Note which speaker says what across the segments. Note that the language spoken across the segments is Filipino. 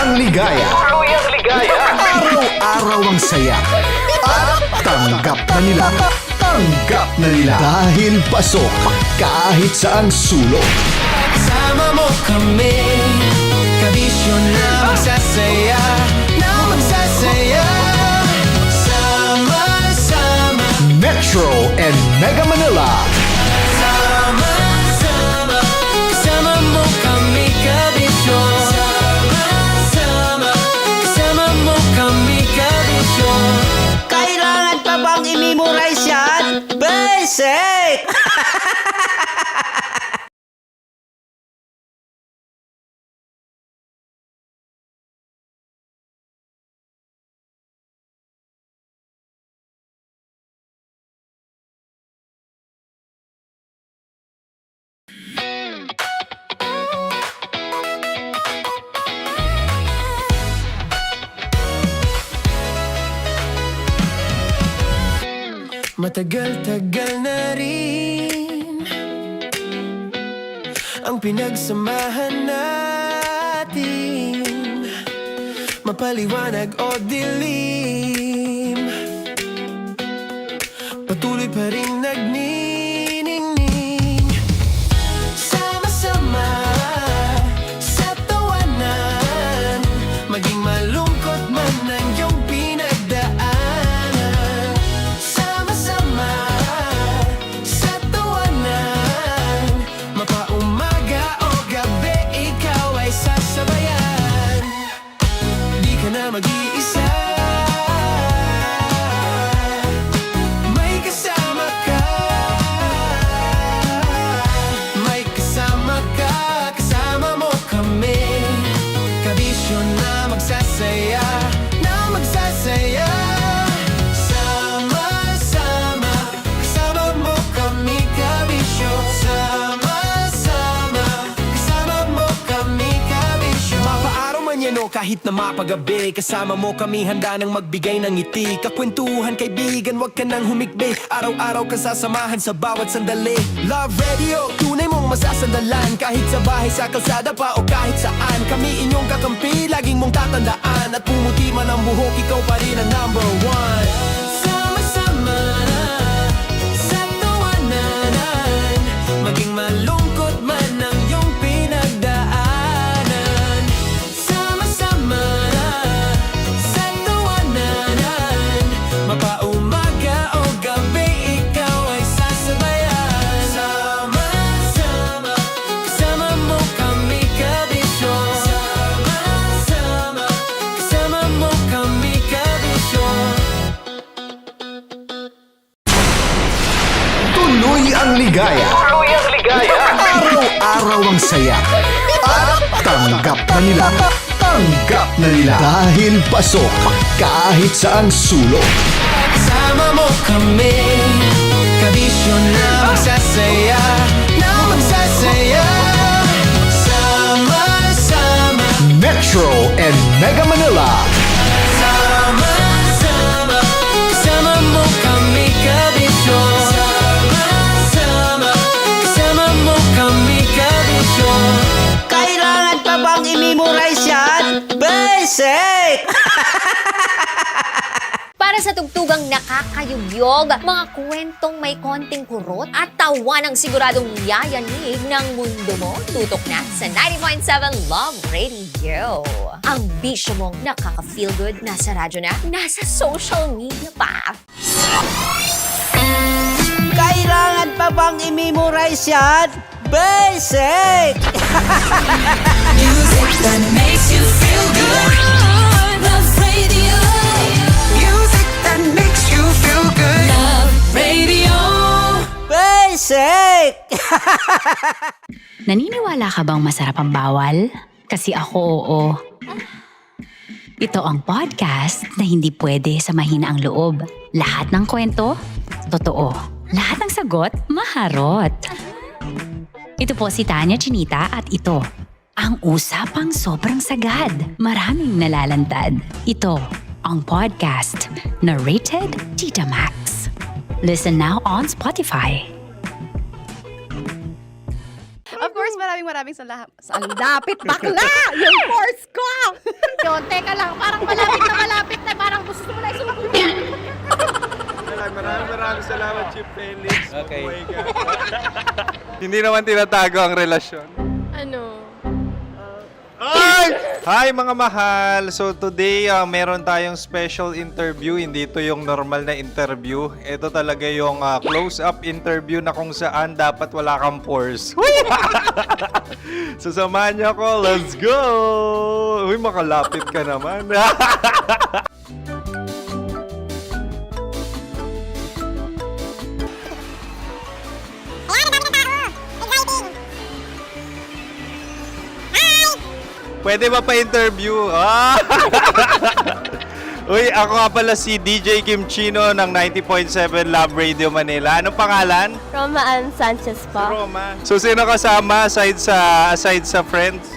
Speaker 1: Tuluyang ligaya. Araw-araw ang saya. At tanggap na nila. Tanggap na nila. Dahil pasok kahit saang sulok.
Speaker 2: Sama mo kami, kabisyo na magsasaya, na magsasaya. Sama-sama
Speaker 1: Metro and Mega Manila.
Speaker 2: Sama-sama, kasama mo kami, kabisyo. Sama-sama, kasama mo kami, kabisyo.
Speaker 3: Kailangan pa bang i-memorize yan? Basic!
Speaker 2: Matagal-tagal na rin ang pinagsamahan natin, mapaliwanag o dilim, patuloy pa rin nagniningning. Sama-sama sa tawanan, maging malungkot man ang iyong pinagdaanan. Sama-sama sa tawanan, mapaumaga o gabi, ikaw ay sasabayan. Di ka na mag-iisa, may kasama ka. May kasama ka, kasama mo kami, kabisyo na magsasaya, na magsasaya. Sama-sama, kasama mo kami, kabisyo. Sama-sama, kasama mo kami, kabisyo. Mapaaraw man yan o kahit na mapagabi, kasama mo kami, handa nang magbigay ng ngiti. Kakwentuhan, kaibigan, wag ka nang humikbi. Araw-araw ka sasamahan sa bawat sandali. Love Radio, tunay mong masasandalan. Kahit sa bahay, sa kalsada pa o kahit saan, kami inyong kakampi, laging mong tatandaan. At pumuti man ang buhok, ikaw pa rin ang number one. Sama-sama sa tawanan, maging malungkot man ang iyong pinagdaanan. Sama-sama sa tawanan, mapaumaga o gabi, ikaw ay sasabayan. Sama-sama, kasama mo kami, kabisyo. Sama-sama, kasama mo kami, kabisyo.
Speaker 1: Tuloy ang ligaya. Araw-araw ang saya. At tanggap na nila. Tanggap na nila. Dahil pasok kahit saang sulok.
Speaker 2: Sama mo kami, kabisyo na magsasaya, na magsasaya. Sama-sama,
Speaker 1: Metro and Mega Manila.
Speaker 2: sama-sama, kasama mo kami, kabisyo. Sama-sama, kasama mo kami, kabisyo.
Speaker 3: Kailangan pa bang i-memorize yan? Basic!
Speaker 4: Para sa tugtugang nakakayugyog, mga kwentong may konting kurot at tawanang siguradong yayanig ng mundo mo, tutok na sa 90.7 Love Radio. Ang bisyo mong nakaka-feel good, nasa radyo na, nasa social media pa.
Speaker 3: Kailangan pa bang i-memorize yan? Basic!
Speaker 5: Music that makes you feel good. Love Radio. Music that makes you feel good. Love Radio.
Speaker 3: Basic!
Speaker 6: Naniniwala ka bang masarap ang bawal? Kasi ako oo. Ito ang podcast na hindi pwede sa mahina ang loob. Lahat ng kwento, totoo. Lahat ng sagot, maharot. Ito po si Tanya Chinita at ito, ang usapang sobrang sagad. Maraming nalalantad. Ito, ang podcast na Rated Tita Max. Listen now on Spotify.
Speaker 7: Of course, maraming maraming lapit bakla! Yung force ko! Yun, teka lang, parang malapit na, parang gusto mo na isubo.
Speaker 8: Maraming salamat, Chief Felix. Okay. Hindi naman tinatago ang relasyon.
Speaker 7: Ano?
Speaker 8: Ay! Hi mga mahal! So today, meron tayong special interview. Hindi ito yung normal na interview. Ito talaga yung close-up interview na kung saan dapat wala kang pores. So samahan niyo ako. Let's go! Uy, makalapit ka naman. Pwede ba pa-interview? Ah! Uy, ako nga pala si DJ Kim Chino ng 90.7 Love Radio Manila. Anong pangalan?
Speaker 7: Roma Ann Sanchez po.
Speaker 8: Roma. So, sino kasama aside sa friends?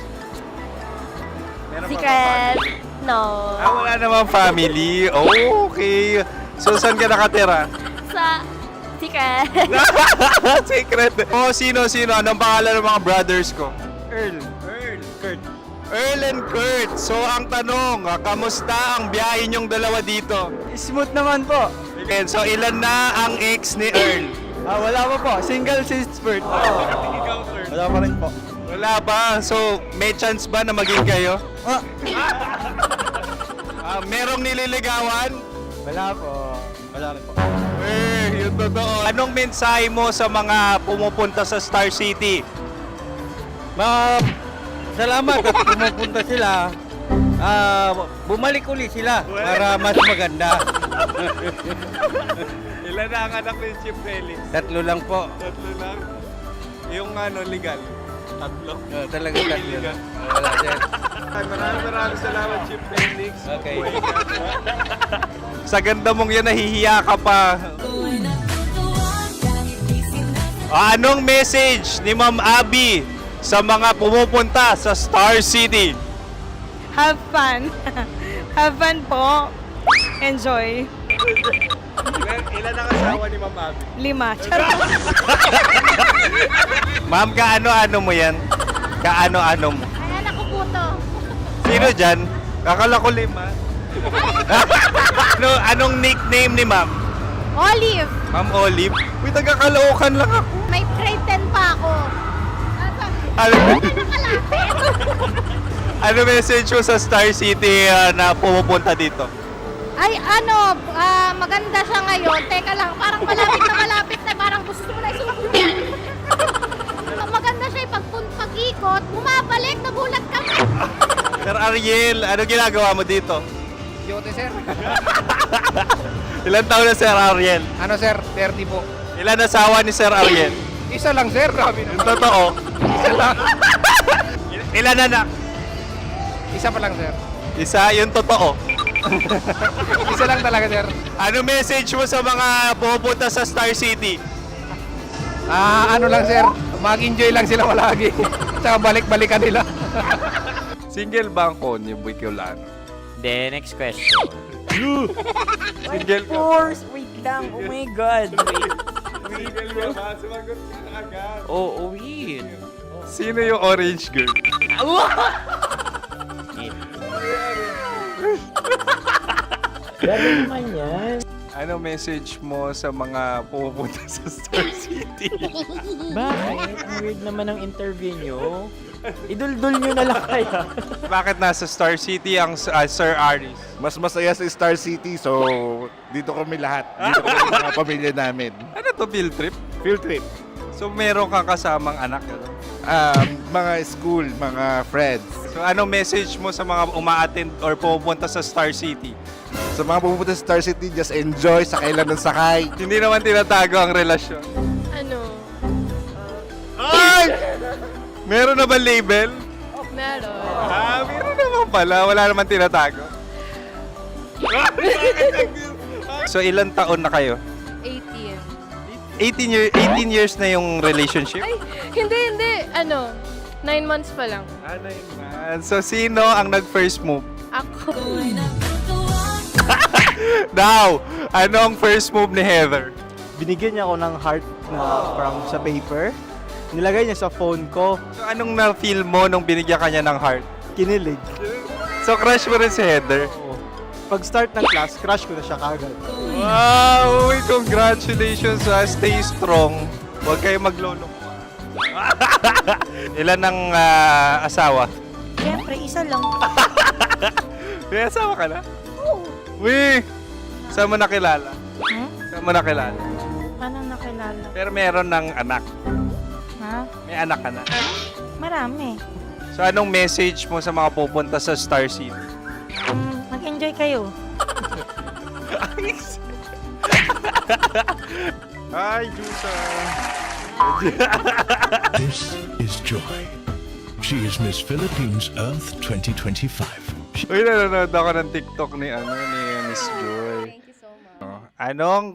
Speaker 8: Meron ba
Speaker 7: Secret. No.
Speaker 8: wala namang family. Oh, okay. So, saan ka nakatira?
Speaker 7: Sa Secret.
Speaker 8: Secret. Oh, sino? Anong pangalan ng mga brothers ko? Earl, Kurt. Earl and Kurt. So, ang tanong, kamusta ang biyahe niyong dalawa dito?
Speaker 9: Smooth naman po.
Speaker 8: And so, ilan na ang ex ni Earl?
Speaker 9: Wala pa po. Single since birth. Wala pa rin po.
Speaker 8: Wala pa. So, may chance ba na maging kayo? Merong nililigawan?
Speaker 9: Wala po. Wala rin po.
Speaker 8: Yun totoo. Anong mensahe mo sa mga pumupunta sa Star City?
Speaker 9: Salamat at pumupunta sila. Bumalik uli sila para mas maganda.
Speaker 8: Ilan na ang anak ni Chief Felix?
Speaker 9: 3 lang po.
Speaker 8: 3 lang? Yung legal? 3?
Speaker 9: Talaga 3 lang. Wala sir.
Speaker 8: Maraming salamat, Chief Felix.
Speaker 9: Okay.
Speaker 8: Sa ganda mong yan, nahihiya ka pa. Anong message ni Ma'am Abby sa mga pumupunta sa Star City?
Speaker 7: Have fun. Have fun po. Enjoy.
Speaker 8: Ilan ang asawa ni Ma'am Abby?
Speaker 7: 5. Charot.
Speaker 8: Ma'am, kaano-ano mo yan? Kaano-ano mo?
Speaker 7: Ay, anak ko po to.
Speaker 8: Sino dyan? Kakala ko 5. Anong nickname ni Ma'am?
Speaker 7: Olive.
Speaker 8: Ma'am Olive? Uy, taga-Caloocan lang ako.
Speaker 7: May grade 10 pa ako.
Speaker 8: Ano,
Speaker 7: Nakalapit.
Speaker 8: ano message mo sa Star City na pumupunta dito?
Speaker 7: Ay, maganda siya ngayon. Teka lang, parang malapit na, parang gusto mo na isubo. Maganda siya pag-ikot, bumabalik, nagulat kami.
Speaker 8: Sir Ariel, ano ginagawa mo dito?
Speaker 9: Yote sir.
Speaker 8: Ilan taon na Sir Ariel?
Speaker 9: Ano sir? 30 po.
Speaker 8: Ilan asawa ni Sir Ariel?
Speaker 9: Isa lang sir.
Speaker 8: Yung totoo.
Speaker 9: Isa lang.
Speaker 8: Ilan anak?
Speaker 9: Isa pa lang sir.
Speaker 8: Isa, yung totoo.
Speaker 9: Isa lang talaga sir.
Speaker 8: Ano message mo sa mga pupunta sa Star City?
Speaker 9: Ano lang sir. Mag-enjoy lang sila palagi. Tsaka balik-balikan nila.
Speaker 8: Single ba ang konyo, Bicolano?
Speaker 10: Then, next question.
Speaker 8: Single ka?
Speaker 10: Course, wait lang. Oh my God.
Speaker 8: Single ka ba? Sumagot ka na agad.
Speaker 10: Oh, wait.
Speaker 8: Sino yung orange girl?
Speaker 10: Grabe naman yan.
Speaker 8: Ano message mo sa mga pumupunta sa Star City?
Speaker 10: Bakit? Ang weird naman ang interview nyo. Idul-dul nyo na lang kaya.
Speaker 8: Bakit nasa Star City ang Sir Aris?
Speaker 11: Mas masaya sa Star City, so dito kami lahat. Dito kami mga pamilya namin.
Speaker 8: Ano to, field trip?
Speaker 11: Field trip.
Speaker 8: So meron kang kasamang anak? Ano?
Speaker 11: Mga school, mga friends.
Speaker 8: So ano message mo sa mga uma-attend or pumupunta sa Star City?
Speaker 11: Sa mga pumunta sa Star City, just enjoy, sakay lang ng sakay.
Speaker 8: Hindi naman tinatago ang relasyon.
Speaker 7: Ano?
Speaker 8: Ay! Meron na ba label?
Speaker 7: Meron.
Speaker 8: Meron naman pala. Wala naman tinatago. So ilan taon na kayo?
Speaker 7: 18.
Speaker 8: 18 years na yung relationship?
Speaker 7: Ay, hindi. 9 months pa lang.
Speaker 8: Ano yun man? So sino ang nag-first move?
Speaker 7: Ako.
Speaker 8: Now, anong first move ni Heather?
Speaker 9: Binigyan niya ako ng heart na from sa paper.
Speaker 10: Nilagay niya sa phone ko.
Speaker 8: So, anong na-feel mo nung binigyan ka niya ng heart?
Speaker 10: Kinilig.
Speaker 8: So, crush mo rin si Heather?
Speaker 10: Oo. Pag start ng class, crush ko na siya kagad.
Speaker 8: Wow! Uy, congratulations! Stay strong. Huwag kayo maglolo. Ilan ang asawa?
Speaker 7: Siyempre, isa lang.
Speaker 8: May asawa ka na? Oo. Uy! Saan mo nakilala? Saan mo nakilala?
Speaker 7: Paano nakilala?
Speaker 8: Pero meron ng anak.
Speaker 7: Ha?
Speaker 8: May anak ka na.
Speaker 7: Marami.
Speaker 8: So, anong message mo sa mga pupunta sa Star City?
Speaker 7: Mag-enjoy kayo.
Speaker 8: Hi, Jusa!
Speaker 1: This is Joy. She is Miss Philippines Earth 2025.
Speaker 8: Uy, nanonood ako ng TikTok ni Miss Joy.
Speaker 4: Thank you so much.
Speaker 8: Anong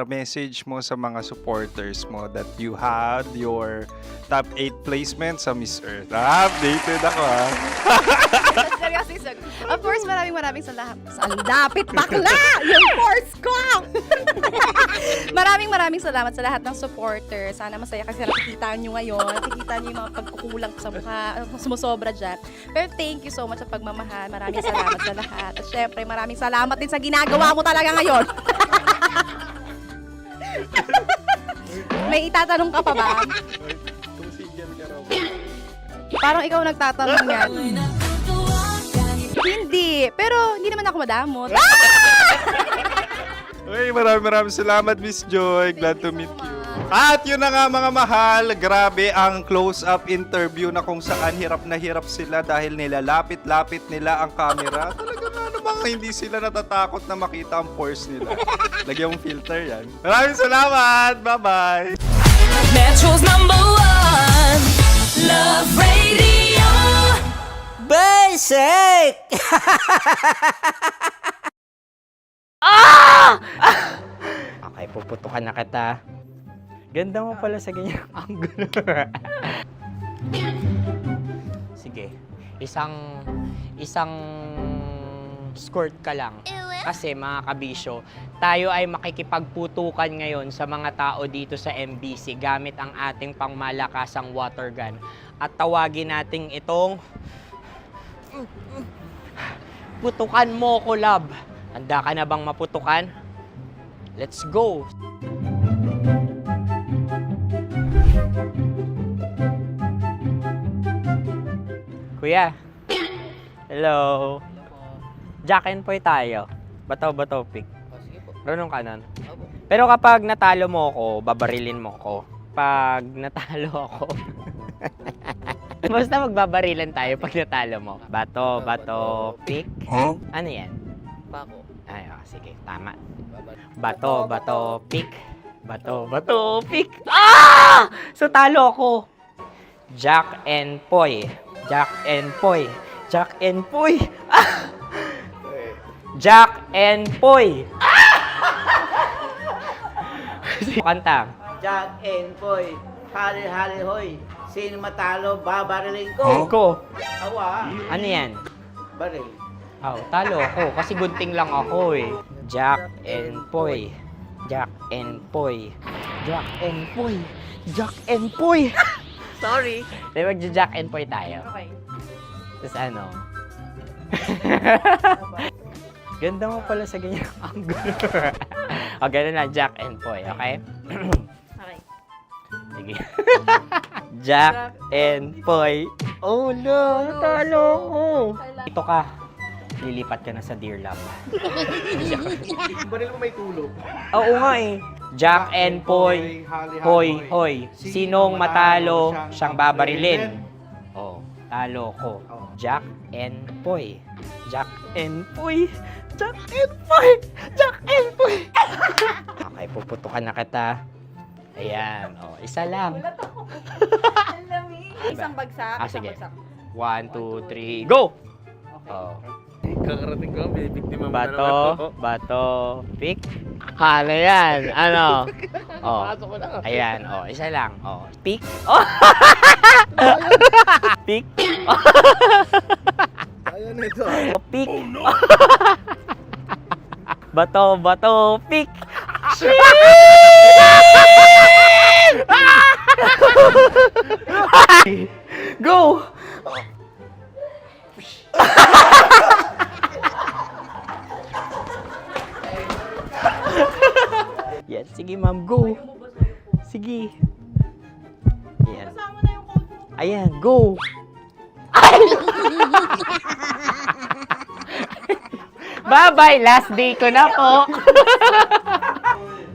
Speaker 8: message mo sa mga supporters mo that you had your top 8 placement sa Miss Earth? Updated ako
Speaker 7: Seryously, of course, maraming salamat. Ang dapit bakla! Yung course ko! maraming salamat sa lahat ng supporter. Sana masaya kasi nakikita nyo ngayon. Nakikita nyo yung mga pagkukulang ko sa mukha, sumusobra dyan. Pero thank you so much sa pagmamahal. Maraming salamat sa lahat. At syempre, maraming salamat din sa ginagawa mo talaga ngayon. May itatanong ka pa ba? Parang ikaw nagtatanong yan. Hindi. Pero hindi naman ako madamot.
Speaker 8: Uy, maraming salamat, Miss Joy. Glad to meet you. At yun na nga mga mahal, grabe ang close-up interview na kung saan hirap na hirap sila dahil nilalapit-lapit nila ang camera. Talaga nga namang hindi sila natatakot na makita ang pores nila. Lagyan mong filter yan. Maraming salamat! Bye-bye!
Speaker 5: Metro's #1 Love Radio.
Speaker 3: Basic!
Speaker 10: Okay, puputukan na kita. Ganda mo pala sa ganyang angulo. Sige, isang skirt ka lang. Kasi mga kabisyo, tayo ay makikipagputukan ngayon sa mga tao dito sa MBC gamit ang ating pangmalakasang water gun. At tawagin natin itong putukan mo ko, love. Handa ka na bang maputukan? Let's go! Kuya. Hello. Jack and Poy tayo. Bato-bato pick. Runong kanan. Pero kapag natalo mo ako, babarilin mo ako. Pag natalo ako, basta magbabarilan tayo pag natalo mo. Bato, pick.
Speaker 1: Huh?
Speaker 10: Ano yan? Pako. Ay, sige, tama. Bato, pick. Bato, pick. Ah! So, talo ako. Jack and Poy. Jack and Poy. Jack and Poy. Ah! Jack and Poy. Kanta.
Speaker 3: Jack and Poy, hali-hali hoy. Sino matalo, babariling ko.
Speaker 10: Ko.
Speaker 3: Awa,
Speaker 10: Ano yan?
Speaker 3: baril.
Speaker 10: Oh, talo ako kasi gunting lang ako eh. Jack and Poy. Jack and Poy. Jack and Poy. Jack and Poy.
Speaker 3: Sorry.
Speaker 10: Di ba Jack and Poy tayo?
Speaker 3: Okay.
Speaker 10: Tapos ano? Ganda mo pala sa ganyang angulo. O, ganun lang, Jack and Poy, okay?
Speaker 7: Okay.
Speaker 10: Sige. Jack and Poy. Oh no, natalo ko. Ito ka. Lilipat ka na sa Dear Love.
Speaker 3: Baril mo may tulog.
Speaker 10: Oo nga eh. Jack and Poy. Hoy. Sinong matalo, siyang babarilin. Oh, talo ko. Jack and Poy. Jack and Poy. Jack and Poy. Jack and Poy. Okay, puputukan na kita. Ayan. Oh, isa lang.
Speaker 7: Isang bagsak.
Speaker 10: Sige. 1, 2, 3, go! Oh.
Speaker 9: Kakarating ko, bibiktima mo
Speaker 10: Bato, pick. Ano yan? Ano? Oh. Ayan, oh, isa lang. Oh, pick. Oh. Pick.
Speaker 9: Ayaw na ito.
Speaker 10: Pick. Bato, pick. Go! Yan, sige ma'am, go. Sige. Yan. Ayan, go. Bye-bye, last day ko na po.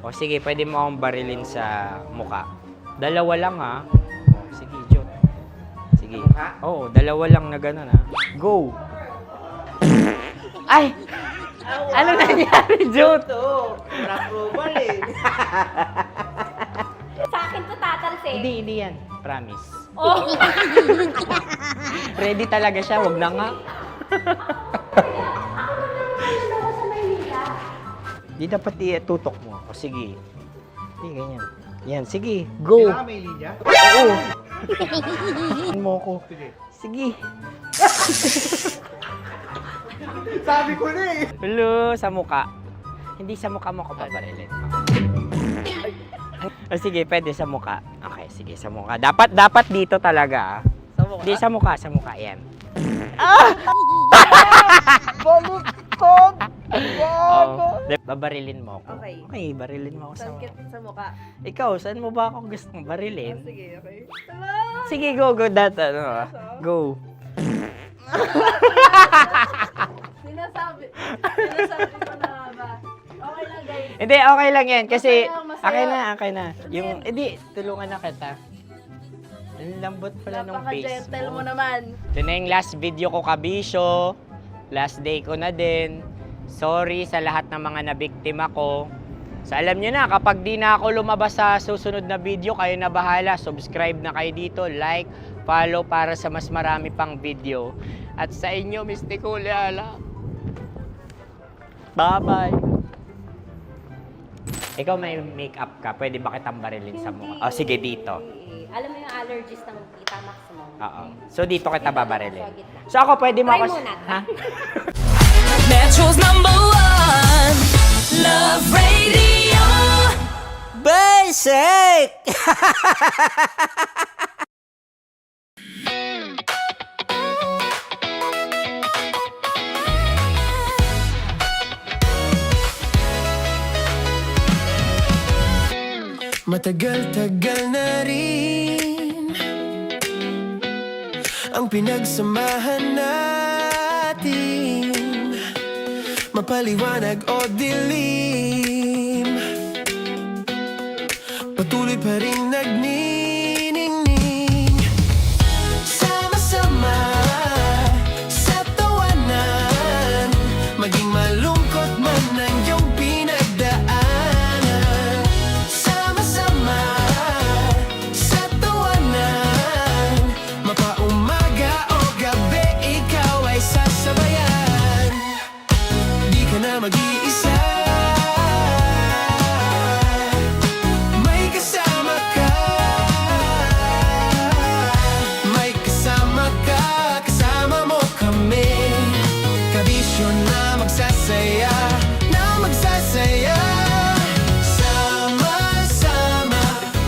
Speaker 10: O sige, pwede mo akong barilin sa muka. Dalawa lang ha. O, sige, Jot. Sige. Oo, dalawa lang na gano'n ha. Go. Ay! Ano nangyari, Jot?
Speaker 3: Approval eh.
Speaker 4: Sa akin to tatalsik.
Speaker 10: Hindi yan. Promise.
Speaker 4: Oh.
Speaker 10: Ready talaga siya, wag na nga. Di dapat itutok mo. O sige. Hindi, ganyan. Yan, sige. Go.
Speaker 3: Kailangan may linya?
Speaker 10: Oo. mo ko. Sige.
Speaker 3: Sabi ko na eh.
Speaker 10: Hello, sa muka. Hindi sa muka mo ko paparilin. O sige, pwede sa muka. Okay, sige, sa muka. Dapat dito talaga.
Speaker 7: Sa mukha?
Speaker 10: Hindi, sa muka. Yan.
Speaker 3: Baluktot!
Speaker 10: Oh, babarilin mo ako.
Speaker 7: Okay.
Speaker 10: Okay, barilin mo ako sa
Speaker 7: Saan
Speaker 10: muka.
Speaker 7: sa mukha?
Speaker 10: Ikaw, saan mo ba ako gustong barilin?
Speaker 7: Sige, okay.
Speaker 10: Sige, go. Go.
Speaker 7: Sinasabi ko na ba? Okay lang, guys.
Speaker 10: Hindi, okay lang yan. Kasi,
Speaker 7: Masaya.
Speaker 10: okay na. Yung, hindi, tulungan na kita. Ang lambot pala ng face
Speaker 7: Napaka-gentle
Speaker 10: mo.
Speaker 7: mo naman.
Speaker 10: Ito na yung last video ko, kabisyo. Last day ko na din. Sorry sa lahat ng mga nabiktima ko. So, alam nyo na, kapag di na ako lumabas sa susunod na video, kayo na bahala. Subscribe na kayo dito, like, follow para sa mas marami pang video. At sa inyo, Mistiko Leala. Bye-bye. Ikaw may makeup ka, pwede ba kitang barilin sa mukha? O sige, dito.
Speaker 4: Alam mo yung allergies ng Tita Max mo.
Speaker 10: Oo. So dito kita babarilin. So ako pwede mo
Speaker 4: Try
Speaker 10: ako...
Speaker 4: muna.
Speaker 10: Ha?
Speaker 5: Metro's number one. Love Radio.
Speaker 10: Basic!
Speaker 2: Matagal-tagal na rin ang pinagsamahan natin, mapaliwanag o dilim, patuloy pa rin nagniningning. Sama-sama sa tawanan, maging malungkot man ang iyong pinagdaanan. Sama-sama sa tawanan, mapaumaga o gabi, ikaw ay sasabayan. Di ka na mag-iisa, may kasama ka. May kasama ka, kasama mo kami. Kabisyo na magsasaya, na magsasaya. Sama-sama,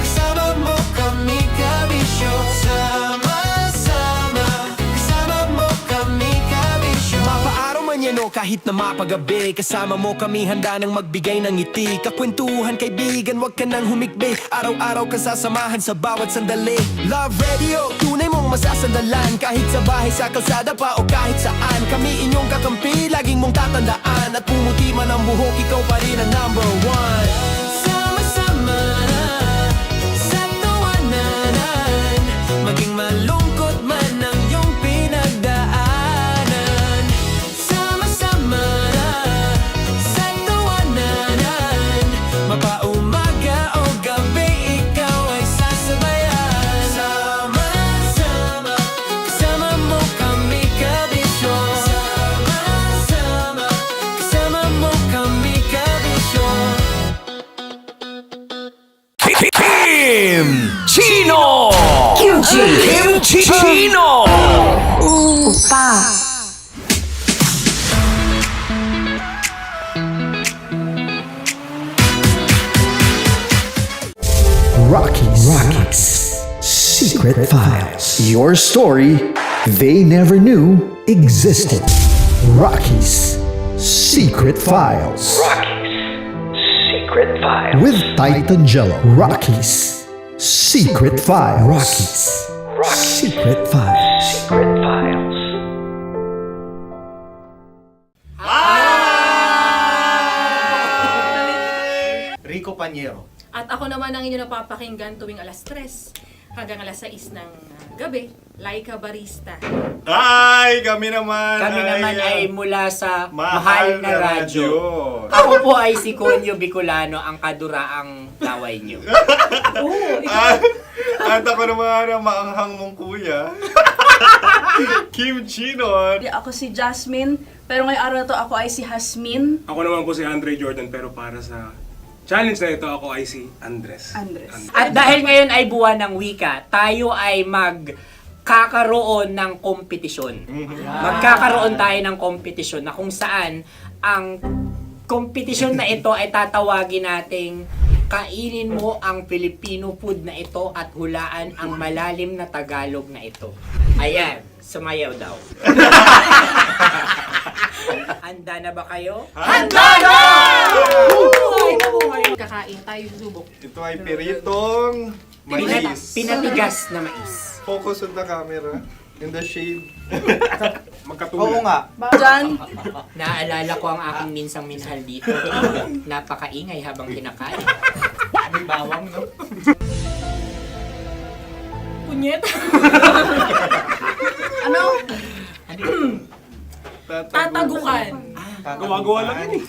Speaker 2: kasama mo kami, kabisyo. Sama-sama, kasama mo kami, kabisyo. Mapaaraw man yan o kahit na mapagabi, kasama mo kami, handa nang magbigay ng ngiti. Kakwentuhan, kaibigan, wag ka nang humikbi. Araw-araw ka sasamahan sa bawat sandali. Love Radio, tunay mong masasandalan. Kahit sa bahay, sa kalsada pa o kahit saan, kami inyong kakampi, laging mong tatandaan. At pumuti man ang buhok, ikaw pa rin ang number one. Sama-sama sa tawanan, maging malungkot man ang iyong pinagdaanan. Sama-sama sa tawanan, mapaumaga o gabi, ikaw ay sasabayan. Sama-sama, kasama mo kami, kabisyo. Sama-sama, kasama mo kami, kabisyo.
Speaker 1: Chino! Kimchi Chino! Rockies. Secret Files. Your story they never knew existed. Rocky's Secret Files.
Speaker 10: Secret File.
Speaker 1: With Titan Jello. Rocky's Secret Files. Rocky's Secret Files.
Speaker 10: Secret Files.
Speaker 12: Rico Panyero.
Speaker 7: At ako naman ang inyo napapakinggan tuwing alas 3 hanggang alas 6 ng gabi, Laika Barista.
Speaker 8: Hi! Kami naman
Speaker 10: Ay mula sa
Speaker 8: Mahal na Radyo.
Speaker 10: Ako po ay si Conyo Bicolano, ang kaduraang laway niyo.
Speaker 8: At ako naman ang maanghang mong kuya. Kim Chinon.
Speaker 7: Ako si Jasmine, pero ngayong araw na to ako ay si Hasmin.
Speaker 12: Ako naman po si Andre Jordan, pero para sa challenge na ito, ako ay si Andres.
Speaker 10: At dahil ngayon ay buwan ng wika, tayo ay magkakaroon ng kompetisyon. Magkakaroon tayo ng kompetisyon na kung saan ang kompetisyon na ito ay tatawagin nating kainin mo ang Filipino food na ito at hulaan ang malalim na Tagalog na ito. Ayan, sumayaw daw. Handa na ba kayo?
Speaker 8: Handa na!
Speaker 7: Kakain tayo subok.
Speaker 8: Ito ay peritong mais.
Speaker 10: Pinatigas na mais.
Speaker 8: Focus on the camera. In the shade.
Speaker 12: Oo nga.
Speaker 7: Diyan,
Speaker 10: Naaalala ko ang aking minsang minahal dito. Napakaingay habang kinakain.
Speaker 8: May bawang, no?
Speaker 7: punyet. Ano? Tatagukan.
Speaker 12: Gawa-gawa lang yun eh.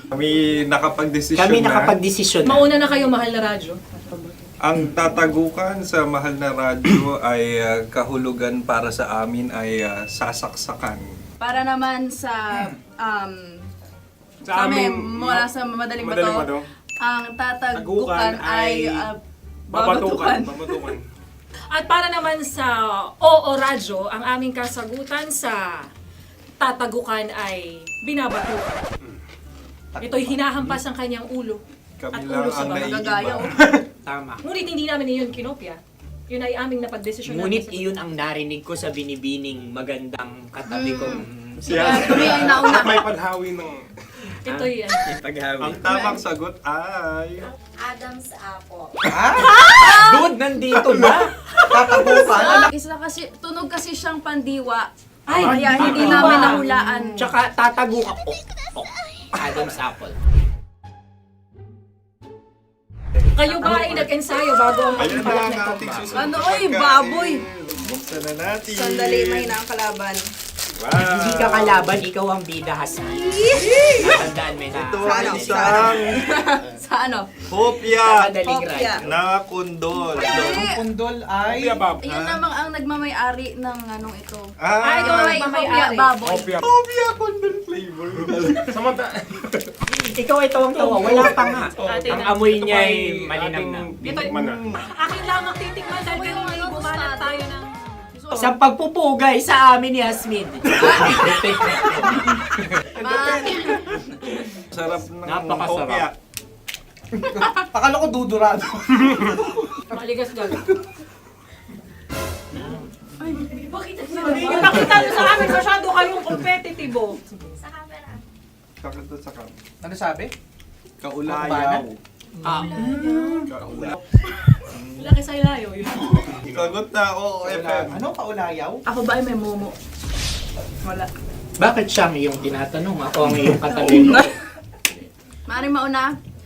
Speaker 8: Kami nakapag-desisyon
Speaker 10: Kami
Speaker 8: na.
Speaker 10: nakapag-desisyon na.
Speaker 7: Mauna na kayo, mahal na radyo.
Speaker 8: Ang tatagukan sa Mahal na Radyo ay kahulugan para sa amin ay sasaksakan.
Speaker 7: Para naman sa
Speaker 12: Sa amin,
Speaker 7: mula sa madaling
Speaker 12: madaling
Speaker 7: bato,
Speaker 12: bato,
Speaker 7: ang tatagukan
Speaker 12: tagukan
Speaker 7: ay
Speaker 12: babatukan.
Speaker 7: babatukan.
Speaker 13: At para naman sa Oo Radyo, ang aming kasagutan sa tatagukan ay binabatukan. Ito'y hinahampas ang kanyang ulo.
Speaker 8: Kami
Speaker 13: At
Speaker 8: lang
Speaker 13: ulo sa
Speaker 8: ang
Speaker 13: mga
Speaker 8: naiiba.
Speaker 10: Tama.
Speaker 13: Ngunit hindi namin iyon kinopya. Yun ay aming napagdesisyon.
Speaker 10: Ngunit iyon ang narinig ko sa binibining magandang katabi kong
Speaker 7: Kami ang nauna.
Speaker 12: May panhawi ng...
Speaker 13: Ito'y
Speaker 8: Ang tamang sagot ay...
Speaker 4: Adam's apple.
Speaker 10: Dude, nandito na!
Speaker 7: Isa kasi, tunog kasi siyang pandiwa.
Speaker 13: Ay,
Speaker 7: Kaya hindi namin nahulaan.
Speaker 10: Tsaka tatagukan. Adam's apple.
Speaker 13: kayo ba ay nag-ensayo bago ang
Speaker 8: Ayan na
Speaker 13: pagpapalat
Speaker 8: ang
Speaker 13: nito?
Speaker 8: ating susunod
Speaker 7: Ano,
Speaker 8: na
Speaker 7: oy,
Speaker 8: pagkain.
Speaker 7: baboy.
Speaker 8: Buksan na natin.
Speaker 7: Sandali, may na ang kalaban.
Speaker 8: Wow.
Speaker 10: Hindi ka kalaban, ikaw ang bida, Hasmi. Natandaan mo na.
Speaker 8: Ito ang isang
Speaker 7: Sa ano?
Speaker 8: hopya
Speaker 10: Madaling
Speaker 7: Hopya.
Speaker 10: ride.
Speaker 8: na kundol.
Speaker 12: Pundol ay... Bab.
Speaker 7: Yun namang ang nagmamayari ng anong ito.
Speaker 8: Ah,
Speaker 13: ikaw
Speaker 7: May
Speaker 13: ang
Speaker 7: hopya,
Speaker 13: mamayari.
Speaker 7: baboy.
Speaker 8: hopya kundol flavor.
Speaker 12: Samanta...
Speaker 10: Ikaw ay tawang-tawa, wala pa nga.
Speaker 13: Ate
Speaker 10: Ang
Speaker 13: na.
Speaker 10: amoy niya ay malinang na.
Speaker 12: Binikman na.
Speaker 13: Akin lamang titikman dahil kayo ngayon bumalat tayo ng...
Speaker 10: Sa pagpupugay sa amin ni Hasmin.
Speaker 8: Sarap ng
Speaker 10: Napakasarap.
Speaker 8: hopya.
Speaker 12: Akala ko dudurado.
Speaker 13: Maligas gag. Bakit ipakita nyo sa amin masyado kayong competitive.
Speaker 4: Sa camera.
Speaker 8: Kakanta sa kam.
Speaker 12: Ano sabi?
Speaker 8: Kaulayaw.
Speaker 13: Laki sa ilayo yun.
Speaker 8: Sagot na, oo, FM.
Speaker 12: Ano kaulayaw?
Speaker 7: Ako ba ay may momo? Wala.
Speaker 10: Bakit siyang iyong tinatanong? Ako ang iyong katabi mo.
Speaker 7: Maaaring mauna.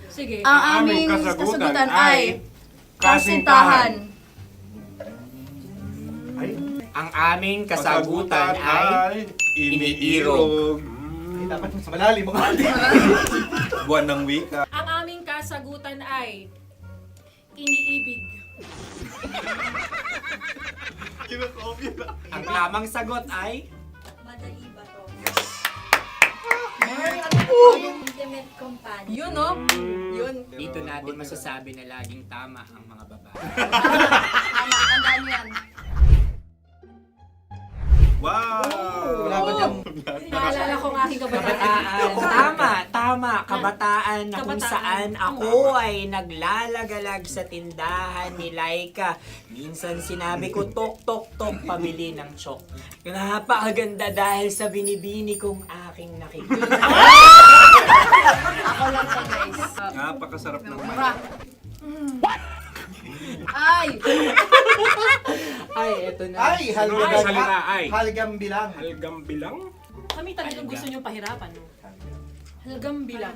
Speaker 13: Sige.
Speaker 7: Ang aming kasagutan ay kasintahan.
Speaker 10: Ang aming kasagutan ay iniirog.
Speaker 12: Dapat mas malalim mo.
Speaker 8: Buwan ng wika.
Speaker 13: Ang aming kasagutan ay iniibig.
Speaker 8: Kinakopya na.
Speaker 10: Ang tamang sagot ay
Speaker 4: Madali ba to? Intimate companion.
Speaker 7: Yun, no? Yun.
Speaker 10: dito natin masasabi na laging tama ang mga babae.
Speaker 7: Tama, tandaan nyo yan.
Speaker 8: Wow!
Speaker 12: Wala ba dyan?
Speaker 13: Naalala ko ang aking kabataan.
Speaker 10: Tama. Kabataan na kung
Speaker 13: Kabataan.
Speaker 10: saan ako ay naglalagalag sa tindahan ni Laika. Minsan sinabi ko, tok, pamili ng chok. Napakaganda dahil sa binibini kong aking nakikita.
Speaker 7: Ako lang siya, guys.
Speaker 8: Napakasarap ng
Speaker 7: Ay!
Speaker 10: Ay, eto na.
Speaker 1: Ay,
Speaker 12: salita, ay.
Speaker 1: Halgam bilang.
Speaker 12: Halgam bilang?
Speaker 13: Kami talagang gusto niyong pahirapan, no? Halagang bilang.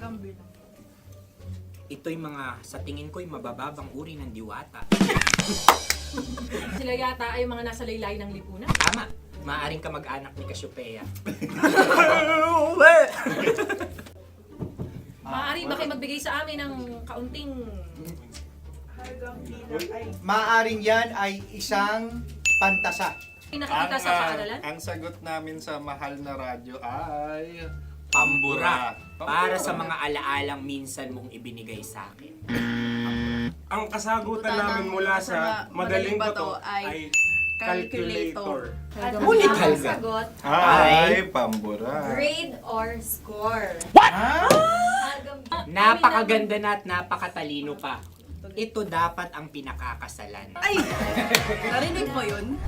Speaker 10: Ito'y mga, sa tingin ko'y mabababang uri ng diwata.
Speaker 13: Sila yata ay mga nasa laylay ng lipunan.
Speaker 10: Tama. Maaring ka mag-anak ni Cassiopeia.
Speaker 13: Maaari ba kayo magbigay sa amin ng kaunting...
Speaker 1: Maaring yan ay isang pantasa.
Speaker 13: Nakikita sa paaralan?
Speaker 8: Ang sagot namin sa mahal na radyo ay...
Speaker 10: Pambura. Para sa mga alaalang minsan mong ibinigay sa akin.
Speaker 12: Ang kasagutan namin mula sa madaling bato ay calculator.
Speaker 10: Ulit halga.
Speaker 13: Sagot,
Speaker 8: Ay, pambura.
Speaker 13: grade or score.
Speaker 10: Napakaganda na at napakatalino pa. Ito dapat ang pinakakasalan.
Speaker 7: Ay! Narinig mo yun?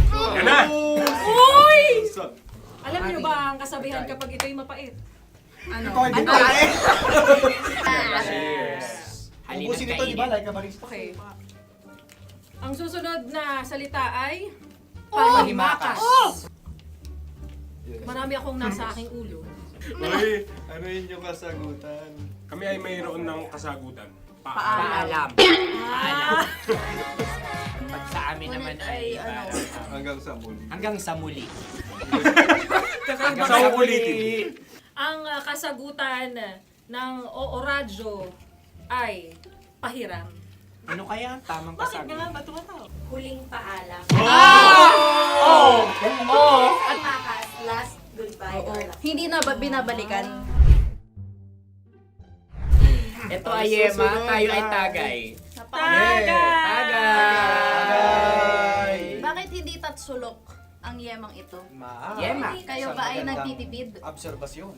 Speaker 12: Yan na!
Speaker 13: Uy! Alam niyo ba ang kasabihan kapag ito'y mapait?
Speaker 7: Ano?
Speaker 10: Halina
Speaker 1: Ubusin ito, di ba?
Speaker 10: kainin.
Speaker 1: Like a barista.
Speaker 13: Okay. Ang susunod na salita ay panghimakas. Marami akong nasa aking ulo.
Speaker 8: Uy, ano yun yung kasagutan?
Speaker 12: Kami ay mayroon ng kasagutan.
Speaker 10: Paalam. Pag sa amin naman ay
Speaker 8: Hanggang sa muli.
Speaker 10: hanggang sa muli.
Speaker 12: Sa ulitin.
Speaker 13: Ang kasagutan ng Oo Radyo ay pahiram.
Speaker 10: Ano kaya ang tamang kasagutan?
Speaker 4: Huling paalam.
Speaker 7: At makas, last goodbye. Hindi na ba binabalikan?
Speaker 10: Ito ay Yema, tayo ay Tagay.
Speaker 8: Tagay!
Speaker 7: Bakit hindi tatsulok ang yemang ito?
Speaker 10: Yema.
Speaker 7: Kayo ba ay nagtitipid?
Speaker 1: Obserbasyon.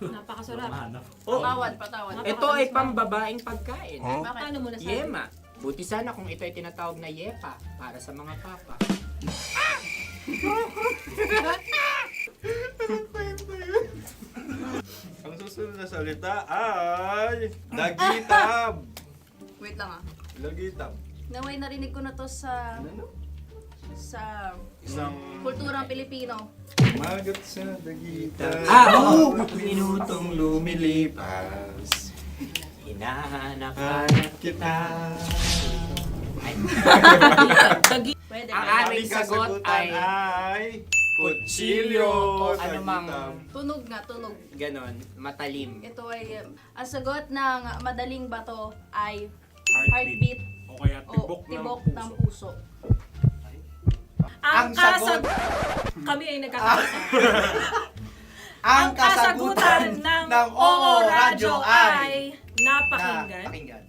Speaker 13: Napakasarap.
Speaker 7: Patawan.
Speaker 10: Ito ay pambabaeng pagkain.
Speaker 7: Bakit?
Speaker 13: Paano mo nasabi?
Speaker 10: Yema. Buti sana kung ito ay tinatawag na Yepa para sa mga papa.
Speaker 8: Ang susunod na salita ay... Dagitab!
Speaker 7: Wait lang ah.
Speaker 8: Dagitab.
Speaker 7: Naway narinig ko na to sa
Speaker 8: Isang
Speaker 7: kulturang Pilipino.
Speaker 8: magat sa dagitab.
Speaker 10: Oo! Minutong lumilipas. Hinahanap-hanap kita.
Speaker 7: Pwede.
Speaker 10: Ang
Speaker 7: ba?
Speaker 10: aming sagot ay kutsilyo o anumang
Speaker 7: Tunog nga, tunog.
Speaker 10: ganon, matalim.
Speaker 7: Ito ay, ang sagot ng madaling bato ay
Speaker 12: Heartbeat.
Speaker 7: heartbeat
Speaker 12: O kaya
Speaker 7: o
Speaker 12: tibok
Speaker 7: tibok
Speaker 12: ng
Speaker 7: ng
Speaker 12: puso.
Speaker 7: puso.
Speaker 13: Ang
Speaker 1: sagot.
Speaker 13: Kami ay nagkakaisa.
Speaker 1: Ang
Speaker 13: kasagutan ng Oo Radyo ay napakinggan.
Speaker 1: Napakinggan.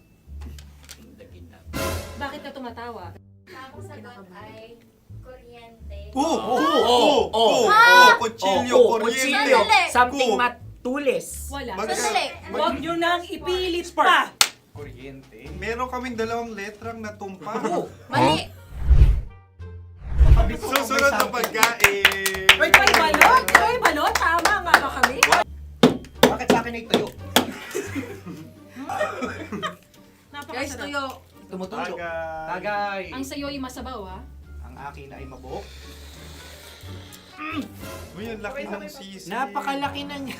Speaker 13: Bakit ka tumatawa?
Speaker 4: Ang sagot ay kuryente.
Speaker 8: Kutsilyo, kuryente.
Speaker 7: Sandali.
Speaker 10: Something matulis.
Speaker 13: Wala.
Speaker 7: Sandali.
Speaker 13: Huwag nyo nang ipilit pa.
Speaker 1: Kuryente.
Speaker 8: Meron kaming dalawang letrang natumpa.
Speaker 7: Mali.
Speaker 8: Susunod na pagkain.
Speaker 13: Ay, balot! Ay, balot! Tama nga ba kami?
Speaker 1: Bakit sa akin ay tuyo?
Speaker 7: Guys,
Speaker 13: Napakasarap.
Speaker 7: tuyo.
Speaker 1: Tumutulo.
Speaker 8: Tagay.
Speaker 13: Ang sayo ay masabaw, ha?
Speaker 1: Ang akin ay mabuhok.
Speaker 8: Uy, ang laki ng sisi.
Speaker 10: Napakalaki na niya.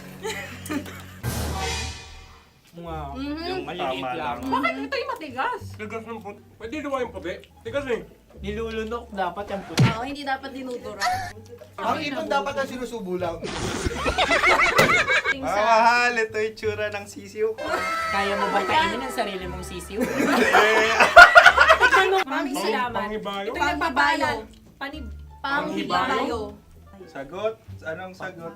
Speaker 10: Wow. Yung maliliit
Speaker 8: Tama
Speaker 10: lang.
Speaker 8: lang.
Speaker 13: Bakit ito'y matigas?
Speaker 12: Tigas ng puti. Pwede naman yung puti. Tigas eh.
Speaker 10: Nilulunok dapat yung puti.
Speaker 7: Oo, hindi dapat dinudura.
Speaker 1: Ang ibon dapat ang sinusubo lang.
Speaker 8: Mga mahal, ito yung tsura ng sisiw ko.
Speaker 10: Kaya mo ba kainin ang sarili mong sisiw?
Speaker 13: Maraming salamat.
Speaker 12: Panghibayo.
Speaker 13: Ito'y nagpapaalam.
Speaker 7: Panghibayo.
Speaker 8: Sagot? Anong sagot?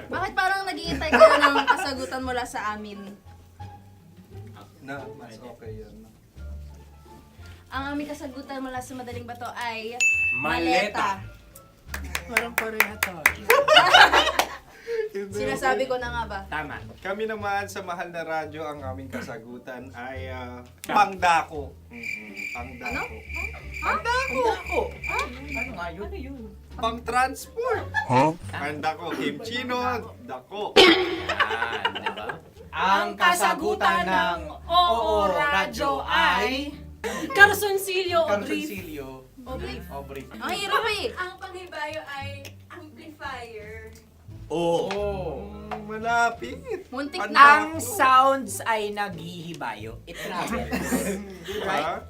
Speaker 7: Bakit parang nag-iintay ka na ng kasagutan mula sa amin?
Speaker 8: Na, mas okay yan.
Speaker 7: Ang aming kasagutan mula sa Madaling Bato ay
Speaker 12: Maleta.
Speaker 10: Parang pareha tayo.
Speaker 7: Sinasabi ko na nga ba?
Speaker 10: Tama.
Speaker 8: Kami naman sa Mahal na Radyo, ang aming kasagutan ay pangdako. Pangdako. Pangdako!
Speaker 10: Ano nga yun?
Speaker 8: Pang-transport. Pangdako, kimchino, dako.
Speaker 10: Diba? Ang kasagutan ng Oo Radyo ay
Speaker 13: Carsoncillo o brief.
Speaker 10: Obrief.
Speaker 7: Ang hirap eh.
Speaker 5: Ang panghibayo ay amplifier.
Speaker 8: Malapit.
Speaker 7: Muntik
Speaker 8: Pangdako.
Speaker 7: na.
Speaker 10: Ang sounds ay naghihibayo. It travels.
Speaker 8: Diba?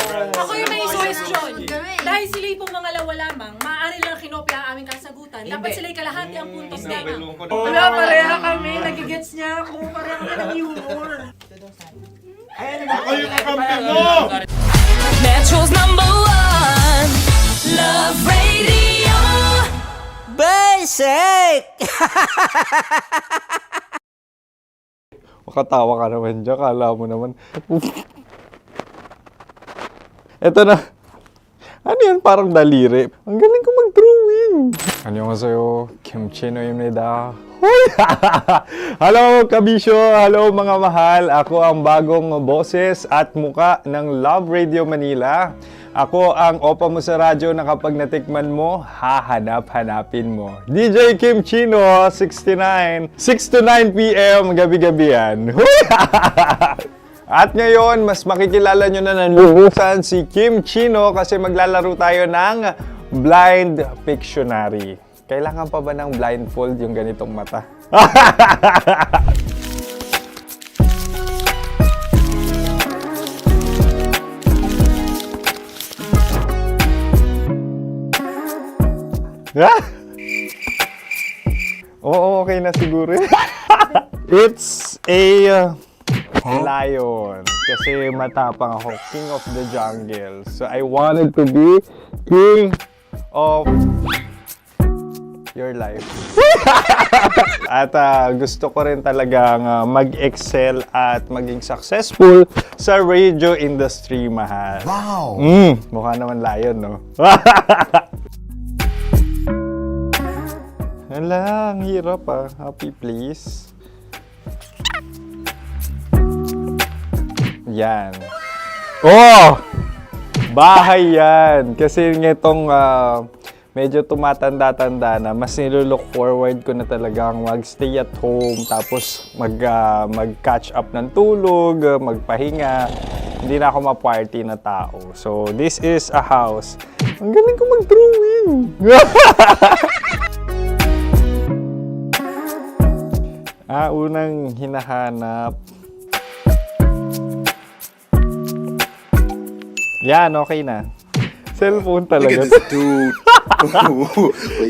Speaker 13: Ako yung may suggestion.
Speaker 7: Kami.
Speaker 13: Dahil sila pong mga lawa lamang, maaari lang kinopya ang aming kasagutan. Dapat
Speaker 10: Hindi.
Speaker 13: sila'y kalahati ang puntos lamang.
Speaker 8: Nabelong ko na.
Speaker 10: Wala, pareha kami. Nagigets niya ako. Pareha kami ng humor.
Speaker 11: Ako yung kakampi mo!
Speaker 5: Metro's #1 Love Radio.
Speaker 10: Basic!
Speaker 8: Makatawa ka naman dyan. Kala mo naman. Eto na. Ano yan? Parang daliri. Ang galing ko mag-drawing. Annyeonghaseyo. Kimchino입니다. Hoy! Hello, kabisyo! Hello, mga mahal! Ako ang bagong boses at muka ng Love Radio Manila. Ako ang opa mo sa radyo na kapag natikman mo, hahanap-hanapin mo. DJ Kim Chino, 69. 6 to 9 p.m. gabi-gabi yan. At ngayon, mas makikilala nyo na ng lubusan si Kim Chino kasi maglalaro tayo ng Blind Pictionary. Kailangan pa ba ng blindfold yung ganitong mata? Oo, okay na siguro. It's a lion. Kasi matapang ako. King of the jungle. So I wanted to be king of your life. At gusto ko rin talagang mag-excel at maging successful sa radio industry, mahal.
Speaker 1: Wow!
Speaker 8: Mukha naman lion, no? Hala, ang hirap Happy, please. Yan. Oh! Bahay yan. Kasi nitong medyo tumatanda-tanda na, mas nilook forward ko na talagang mag-stay at home, tapos mag-catch up ng tulog, magpahinga. Hindi na ako ma-party na tao. So, this is a house. Ang galing ko mag-drawing! Unang hinahanap. Yan, okay na. Cellphone talaga.
Speaker 11: dude.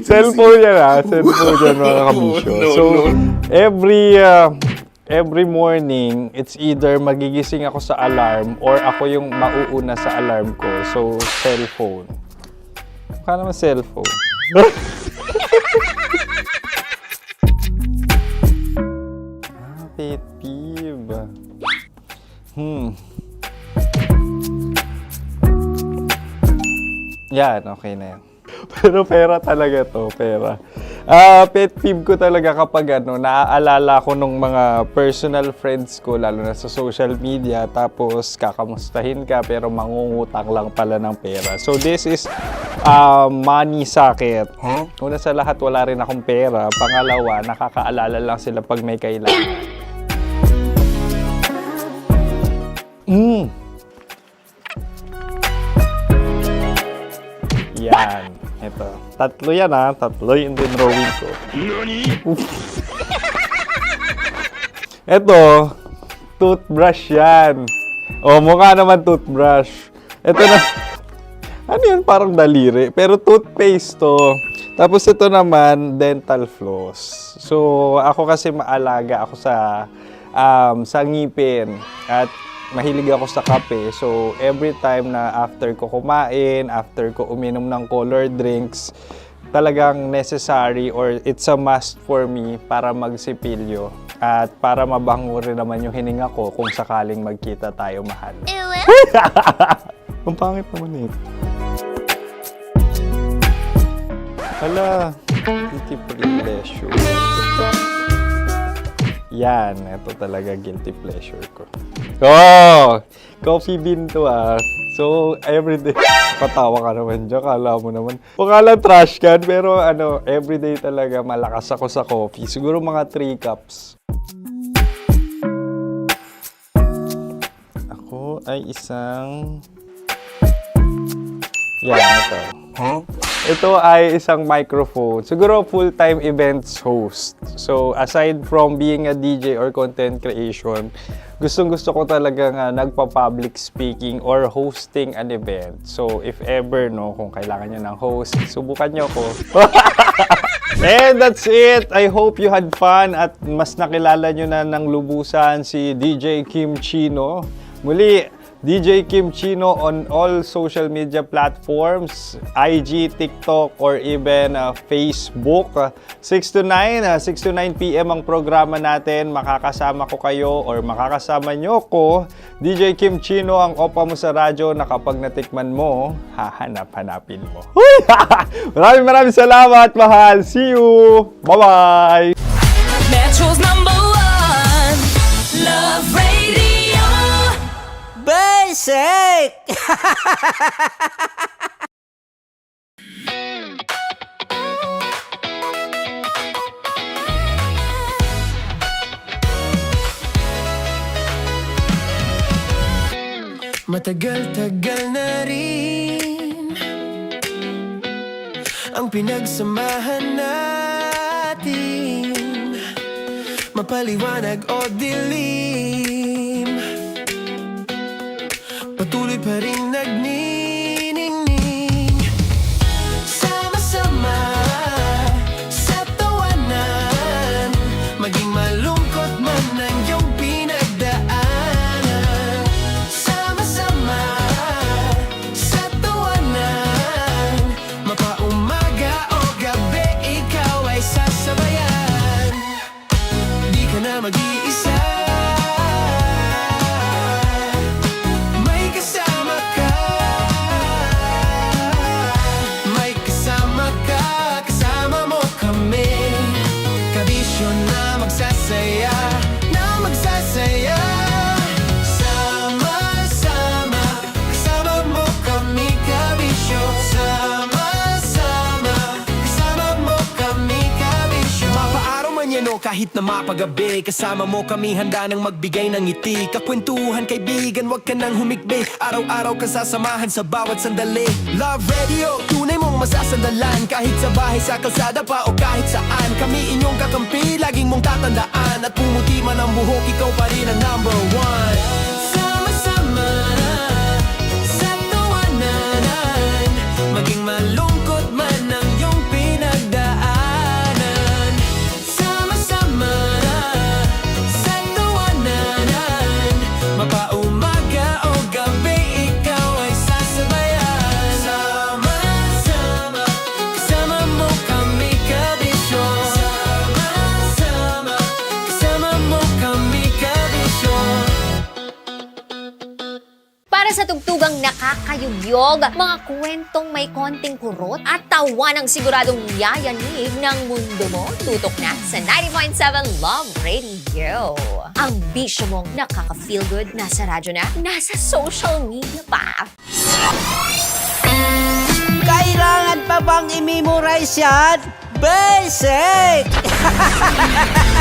Speaker 8: Cellphone yan Cellphone yan, mga kabisyo. So, every morning, it's either magigising ako sa alarm or ako yung mauuna sa alarm ko. So, cellphone. Mukha naman cellphone. Pet peeve. Yan, okay na yan. Pero pera talaga to, pera. Pet peeve ko talaga kapag naaalala ko nung mga personal friends ko, lalo na sa social media, tapos kakamustahin ka pero mangungutang lang pala ng pera. So this is money sakit. Una sa lahat, wala rin akong pera. Pangalawa, nakakaalala lang sila pag may kailangan. Yan. Ito. Tatlo yan Tatlo yung dinrawing ko. Ito. Toothbrush yan. Mukha naman toothbrush. Ito na. Ano yan? Parang daliri. Pero toothpaste to. Tapos ito naman, dental floss. So, ako kasi maalaga ako sa ngipin. At mahilig ako sa kape. So, every time na after ko kumain, after ko uminom ng colored drinks, talagang necessary or it's a must for me para magsipilyo. At para mabango rin naman yung hininga ko kung sakaling magkita tayo, mahal. Ang pangit naman eh. Hala, guilty pleasure. Yan, ito talaga guilty pleasure ko. Oh! Coffee bean to ah. So, everyday. Katawa ka naman dyan, kala mo naman. Pakala trash can, pero ano, everyday talaga malakas ako sa coffee. Siguro mga 3 cups. Ako ay isang... Yan, ito. Huh? Ito ay isang microphone. Siguro full-time events host. So, aside from being a DJ or content creation, gustong-gusto ko talaga nga nagpa-public speaking or hosting an event. So, if ever, no, kung kailangan nyo ng host, subukan nyo ako. And that's it. I hope you had fun at mas nakilala nyo na ng lubusan si DJ Kim Chino. Muli, DJ Kim Chino on all social media platforms, IG, TikTok, or even Facebook. 6 to 9 p.m. ang programa natin. Makakasama ko kayo or makakasama nyo ko. DJ Kim Chino, ang opa mo sa radyo na kapag natikman mo, hahanap-hanapin mo. Maraming salamat, mahal. See you! Bye-bye!
Speaker 5: Metro's #1 Love Radio.
Speaker 3: Basic!
Speaker 2: Matagal-tagal na rin ang pinagsamahan natin, mapaliwanag o dilim, patuloy pa rin nagniningning. Sama-sama sa tawanan, maging malungkot man ang iyong pinagdaanan. Sama-sama sa tawanan, mapaumaga o gabi, ikaw ay sasabayan. Di ka na mag-iisa, kahit na mapagabi, kasama mo kami handa nang magbigay ng ngiti. Kakwentuhan kaibigan, wag ka nang humikbi. Araw-araw ka sasamahan sa bawat sandali. Love Radio, tunay mong masasandalan. Kahit sa bahay, sa kalsada pa o kahit saan, kami inyong kakampi, laging mong tatandaan. At pumuti man ang buhok, ikaw pa rin ang #1. Sama-sama sa tawanan, maging malungkot man ang iyong pinagdaanan. Mapaumaga o gabi, ikaw ay sasabayan. Sama-sama, kasama mo kami kabisyo. Sama-sama, kasama mo kami kabisyo.
Speaker 4: Para sa tugtugang nakakayugyog, mga kwentong may konting kurot at tawa ng siguradong yayanig ng mundo mo, tutok na sa 90.7 Love Radio. Ang bisyo mong nakaka-feel good, nasa radyo na, nasa social media pa.
Speaker 3: Kailangan pa bang i-memorize yan? Basic!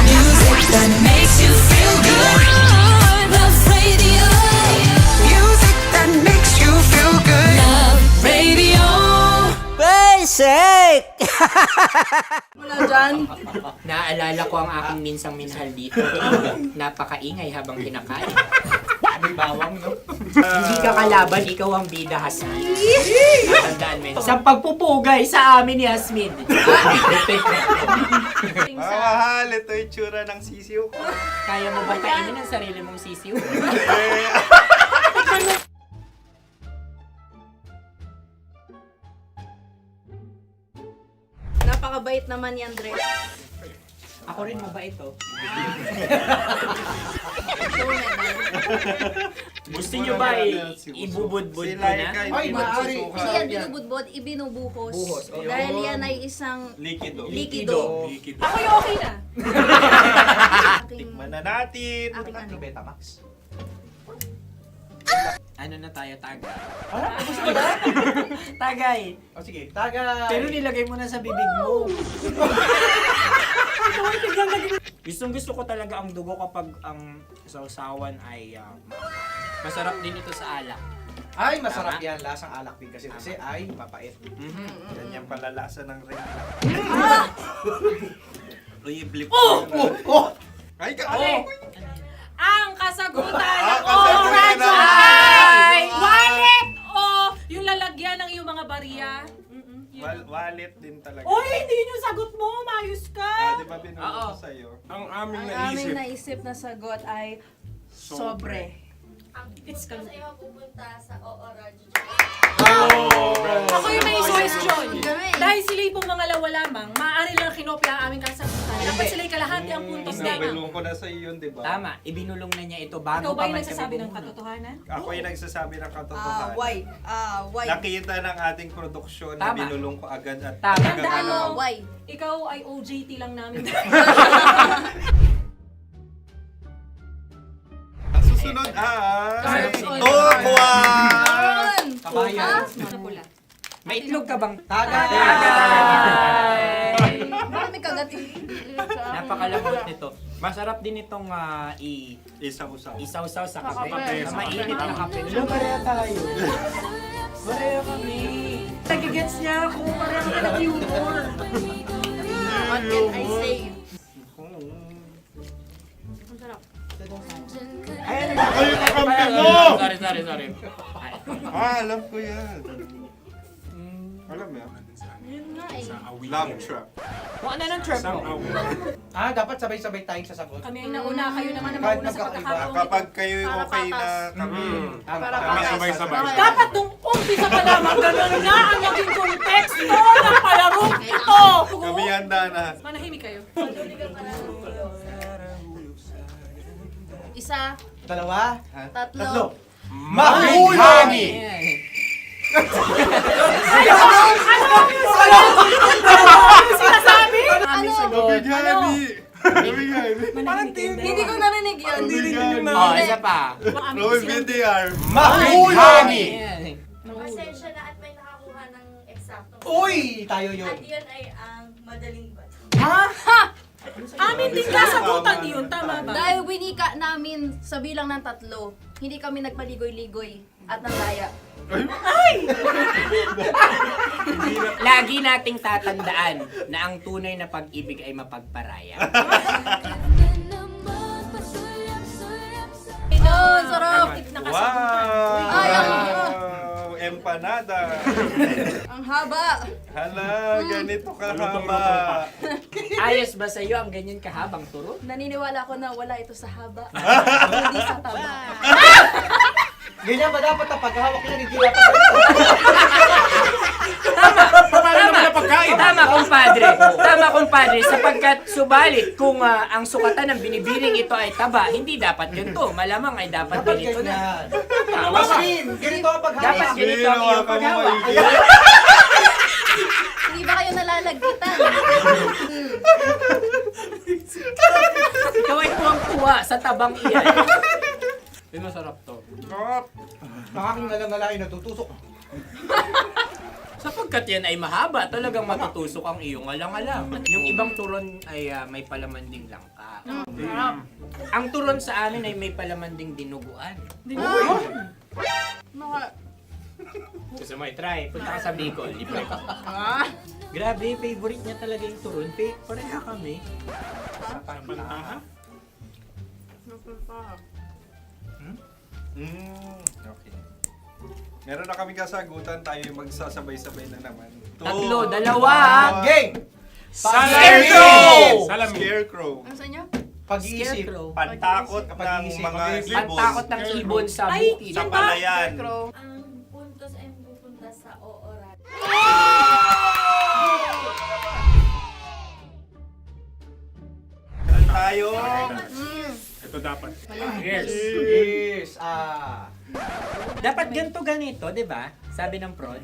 Speaker 5: Music that makes you feel good. Love Radio. Music that makes you feel good. Love Radio.
Speaker 3: Basic!
Speaker 7: Wala dyan.
Speaker 10: Naaalala ko ang aking minsang minahal dito. Napakaingay habang kinakain. May bawang, no? Hindi ka kalaban, ikaw ang bida, Hasmin. Tandaan mo yun. Sa pagpupugay sa amin ni Hasmin.
Speaker 8: Mahal, ito yung tsura ng sisiw ko.
Speaker 10: Kaya mo ba kainin ang sarili mong sisiw?
Speaker 7: Napakabait naman yan, Dre.
Speaker 10: Ako rin mabait oh. Gusto nyo ba ibubudbud ko na?
Speaker 11: Ay, maaari.
Speaker 7: Hindi yan binubudbod, ibinubuhos.
Speaker 10: Buhos, ayun.
Speaker 7: Dahil yan ay isang
Speaker 11: Likido.
Speaker 7: likido.
Speaker 13: Ako yung okay na.
Speaker 11: Tikman na natin.
Speaker 7: Aking ano?
Speaker 10: Betamax. Ano na tayo, tagay?
Speaker 11: Gusto mo na?
Speaker 10: Tagay!
Speaker 11: O sige, tagay.
Speaker 10: Pero nilagay mo na sa bibig mo. Gusto ko talaga ang dugo kapag ang sausawan ay masarap din ito sa alak.
Speaker 9: Ay, masarap yan. Lasang alak din kasi ay mapait.
Speaker 8: Yan yung palalasa ng rin. Uy, blip. Ay,
Speaker 13: Ang kasagutan ng
Speaker 8: kasagutan
Speaker 13: Orajo
Speaker 8: ng-
Speaker 13: ay wallet o yung lalagyan ng iyong mga barya.
Speaker 8: Wallet din talaga.
Speaker 13: Oy, hindi yun yung sagot mo. Mayos ka.
Speaker 8: Di ba binulong ko sa'yo?
Speaker 12: Ang aming
Speaker 7: Ang
Speaker 12: naisip.
Speaker 7: aming naisip na sagot ay sobre.
Speaker 13: It's kalu.
Speaker 8: Oh!
Speaker 13: Ako yung may question.
Speaker 7: Kami.
Speaker 13: Dahil sila'y pong mga lawa lamang, maaari lang kinopya ang aming kasagutan. Dapat sila'y kalahati ang puntos lamang.
Speaker 8: Binulong ko na sa'yo yun, di ba?
Speaker 10: Tama, ibinulong na niya ito bago
Speaker 13: Ikaw ba
Speaker 10: pa
Speaker 13: yung
Speaker 10: man
Speaker 13: nagsasabi
Speaker 10: kami
Speaker 13: ng
Speaker 10: bumulong.
Speaker 13: katotohanan?
Speaker 8: Ako yung nagsasabi ng katotohanan.
Speaker 7: Why? Why?
Speaker 8: Nakita ng ating produksyon na
Speaker 10: Tama.
Speaker 8: binulong ko agad at
Speaker 10: Tama.
Speaker 8: talagang
Speaker 13: Tandaan mo,
Speaker 7: Why?
Speaker 13: ikaw ay OJT lang namin.
Speaker 8: Ang susunod ay...
Speaker 13: Ay,
Speaker 8: Tokwa!
Speaker 10: Kabayan.
Speaker 13: Sa pula.
Speaker 10: May itlog ka bang?
Speaker 9: Tagay!
Speaker 7: Marami kagat
Speaker 10: Napakalambot nito. Masarap din itong
Speaker 8: Isa-usaw.
Speaker 10: isaw-saw sa kape.
Speaker 7: Kape.
Speaker 10: Sa mainit na kape. Pareha tayo. Pareha kami. Nagigets niya ako. Pareha kami ng humor.
Speaker 7: What can I say?
Speaker 13: Ang sarap.
Speaker 10: Ay,
Speaker 8: yung kakampi mo!
Speaker 10: Sorry.
Speaker 8: Alam ko yan. Alam mo yan?
Speaker 7: Yun nga eh.
Speaker 8: Love trap.
Speaker 10: Kung ano ng trap mo?
Speaker 9: Dapat sabay-sabay tayong sasagot.
Speaker 13: Kami ay nauna, kayo naman ang
Speaker 9: Kahit
Speaker 13: mauna sa
Speaker 9: magkakaiba.
Speaker 13: pagkakataon.
Speaker 8: Kapag kayo
Speaker 13: Para
Speaker 8: okay na
Speaker 13: patas.
Speaker 8: kami,
Speaker 7: Para
Speaker 8: kami
Speaker 7: patas.
Speaker 8: sabay-sabay.
Speaker 13: Dapat nung umpisa pa lamang, ganun na ang naging konteksto ng palarong ito.
Speaker 8: Kami handa na.
Speaker 13: Manahimik kayo.
Speaker 7: Isa,
Speaker 9: Dalawa.
Speaker 7: tatlo.
Speaker 9: Mahulog!
Speaker 13: Sinasabi?
Speaker 7: Ano? Hindi ko narinig yun.
Speaker 10: Oh, isa pa.
Speaker 8: Roll VTR.
Speaker 9: Mahulog!
Speaker 14: Pasensya na at may nakakuha ng eksaktong.
Speaker 9: Uy! Tayo yun.
Speaker 14: At yun ay ang madaling bato.
Speaker 13: Amin din kasagutan yun, tama ba?
Speaker 7: Dahil winika namin sa bilang ng tatlo, hindi kami nagpaligoy-ligoy at nandaya.
Speaker 10: Lagi nating tatandaan na ang tunay na pag-ibig ay mapagparaya.
Speaker 7: Oh, sarap!
Speaker 13: Nakasagutan.
Speaker 7: Ay,
Speaker 8: Wow! Empanada.
Speaker 7: Ang haba!
Speaker 8: Hala, ganito kahaba.
Speaker 10: Ayos ba sa iyo ang ganyan kahabang turo?
Speaker 7: Naniniwala ko na wala ito sa haba, hindi sa taba.
Speaker 9: Ganyan ba dapat ang paghahawak niya? Hindi dapat
Speaker 10: Tama, kumpadre. Sapagkat subalit kung ang sukatan ng binibining ito ay taba, hindi dapat ganito. Malamang ay dapat ganito na.
Speaker 9: Masin! Ganito ang paghahawak.
Speaker 10: Dapat ganito ang iyong paghawak.
Speaker 7: Hindi ba kayo nalalagkitan?
Speaker 10: Ikaw ay tuwang-tuwa sa tabang iyan. Ay, masarap to.
Speaker 9: Nakaking nalang natutusok.
Speaker 10: Sapagkat yan ay mahaba, talagang matutusok ang iyong alang-alang. Yung ibang turon ay may palaman ding langka. Ang turon sa amin ay may palaman ding dinuguan. Gusto mo i-try? Punta ka sa Bicol, libre ka. Grabe, favorite niya talaga yung turon. Pareha kami.
Speaker 8: Okay. Meron na kami kasagutan, tayo yung magsasabay-sabay na naman.
Speaker 10: Tatlo, dalawa.
Speaker 9: Game!
Speaker 10: Scarecrow!
Speaker 8: Scarecrow.
Speaker 7: Ano sa inyo?
Speaker 9: Pag-iisip.
Speaker 10: Scarecrow.
Speaker 8: Pantakot ng
Speaker 9: Pag-iisip.
Speaker 8: mga ibon.
Speaker 10: Pantakot ng ibon sa
Speaker 13: Ay,
Speaker 10: bukid.
Speaker 8: Sa palayan.
Speaker 14: Ang puntos ay pupunta sa oorat.
Speaker 8: tayong...
Speaker 12: Ito dapat.
Speaker 10: Yes.
Speaker 3: Yes,
Speaker 10: Dapat ganito, di ba? Sabi ng prod.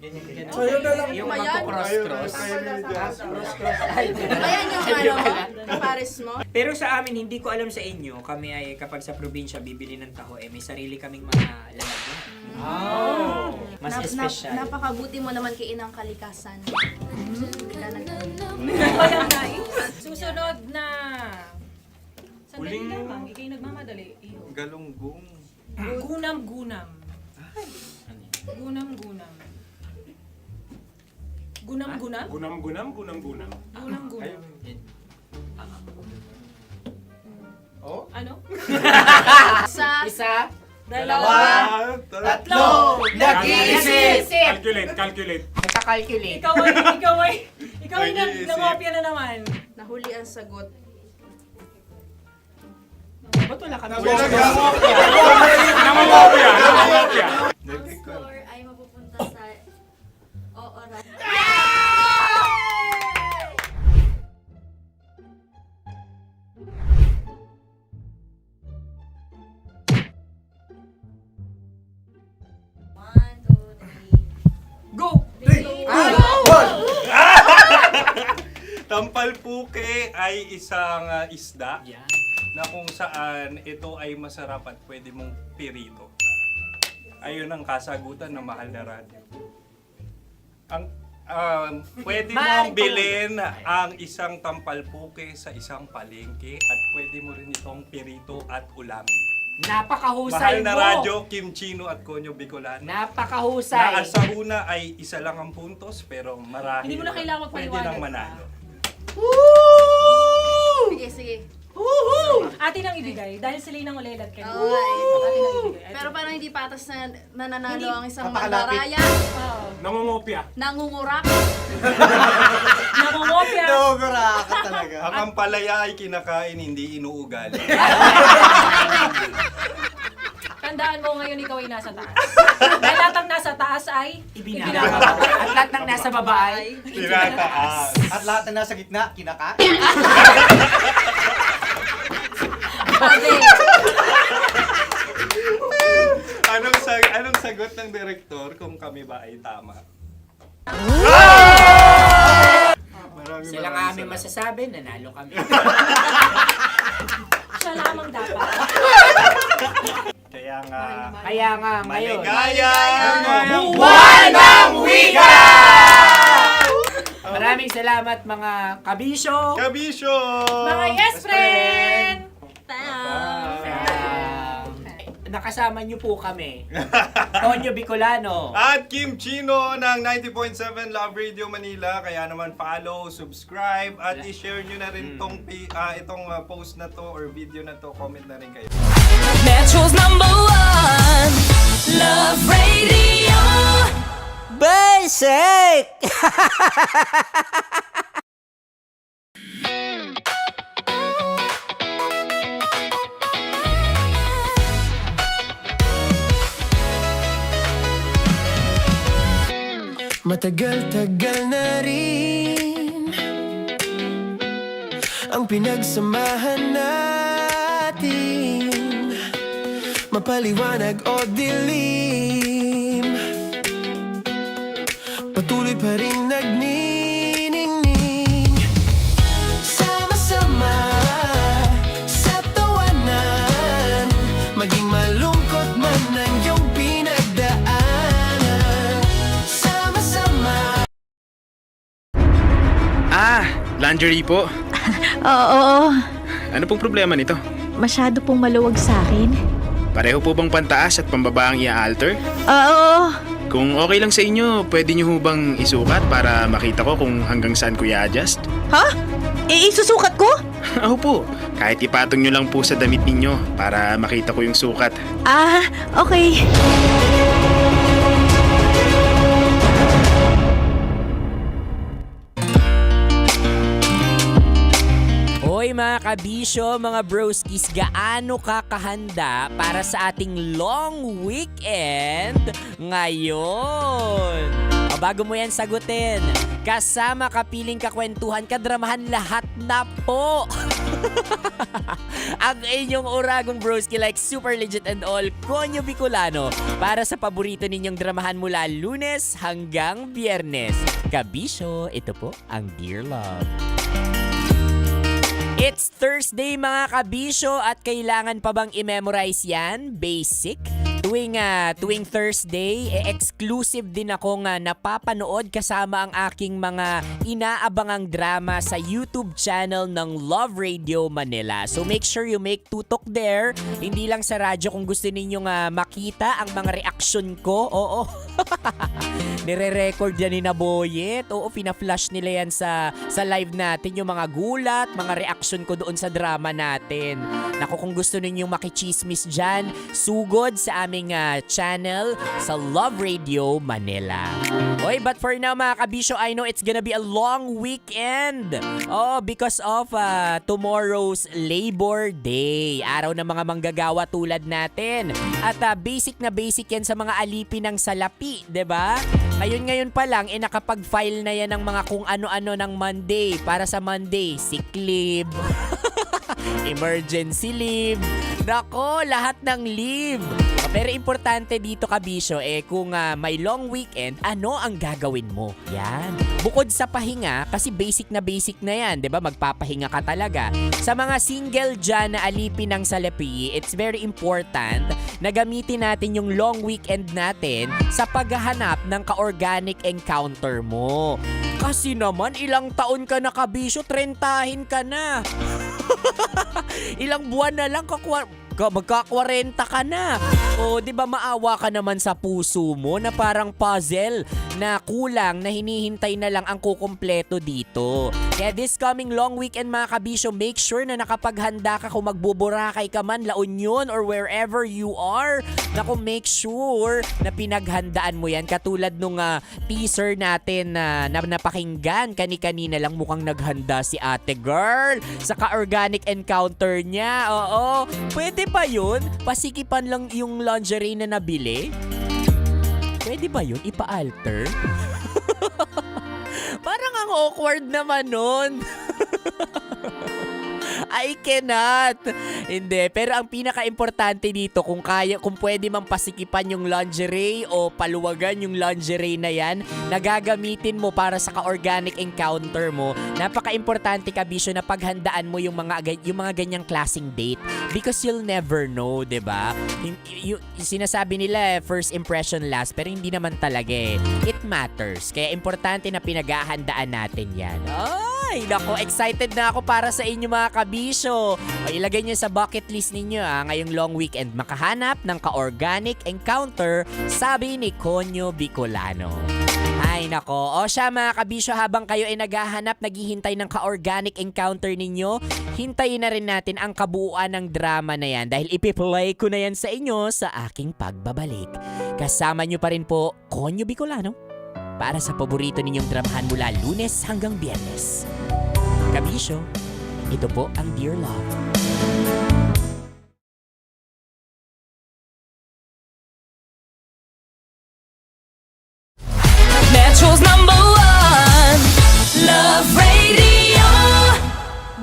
Speaker 10: Ganyan. Yung
Speaker 7: Ayan.
Speaker 10: magpo-cross-cross. Cross-cross. Ay,
Speaker 7: Ayan yung pares mo.
Speaker 10: Pero sa amin, hindi ko alam sa inyo, kami ay kapag sa probinsya bibili ng taho, may sarili kaming mga lalagyan. Mas espesyal.
Speaker 14: Napakabuti mo naman kay Inang Kalikasan.
Speaker 13: Susunod na... Sandali lamang, ikay nagmamadali. Iyo.
Speaker 8: Galunggong.
Speaker 13: Gunam-gunam. Gunam-gunam. Gunam-gunam?
Speaker 12: Gunam-gunam.
Speaker 13: Gunam-gunam.
Speaker 8: Oh?
Speaker 13: Ano?
Speaker 10: Isa.
Speaker 13: Dalawa.
Speaker 3: Tatlo. Nag-iisip.
Speaker 12: Calculate.
Speaker 10: Nagka-calculate.
Speaker 13: Ikaw ay nangopya na naman.
Speaker 7: Nahuli ang sagot.
Speaker 10: Ba't wala kami?
Speaker 12: Nangongopya.
Speaker 14: Ang score ay mapupunta sa oras.
Speaker 13: Go!
Speaker 8: Tampalpuke ay isang isda na kung saan ito ay masarap at pwede mong pirito. Ayun ang kasagutan ng Mahal na Radio. Pwede mong bilhin ang isang tampalpuke sa isang palengke at pwede mo rin itong pirito at ulamin.
Speaker 10: Napakahusay
Speaker 8: Mahal na
Speaker 10: mo!
Speaker 8: Radyo, Kim Chino at Konyo Bicolano.
Speaker 10: Napakahusay!
Speaker 8: Na sa una ay isa lang ang puntos pero marahil
Speaker 13: Hindi mo na kailangan
Speaker 8: pwede
Speaker 13: magpaliwanag
Speaker 8: nang manalo.
Speaker 7: Sige.
Speaker 13: Atin ang ibigay dahil sila yung nangulelat kayo.
Speaker 7: Oo nga eh.
Speaker 13: Atin ang ibigay.
Speaker 7: Pero parang hindi patas na nananalo
Speaker 13: Hindi.
Speaker 7: ang isang
Speaker 3: Napakalapit.
Speaker 7: mandaraya.
Speaker 12: Nangongopya.
Speaker 7: Nangungurak.
Speaker 13: Nangungopya.
Speaker 3: Ka talaga.
Speaker 8: Ang ampalaya ay kinakain, hindi inuugali.
Speaker 13: Tandaan mo ngayon ikaw ay nasa taas. Dahil lahat ng nasa taas ay
Speaker 10: Ibinababa. At lahat ng nasa baba ay
Speaker 8: Tinataas.
Speaker 3: At lahat na nasa gitna, kinaka.
Speaker 8: Anong sagot ng direktor kung kami ba ay tama?
Speaker 10: sila nga aming masasabi, nanalo kami.
Speaker 13: siya lamang dapat.
Speaker 8: Kaya nga,
Speaker 10: Ngayon.
Speaker 8: maligayang
Speaker 10: Buwan ng Wika! Maraming salamat mga kabisyo!
Speaker 8: Kabisyo!
Speaker 13: Mga yes friend!
Speaker 10: Nakasama niyo po kami. Konyo Bicolano.
Speaker 8: At Kim Chino ng 90.7 Love Radio Manila. Kaya naman follow, subscribe, at i-share nyo na rin itong post na to or video na to. Comment na rin kayo.
Speaker 5: Metro's #1 Love Radio.
Speaker 10: Basic!
Speaker 2: Matagal-tagal na rin ang pinagsamahan natin, mapaliwanag o dilim, patuloy pa rin nagniningning, sama-sama sa tawanan, maging malungkot man ang iyong pinagdaanan, sama-sama.
Speaker 15: Lingerie po.
Speaker 16: Oo.
Speaker 15: Ano pong problema nito?
Speaker 16: Masyado pong maluwag sa akin.
Speaker 15: Pareho po bang pantaas at pambaba ang i-alter?
Speaker 16: Oo.
Speaker 15: Kung okay lang sa inyo, pwede nyo bang isukat para makita ko kung hanggang saan ko i-adjust?
Speaker 16: Ha? Isusukat ko?
Speaker 15: Oo po. Kahit ipatong nyo lang po sa damit ninyo para makita ko yung sukat.
Speaker 16: Ah, okay.
Speaker 10: Hoy mga kabisyo, mga broskis, gaano ka kahanda para sa ating long weekend ngayon?
Speaker 17: bago mo yan sagutin. Kasama, kapiling, kakwentuhan, kadramahan, lahat na po. Ang inyong uragong broski like super legit and all, Konyo Bicolano, para sa paborito ninyong dramahan mula Lunes hanggang Biyernes. Kabisyo, ito po ang Dear Love. It's Thursday mga kabisyo at kailangan pa bang i-memorize yan? Basic? Tuwing Thursday, exclusive din akong napapanood kasama ang aking mga inaabangang drama sa YouTube channel ng Love Radio Manila. So make sure you make tutok there. Hindi lang sa radyo kung gusto ninyong makita ang mga reaksyon ko. Oo. Nire-record yan ni Naboyet. Oo, pina-flash nila yan sa live natin. Yung mga gulat, mga reaksyon ko doon sa drama natin. Naku, kung gusto ninyong makichismis dyan, sugod sa aming channel sa Love Radio Manila. Oy, but for now mga kabisyo, I know it's gonna be a long weekend. Oh, because of tomorrow's Labor Day. Araw ng mga manggagawa tulad natin. At basic na basic yan sa mga alipin ng salapi, 'di ba? Ngayon pa lang, nakapag-file na yan ng mga kung ano-ano ng Monday. Para sa Monday, sick leave, emergency leave, nako, lahat ng leave. Pero importante dito kabisyo, kung may long weekend, ano ang gagawin mo? Yan. Bukod sa pahinga, kasi basic na yan, 'di ba? Magpapahinga ka talaga. Sa mga single dyan na alipin ng salapi, it's very important na gamitin natin yung long weekend natin sa paghahanap ng ka-organic encounter mo. Kasi naman, ilang taon ka na kabisyo, 30 ka na. Ilang buwan na lang magka-40 ka na. O, di ba maawa ka naman sa puso mo na parang puzzle na kulang na hinihintay na lang ang kukumpleto dito. Kaya this coming long weekend mga kabisyo, make sure na nakapaghanda ka kung magbuburakay ka man, La Union or wherever you are. Naku, make sure na pinaghandaan mo yan. Katulad nung teaser natin na napakinggan kani-kanina lang, mukhang naghanda si ate girl sa ka-organic encounter niya. Oo, pwede ba yun? Pasikipan lang yung lingerie na nabili? Pwede ba yun? Ipa-alter? Parang ang awkward naman nun. I cannot. Hindi, pero ang pinaka-importante dito, kung pwede mang pasikipan yung lingerie o paluwagan yung lingerie na yan, na gagamitin mo para sa ka-organic encounter mo, napaka-importante kabisyo na paghandaan mo yung mga ganyang klaseng date, because you'll never know, 'di ba? Sinasabi nila first impression last, pero hindi naman talaga eh. It matters. Kaya importante na pinaghahandaan natin yan. Ay, nako, excited na ako para sa inyo mga kabisyo. O, ilagay nyo sa bucket list ninyo ngayong long weekend makahanap ng ka-organic encounter, sabi ni Konyo Bicolano. Ay nako, o siya mga kabisyo, habang kayo ay naghahanap, naghihintay ng ka-organic encounter ninyo, hintayin na rin natin ang kabuuan ng drama na yan dahil ipiplay ko na yan sa inyo sa aking pagbabalik. Kasama nyo pa rin po, Konyo Bicolano, para sa paborito ninyong dramahan mula Lunes hanggang Biyernes. Kabisyo, ito po ang Dear Love.
Speaker 5: Metro's #1 Love Radio.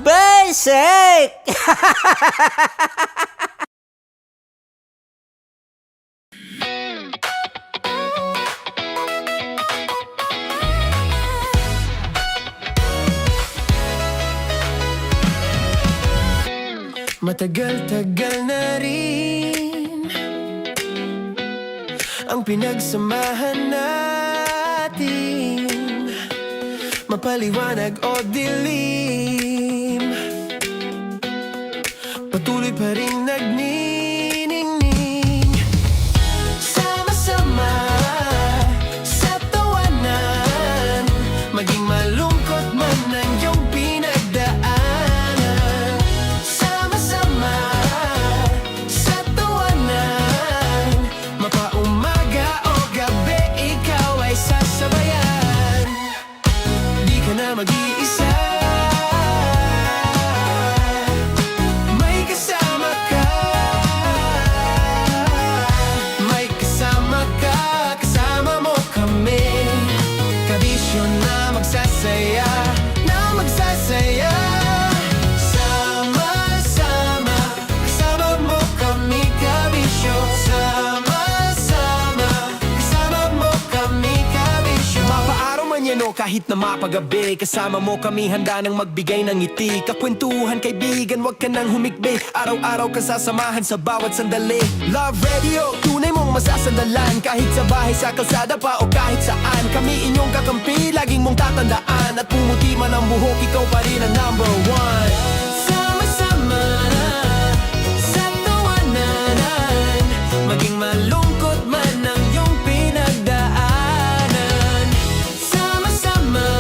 Speaker 10: Basic!
Speaker 2: Matagal-tagal na rin ang pinagsamahan natin, mapaliwanag o dilim, patuloy pa rin nagniningning. Sama-sama sa tawanan, maging malungkot man ang iyong pinagdaanan. Sama-sama sa tawanan, mapaumaga o gabi, ikaw ay sasabayan. Di ka na mag-iisa, may kasama ka. kahit na mapagabi. Kasama mo kami handa nang magbigay ng ngiti. Kakwentuhan kaibigan, wag ka nang humikbi. Araw-araw ka sasamahan sa bawat sandali. Love Radio, tunay mong masasandalan. Kahit sa bahay, sa kalsada pa o kahit saan. Kami inyong kakampi, laging mong tatandaan. At pumuti man ang buhok, ikaw pa rin ang number one. Sama-sama sa tawanan, maging malungkot man ang iyong pinagdaanan. Sama-sama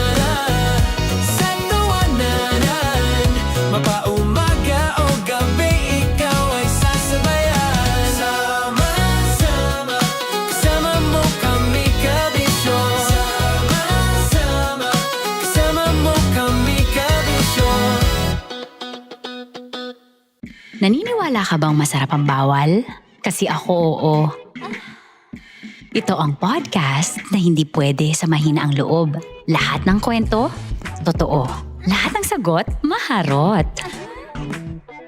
Speaker 2: sa tawanan, mapaumaga o gabi, ikaw ay sasabayan. Sama-sama, kasama mo kami kabisyo. Sama-sama, kasama mo kami kabisyo.
Speaker 6: Naniniwala ka bang masarap ang bawal? Kasi ako oo. Ito ang podcast na hindi pwede sa mahina ang loob. Lahat ng kwento, totoo. Lahat ng sagot, maharot.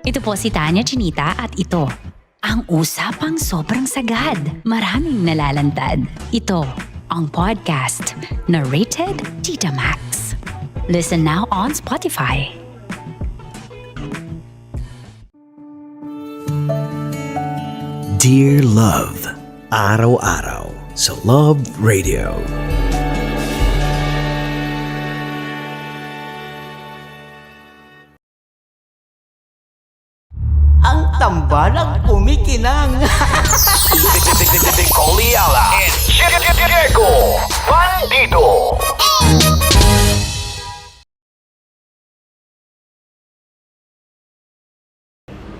Speaker 6: Ito po si Tanya Chinita at ito, ang usapang sobrang sagad. Maraming nalalantad. Ito, ang podcast na rated Tita Max. Listen now on Spotify.
Speaker 1: Dear Love, araw-araw sa Love Radio.
Speaker 3: Ang tambalang kumikinang.
Speaker 1: Nicole Ayala and Diego Bandido.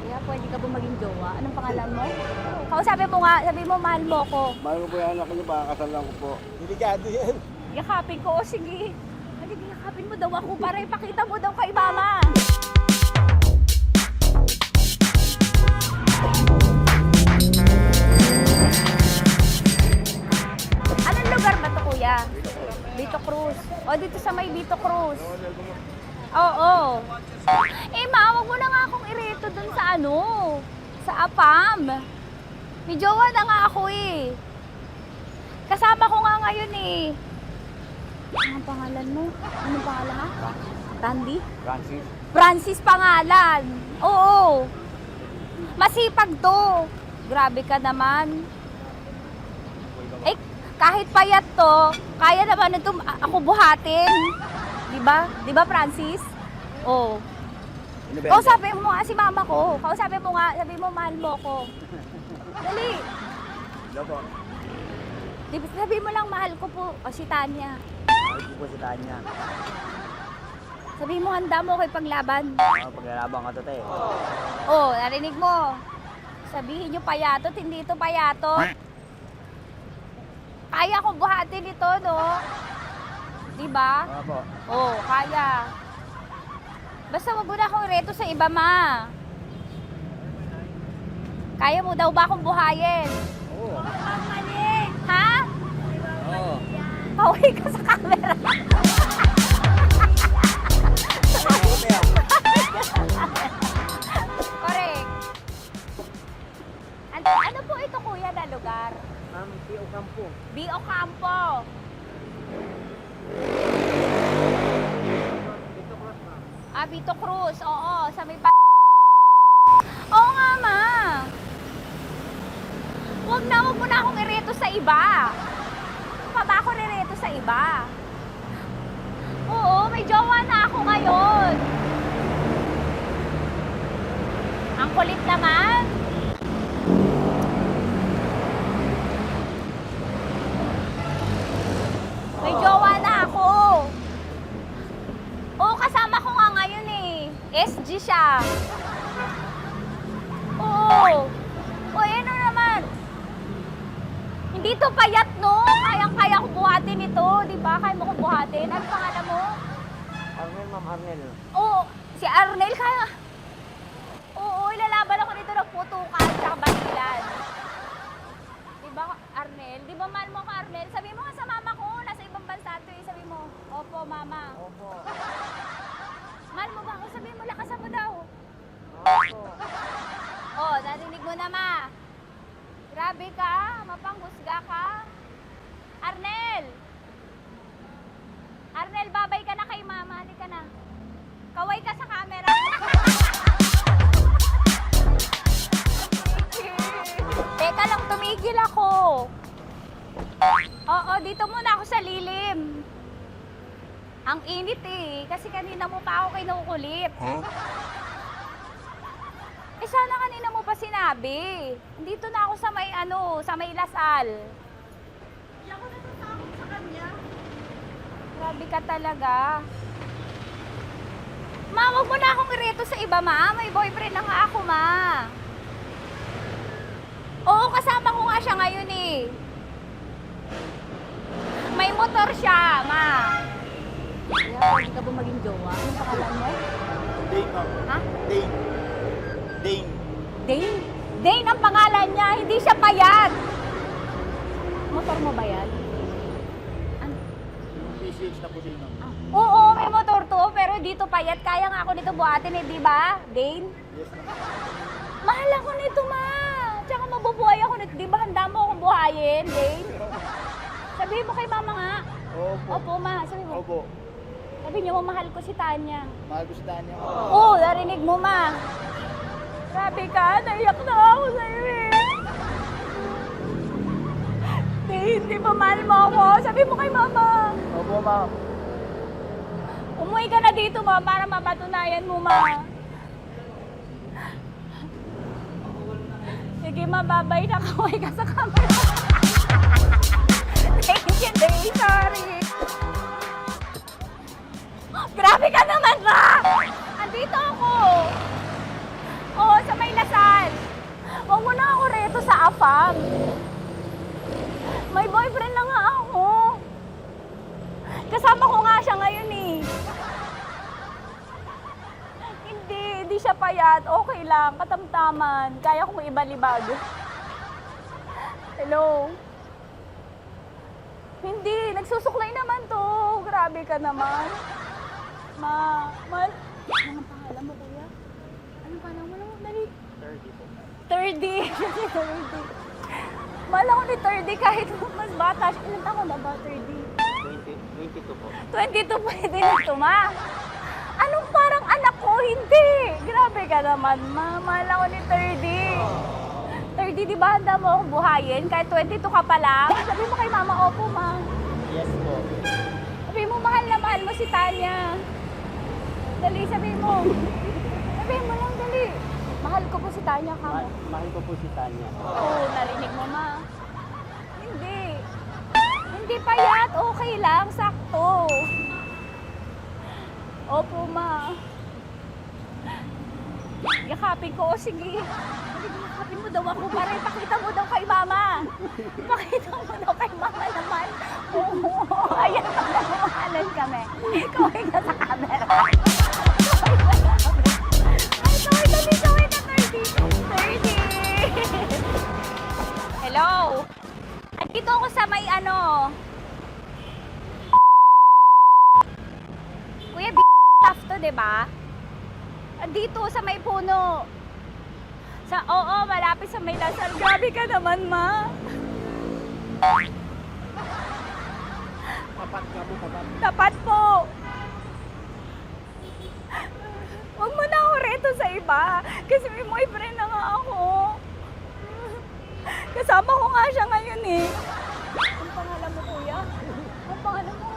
Speaker 7: Kaya pwede ka ba maging jowa? Anong pangalan mo? Kausapin mo nga, sabi mo mahal mo ko.
Speaker 9: Mahal ko po yung anak niyo, baka kasalan ko po. Delikado yan.
Speaker 7: Yakapin ko, o sige. Halika, yakapin mo daw ako para ipakita mo daw kay mama. Anong lugar ba to, kuya? Vito Cruz. O, dito sa may Vito Cruz. Oo. Eh, ma, wag mo na nga akong ireto dun sa ano, sa APAM. May jowa na nga ako eh. Kasama ko nga ngayon eh. Anong pangalan mo? Anong pangalan ha? Randy?
Speaker 9: Francis.
Speaker 7: Francis pangalan. Oo. Masipag to. Grabe ka naman. Eh, kahit payat to, kaya naman ito ako buhatin. Diba? Diba, Francis? Oo. Kausapin mo nga si mama ko. Kausapin mo nga, sabi mo mahal mo ko. Dali.
Speaker 9: Hello po.
Speaker 7: Sabi mo lang mahal ko po. O si Tanya.
Speaker 9: Mahal ko po si Tanya.
Speaker 7: Sabi mo handa mo ko ipaglaban.
Speaker 9: Paglalabang ka to, te.
Speaker 7: Oh, narinig mo. Sabihin nyo payatot, hindi ito payatot. Kaya kong buhatin ito, no? Diba?
Speaker 9: Opo.
Speaker 7: Oh, kaya. Basta wag mo na akong reto sa iba, ma. Kaya mo daw ba akong buhayin?
Speaker 9: Oo.
Speaker 7: Ha?
Speaker 9: Oo.
Speaker 7: Pauwi ka sa camera. Correct. Ano po ito, kuya, na lugar?
Speaker 9: B.O. Campo.
Speaker 7: B.O. Campo. Vito Cruz. Oo, sa may Oo nga, ma. Huwag mo na akong ireto sa iba. Pa ba ako rireto sa iba? Oo, may jowa na ako ngayon. Ang kulit naman. May jowa na ako. Oo, kasama ko nga ngayon eh. SG siya. Oo. O, ano naman? Hindi to payat, no? Kayang-kaya ko buhatin ito, di ba? Kaya mo kong buhatin. Ano pangalan mo?
Speaker 9: Arnel, ma'am, Arnel.
Speaker 7: Oo, si Arnel kaya. Oo, ilalaban ako dito ng putukan sa Basilan. Di ba, Arnel? Di ba mahal mo ka, Arnel? Sabi mo nga sa mama ko, nasa ibang bansa to eh. Sabi mo, opo, mama.
Speaker 9: Opo.
Speaker 7: Mahal mo ba ako? Sabi mo, lakasan mo daw.
Speaker 9: Opo.
Speaker 7: Oh, narinig mo na, ma. Grabe ka, mapanghusga ka. Arnel! Arnel!
Speaker 18: kay mama. Halika na. Kaway ka sa camera. Teka lang, tumigil ako. Oo, dito muna ako sa lilim. Ang init eh, kasi kanina mo pa ako kinukulit. Eh sana kanina mo pa sinabi. Dito na ako sa may sa may Lasal. Hindi ako natatakot sa kanya. Grabe ka talaga. Ma, wag mo na akong ireto sa iba, ma. May boyfriend na nga ako, ma. Oo, kasama ko nga siya ngayon eh. May motor siya, ma. Kaya, pwede ka ba maging jowa? Anong pangalan mo?
Speaker 3: Dane, ma'am.
Speaker 18: Ha?
Speaker 3: Dane. Dane.
Speaker 18: Dane? Dane ang pangalan niya, hindi siya payat. Motor mo ba yan? Ano?
Speaker 3: PCH na po din, ma'am.
Speaker 18: Oo, may motor to, pero dito payat. Kaya nga ako nito buhatin eh, di ba? Dane?
Speaker 3: Yes, ma'am.
Speaker 18: Mahal ako nito, ma. Tsaka mabubuhay ako nito. Di ba handa mo akong buhayin, Dane? Sabihin mo kay mama nga.
Speaker 3: Opo.
Speaker 18: Opo, ma. Sabihin mo.
Speaker 3: Opo.
Speaker 18: Sabihin niyo mo, mahal ko si Tanya.
Speaker 3: Mahal ko si Tanya.
Speaker 18: Oo, narinig mo, ma. Grabe ka, naiyak na ako sa'yo eh. Hindi ba mahal mo ako? Sabi mo kay mama.
Speaker 3: Opo, ma'am.
Speaker 18: Umuwi ka na dito, ma, para mapatunayan mo, ma. Sige, ma, babay na. Kaway ka sa camera. Thank you, Day. Sorry. Grabe ka naman, ma! Andito ako. Oo, sa may Lasal. Huwag mo na ako reto sa AFAM. May boyfriend na nga ako. Kasama ko nga siya ngayon eh. Hindi siya payat. Okay lang, katamtaman. Kaya kong ibalibag. Hello? Hindi, nagsusuklay naman to. Grabe ka naman. Anong pangalan mo, kuya? Anong pangalan mo? Dali. 30 po. 30. 30. Mahal ako ni 30 kahit mas bata siya. Ilan taon na ba, 30?
Speaker 3: 22 po.
Speaker 18: 22 pwede na ito, ma. Anong parang anak ko? Hindi. Grabe ka naman, ma. Mahal ako ni 30. 30, di ba handa mo akong buhayin? Kahit 22 ka pa lang. Sabi mo kay mama, opo, ma.
Speaker 3: Yes po.
Speaker 18: Sabi mo, mahal na mahal mo si Tanya. Dali, sabi mo. Sabi mo lang, dali. Mahal ko po si Tanya, ka mo.
Speaker 3: Mahal ko po si Tanya.
Speaker 18: Oo, narinig mo, ma. Hindi. Hindi payat. Okay lang, sakto. Opo, ma. Yakapin ko. O, sige. Yakapin mo daw ako para ipakita mo daw kay mama. Ipakita mo daw kay mama naman. Oo, ayan, magmamahalan kami. Kaway ka sa camera. Ay, kaway ka, 30. Hello? Andito ako sa may Kuya, tough to, diba? Andito sa may puno. Oo, malapit sa may Lasal. Grabe ka naman, ma.
Speaker 3: Tapat ka mo, tapat.
Speaker 18: Tapat po. Huwag mo na ako reto sa iba. Kasi may boyfriend na nga ako. Kasama ko nga siya ngayon eh. Ang pangalan mo, kuya? Ang pangalan mo?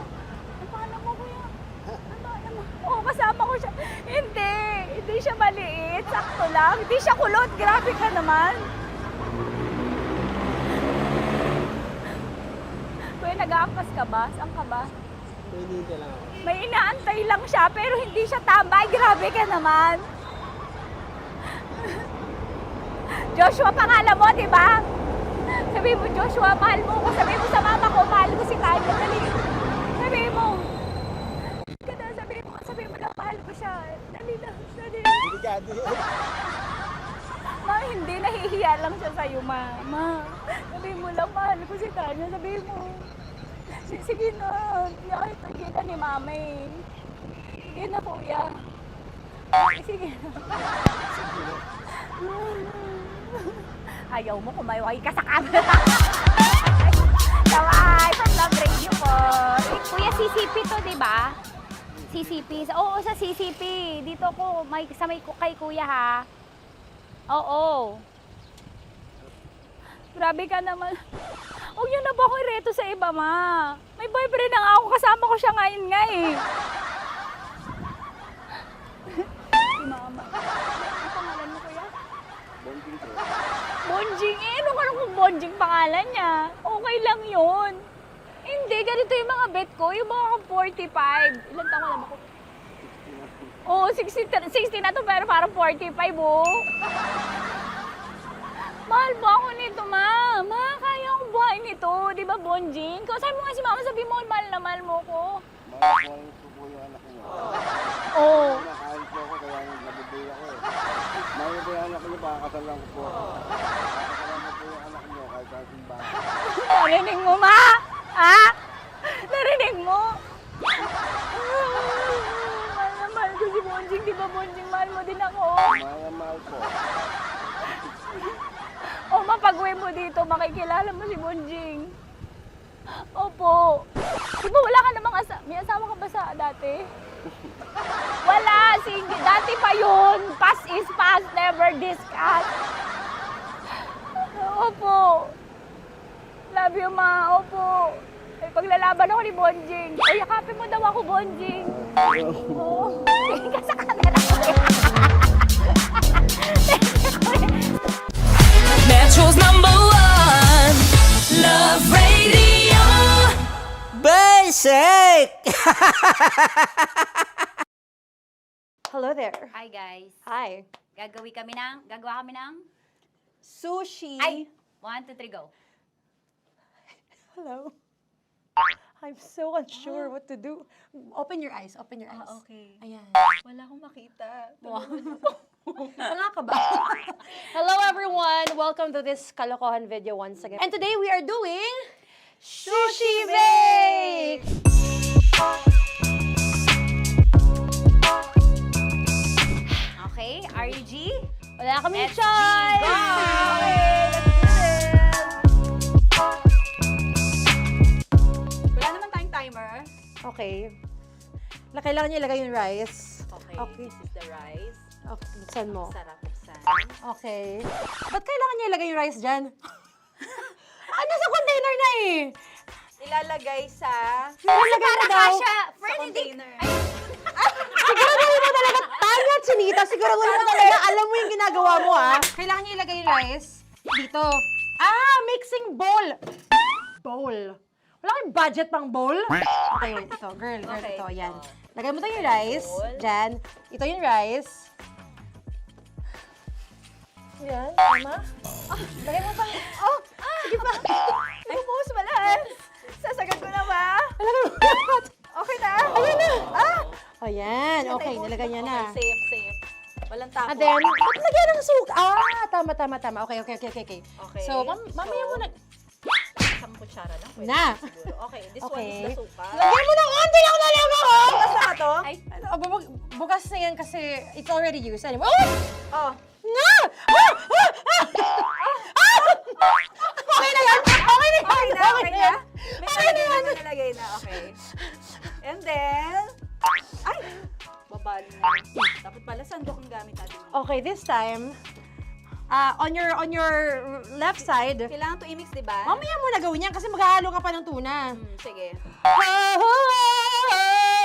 Speaker 18: Ang pangalan mo, kuya? Ang pangalan mo? Oo, kasama ko siya. Hindi siya maliit. Sakto lang. Hindi siya kulot. Grabe ka naman. Kuya, nag-aangkas ka ba? Saan ka ba?
Speaker 3: Pwede lang ako.
Speaker 18: May inaantay lang siya, pero hindi siya tambay. Grabe ka naman. Joshua, pangalan mo, di ba? Sabi mo, Joshua, mahal mo ko. Sabi mo sa mama ko, mahal ko si Tanya. Dali. Sabi mo. Sabi mo na, mahal ko siya. Dali na, dali. Ma, hindi. Nahihiya lang siya sa'yo, ma. Sabi mo lang, mahal ko si Tanya. Sabi mo. Sige na. Sige na ni mama eh. Sige na, kuya. Sige na. Ayaw mo kumayway ka sa camera. Kaway, pag love radio po. Kuya, CCP to, di ba? CCP. Oo, sa CCP. Dito ko, sa may kay kuya ha. Oo. Grabe ka naman. Huwag niyo na ba ako ireto sa iba, ma? May boyfriend na nga ako. Kasama ko siya ngayon nga eh. Si mama. Ano pangalan mo, kuya?
Speaker 9: Bonjing po.
Speaker 18: Bonjing eh. Ano kung Bonjing pangalan niya? Okay lang yun. Hindi, ganito yung mga bet ko. Yung mga 45. Ilan taon alam ako? Oo, 60 na to pero parang 45, oh. Mahal ba ako nito, ma? Ma, kaya akong buhay nito. Di ba, Bonjing? Sabi mo nga si mama, sabi mo, mahal na mahal mo ko.
Speaker 9: Mahal po yung anak niyo.
Speaker 18: Oo.
Speaker 9: Nakain po ako kaya nabubuhay ako eh. Mahal po yung anak niyo, pakakasal lang ko po. Pakakasal lang po yung anak niyo kahit sa simbahan.
Speaker 18: Narinig mo, ma? Ha? Narinig mo? Mahal na mahal ko si Bonjing. Di ba, Bonjing, mahal mo din ako?
Speaker 9: Mahal na mahal po.
Speaker 18: O, mapag-uwi mo dito, makikilala mo si Bonjing. Opo. Di ba wala ka namang may asawa ka ba sa dati? Wala, sige. Dati pa yun. Past is past, never discuss. Opo. Love you, ma. Opo. Ay, paglalaban ako ni Bonjing. O, yakapin mo daw ako, Bonjing. Oo. Tingin ka sa camera.
Speaker 5: Metro's #1 Love Radio.
Speaker 17: Basic!
Speaker 19: Hello there.
Speaker 16: Hi, guys.
Speaker 19: Hi.
Speaker 16: Gagawa kami ng
Speaker 19: Sushi.
Speaker 16: Ay! 1, 2, 3, go.
Speaker 19: Hello. I'm so unsure what to do. Open your eyes. Open your eyes.
Speaker 16: Okay.
Speaker 19: Ayan.
Speaker 16: Wala akong makita.
Speaker 19: Tanga ka ba? Hello everyone! Welcome to this kalokohan video once again. And today we are doing Sushi Bake!
Speaker 16: Okay, RG?
Speaker 19: Wala kaming
Speaker 16: Let's
Speaker 19: choice!
Speaker 16: go!
Speaker 19: Okay, let's do this!
Speaker 16: Wala naman tayong timer.
Speaker 19: Okay. Kailangan niya ilagay yung rice.
Speaker 16: Okay, this is the rice.
Speaker 19: Okay, buksan mo.
Speaker 16: Sarap buksan.
Speaker 19: Okay. Ba't kailangan niya ilagay yung rice dyan? Nasa container na eh!
Speaker 16: Ilalagay sa...
Speaker 19: Nilalagay mo daw.
Speaker 16: Friend, container.
Speaker 19: Siguraduhin mo talaga, Tanya at Chinita, siguraduhin mo talaga, alam mo yung ginagawa mo ah. Kailangan niya ilagay yung rice dito. Mixing bowl. Bowl. Wala kayong budget pang bowl? Okay, wait, ito. Girl,
Speaker 16: Okay.
Speaker 19: ito, yan. Lagay mo tayo yung rice. Dyan. Ito yung rice. Yan, tama? Lagay mo pa. Sige pa.
Speaker 16: Ay, buhos mo lahat. Sasagad ko na ba?
Speaker 19: Lagay mo lahat.
Speaker 16: Okay na?
Speaker 19: Ayan na. Ayan, okay, nilagay niya na.
Speaker 16: Okay, safe. Walang tapon.
Speaker 19: And then, ba't lagyan ng suka? Tama. Okay.
Speaker 16: Okay.
Speaker 19: So, mamaya mo na.
Speaker 16: Isang kutsara lang. Pwede
Speaker 19: Na.
Speaker 16: siguro. Okay, this one
Speaker 19: Okay.
Speaker 16: is the suka.
Speaker 19: Lagyan mo ng onti lang talaga ko!
Speaker 16: Bukas na to?
Speaker 19: Ay, bukas na yan kasi it's already used. Anyway.
Speaker 16: Oh.
Speaker 19: Na! Okay na yan! Okay na yan!
Speaker 16: May nalagay na. Okay. And then, ay! Babali na. Dapat pala sandok ang gamit natin.
Speaker 19: Okay, this time, on your left side,
Speaker 16: Kailangan to i-mix, di ba?
Speaker 19: mamaya mo na gawin yan kasi maghahalo ka pa ng tuna.
Speaker 16: Sige.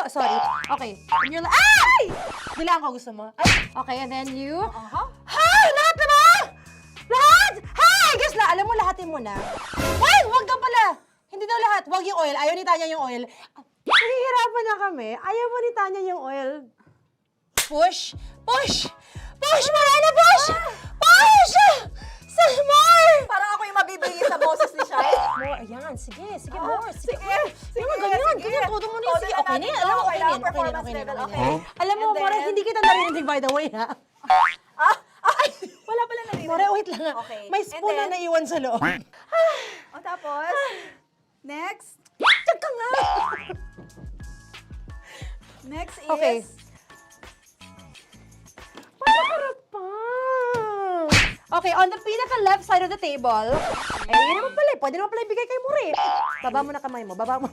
Speaker 19: Sorry. Okay. On your ay! Bilang ko gusto mo. Ay! Okay, and then you... Hi! Lahat na ba? Lahat! Hi! Guys, alam mo, lahatin mo na. Wait! Huwag ka pala! Hindi daw lahat. Huwag yung oil. Ayaw ni Tanya yung oil. Nahihirapan na kami. Ayaw mo ni Tanya yung oil. Push! Push! Push! Marana! Push! Push! Some more!
Speaker 16: Parang ako yung mabibigay sa boses ni Shai.
Speaker 19: More. Ayan. Sige. More. Sige.
Speaker 16: Sige,
Speaker 19: Ganyan.
Speaker 16: sige.
Speaker 19: Todo mo na
Speaker 16: Todo
Speaker 19: sige.
Speaker 16: na
Speaker 19: Okay na
Speaker 16: natin
Speaker 19: yan.
Speaker 16: to.
Speaker 19: Alam mo, okay na
Speaker 16: Kailangan
Speaker 19: yan.
Speaker 16: performance level. Okay.
Speaker 19: Alam mo,
Speaker 16: And then-
Speaker 19: More, hindi kita narinig by the way, ha?
Speaker 16: Wala pala narinig.
Speaker 19: More, wait lang ha.
Speaker 16: Okay.
Speaker 19: May
Speaker 16: And
Speaker 19: spoon na
Speaker 16: then-
Speaker 19: naiwan sa loob.
Speaker 16: O tapos, next.
Speaker 19: Tiyag ka nga!
Speaker 16: Next is...
Speaker 19: Okay. Panaharap pa! Okay, on the pinaka-left side of the table, yun naman pala, pwede naman pala ibigay kay More. Baba mo na kamay mo, baba mo.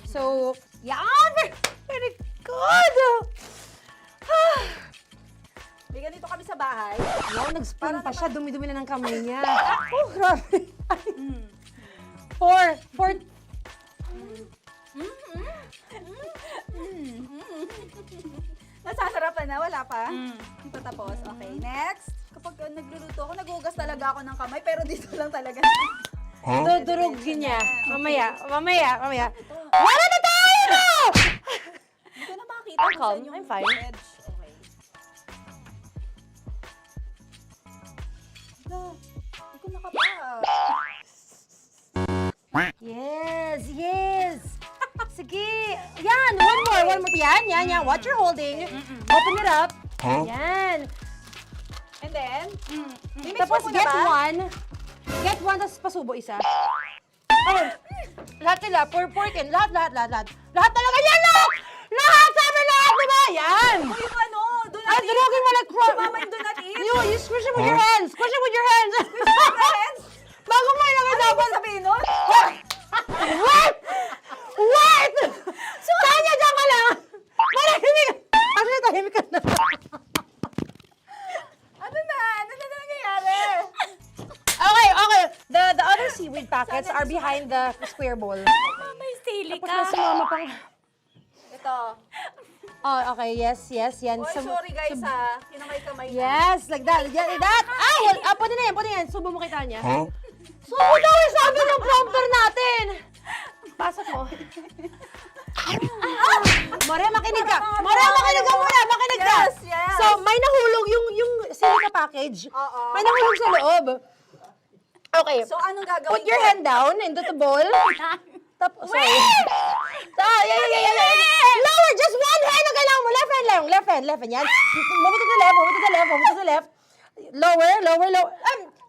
Speaker 19: So, yan! Very good! God! May ganito kami sa bahay. Wow, nag-spoon pa siya. Dumi-dumi na ng kamay niya. Oh, grabe. Four. Nasasarapan na, wala pa? Hindi pa tapos. Okay, next. Kapag nagluluto ako, nagugas talaga ako ng kamay, pero dito lang talaga. Dudurugin niya. Mamaya. Wala na tayo! Hindi ko na makita kung saan yung edge. Okay. Hindi ko nakapa. Yes. Sige. Yan, one more. Yan. What you're holding. Open it up. Yan. And then, tapos get one, tapos pasubo isa. Oh, lahat nila, porkin, lahat. Lahat talaga yan, lahat, sabi lahat, diba? Yan. O yung ano, do not eat. Durugin mo like Mama, do not eat. You squish it with your hands. Squish it with your hands. Bago mo ilagay dapat. Ano sabihin nun? Wait! Tanya, dyan ka lang. Marahimik. Actually, tahimik ka na. Ano na nangyayari? Okay. The other seaweed packets are behind the square bowl.
Speaker 18: May sili
Speaker 19: Tapos
Speaker 18: ka.
Speaker 19: na si Mama pang...
Speaker 16: Ito.
Speaker 19: Oh, okay. Yes. Yan.
Speaker 16: Oy, sorry guys ha. Kinamay-kamay na.
Speaker 19: Yes, like that. Ay! Pwede na yan. Subo mo kay Tanya. Subo daw yung sabi ng prompter natin. Pasok mo. More, makinig ka. Makinig ka.
Speaker 16: Yes.
Speaker 19: So, may nahulog yung silica package.
Speaker 16: Oo.
Speaker 19: May nahulog sa loob. Okay.
Speaker 16: So, anong gagawin
Speaker 19: Put your
Speaker 16: ko?
Speaker 19: hand down into the bowl. Tapos, sorry. Yeah. Lower, just one hand ang kailangan mo. Left hand. Yan. Move it to the left. Lower.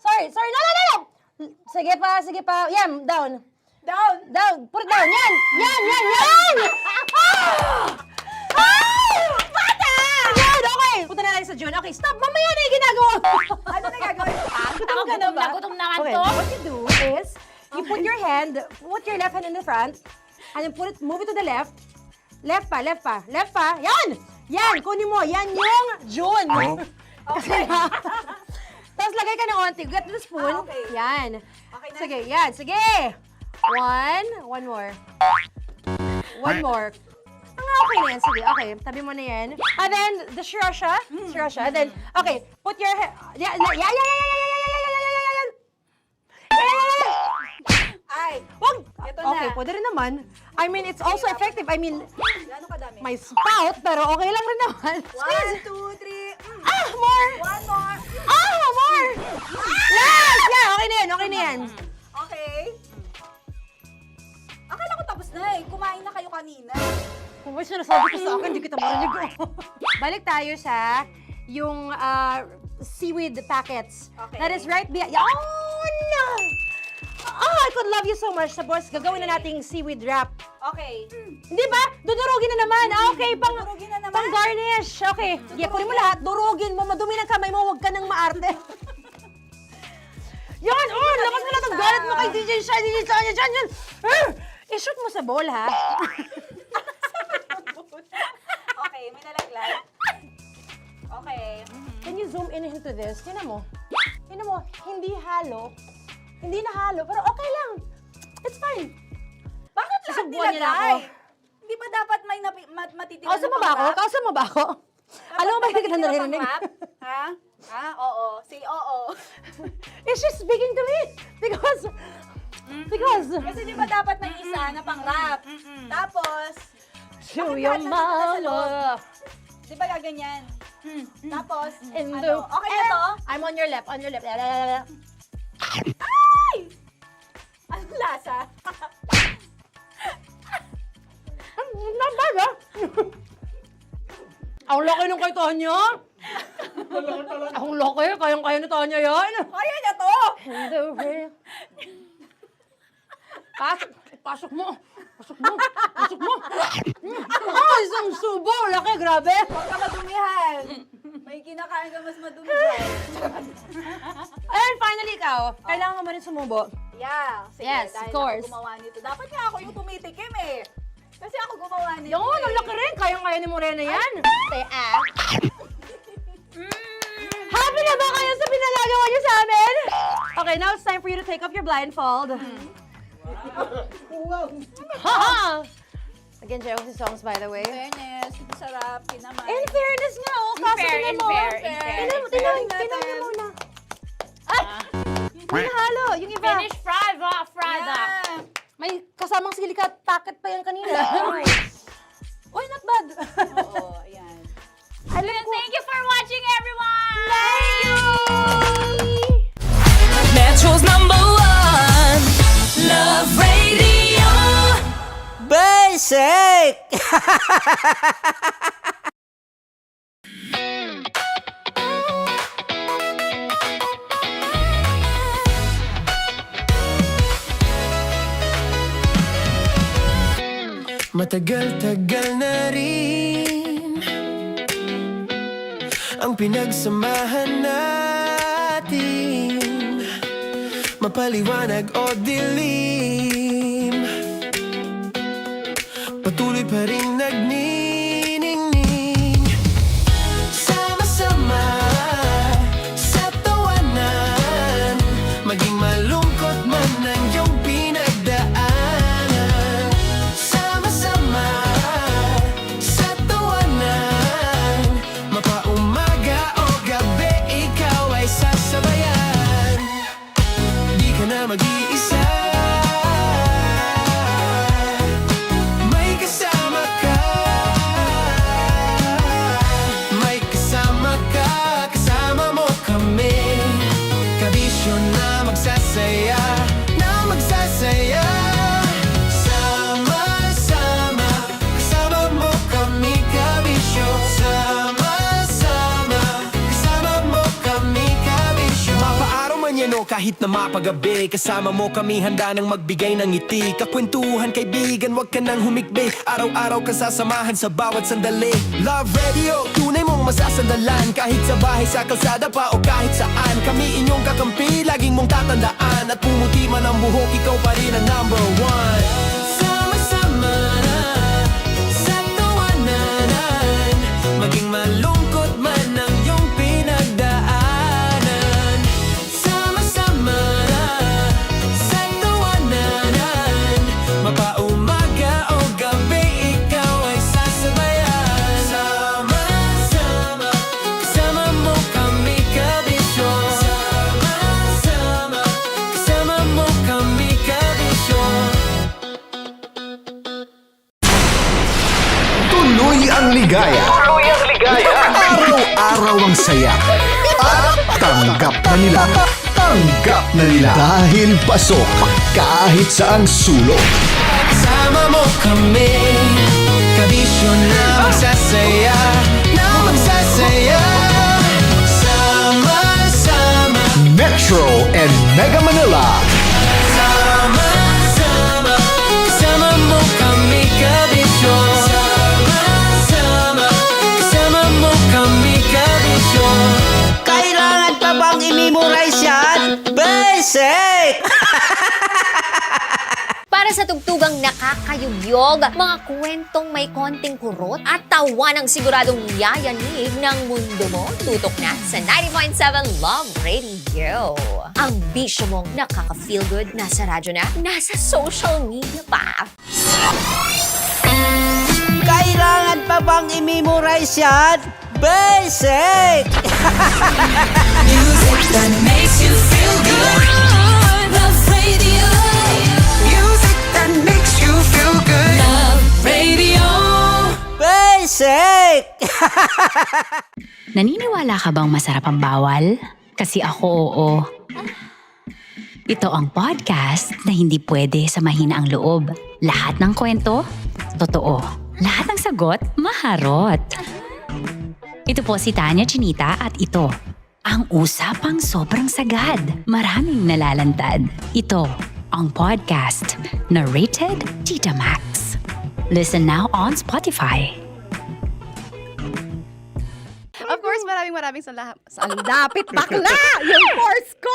Speaker 19: Sorry. No. Sige pa. Yan, down. Put it down. Yan. Bata! Yan, okay. Punta na lang sa June. Okay, stop. Mamaya na yung ginagawa.
Speaker 16: Ano na gagawin?
Speaker 18: Gutom naman
Speaker 19: Okay,
Speaker 18: to.
Speaker 19: what you do is, you put your left hand in the front, and then move it to the left. Left pa. Yan, kunin mo. Yan yung June. Okay. Tapos lagay ka ng onti. Get the spoon.
Speaker 16: Okay.
Speaker 19: Yan.
Speaker 16: Okay na?
Speaker 19: Sige. One more. Okay na yan. Sige, okay. Tabi mo na yan. And then, the sriracha. And then, okay. Put your head. Yan.
Speaker 16: Ay,
Speaker 19: Wag!
Speaker 16: Ito
Speaker 19: Okay,
Speaker 16: na.
Speaker 19: pwede rin naman. I mean, it's also effective. I mean,
Speaker 16: Gano'ng kadami?
Speaker 19: may spout, pero okay lang rin naman.
Speaker 16: 1, 2, 3.
Speaker 19: More!
Speaker 16: One more.
Speaker 19: More! Last! Yeah, okay na yan.
Speaker 16: Okay. Akala ko tapos na eh. Kumain na kayo kanina.
Speaker 19: Kung may sinasabi ko sa akin, hindi kita marinig. Balik tayo sa yung seaweed packets.
Speaker 16: Okay.
Speaker 19: That is right behind. Oh, no! Oh, I could love you so much. Tapos, gagawin na nating seaweed wrap.
Speaker 16: Okay.
Speaker 19: Hindi ba? Dudurugin na naman. Okay,
Speaker 16: Dudurugin na naman?
Speaker 19: pang garnish. Okay. Yeah, kunin mo lahat. Durugin mo. Madumi ng kamay mo. Huwag ka nang maarte. Yan! Oh, lakas mo na itong galit mo kay DJ Shiny. Yan. I-shoot mo sa bowl, ha?
Speaker 16: Okay, may nalaglag. Okay.
Speaker 19: Can you zoom in into this? Tingnan mo. Hindi halo. Hindi na halo, pero okay lang. It's fine.
Speaker 16: Bakit lahat
Speaker 19: Susubuan niya na
Speaker 16: nilagay?
Speaker 19: ako.
Speaker 16: Hindi ba dapat may matitira
Speaker 19: Kausa mo ba ako? Alam mo ba hindi kita naririnig?
Speaker 16: Ha? Oo. Say oo.
Speaker 19: Is she speaking to me? Because...
Speaker 16: Kasi di ba dapat may isa na pang-rap? Tapos,
Speaker 19: To
Speaker 16: bakit
Speaker 19: your
Speaker 16: lahat nandito sa loob?
Speaker 19: mama.
Speaker 16: Di ba gaganyan? Tapos,
Speaker 19: In the...
Speaker 16: okay na to?
Speaker 19: I'm on your left.
Speaker 16: Ay! Anong lasa?
Speaker 19: Not bad, ha? Ang laki nung kay Tonya. Ang laki. Kayang-kaya ni Tonya yan.
Speaker 16: Kaya niya to!
Speaker 19: Pasok mo. Isang subo. Laki, grabe.
Speaker 16: Huwag ka madumihan. May kinakain ka mas madumi dyan.
Speaker 19: And finally, ikaw. Kailangan mo rin sumubo.
Speaker 16: Yeah. Sige,
Speaker 19: Yes, of
Speaker 16: dahil
Speaker 19: course.
Speaker 16: ako gumawa nito. Dapat nga ako yung tumitikim eh. Kasi ako gumawa nito.
Speaker 19: Yung ang laki rin. Kayang-kaya ni Morena yan. Happy na ba kayo sa pinagagawa niyo sa amin? Okay, now it's time for you to take off your blindfold. Ha! Again, Jerry, si songs, by the way.
Speaker 16: Fairness, sarap, kinamay.
Speaker 19: In fairness nga, oh. Kaso tingnan mo. Tingnan niyo muna. Ay! Hinahalo, yung iba.
Speaker 18: Finish product.
Speaker 19: May kasamang silica packet pa yan kanina. Uy, not bad.
Speaker 16: Oo, ayan.
Speaker 18: Thank you for watching, everyone!
Speaker 19: Thank you!
Speaker 5: Metro's #1 Love Radio.
Speaker 10: Basic!
Speaker 2: Matagal-tagal na rin ang pinagsamahan natin, mapaliwanag o dilim, patuloy pa rin nagniningning. Sama-sama sa tawanan, maging malungkot man ang iyong pinagdaanan. Sama-sama sa tawanan, mapaumaga o gabi, ikaw ay sasabayan. Di ka na mag-iisa, may kasama ka. May kasama ka, kasama mo kami. Kabisyo na magsasaya, na magsasaya. Sama-sama, kasama mo kami, kabisyo. Sama-sama, kasama mo kami, kabisyo. Mapaaraw man yan o kahit na mapagabi, kasama mo kami, handa nang magbigay ng ngiti. Kakwentuhan, kaibigan, wag ka nang humikbi. Araw-araw ka sasamahan sa bawat sandali. Love Radio, tunay mong masasandalan. Kahit sa bahay, sa kalsada pa o kahit saan, kami inyong kakampi, laging mong tatandaan. At pumuti man ang buhok, ikaw pa rin ang #1. Sama-sama na sa tawanan, maging malungkot man ang iyong pinagdaanan. Sama-sama na sa tawanan, mapaumaga o gabi, ikaw ay sasabayan. Sama-sama, kasama mo kami, kabisyo. Sama-sama, kasama mo kami, kabisyo.
Speaker 1: Tuloy ang ligaya. Araw-araw ang saya. At tanggap na nila. Tanggap na nila. Dahil pasok kahit saang sulok.
Speaker 2: Kasama mo kami, kabisyo na magsasaya, na magsasaya. Sama-sama,
Speaker 1: Metro and Mega Manila.
Speaker 2: sama-sama, kasama mo kami, kabisyo. Sama-sama, kasama mo kami, kabisyo.
Speaker 10: Kailangan pa bang i-memorize yan? Basic!
Speaker 4: Para sa tugtugang nakakayugyog, mga kwentong may konting kurot at tawa ng siguradong yayanig ng mundo mo, tutok na sa 90.7 Love Radio. Ang bisyo mong nakaka-feel good, nasa radyo na, nasa social media pa.
Speaker 10: Kailangan pa bang i-memorize yan? Basic!
Speaker 5: Music that makes you feel good. Love Radio. Music that makes you feel good. Love Radio.
Speaker 10: Basic!
Speaker 6: Naniniwala ka bang masarap ang bawal? Kasi ako oo. Ito ang podcast na hindi pwede sa mahina ang loob. Lahat ng kwento, totoo. Lahat ng sagot, maharot. Ito po si Tanya Chinita at ito, ang usapang sobrang sagad. Maraming nalalantad. Ito, ang podcast na rated Tita Max. Listen now on Spotify.
Speaker 7: Of course, maraming salamat. Ang lapit bakla! Yung force ko!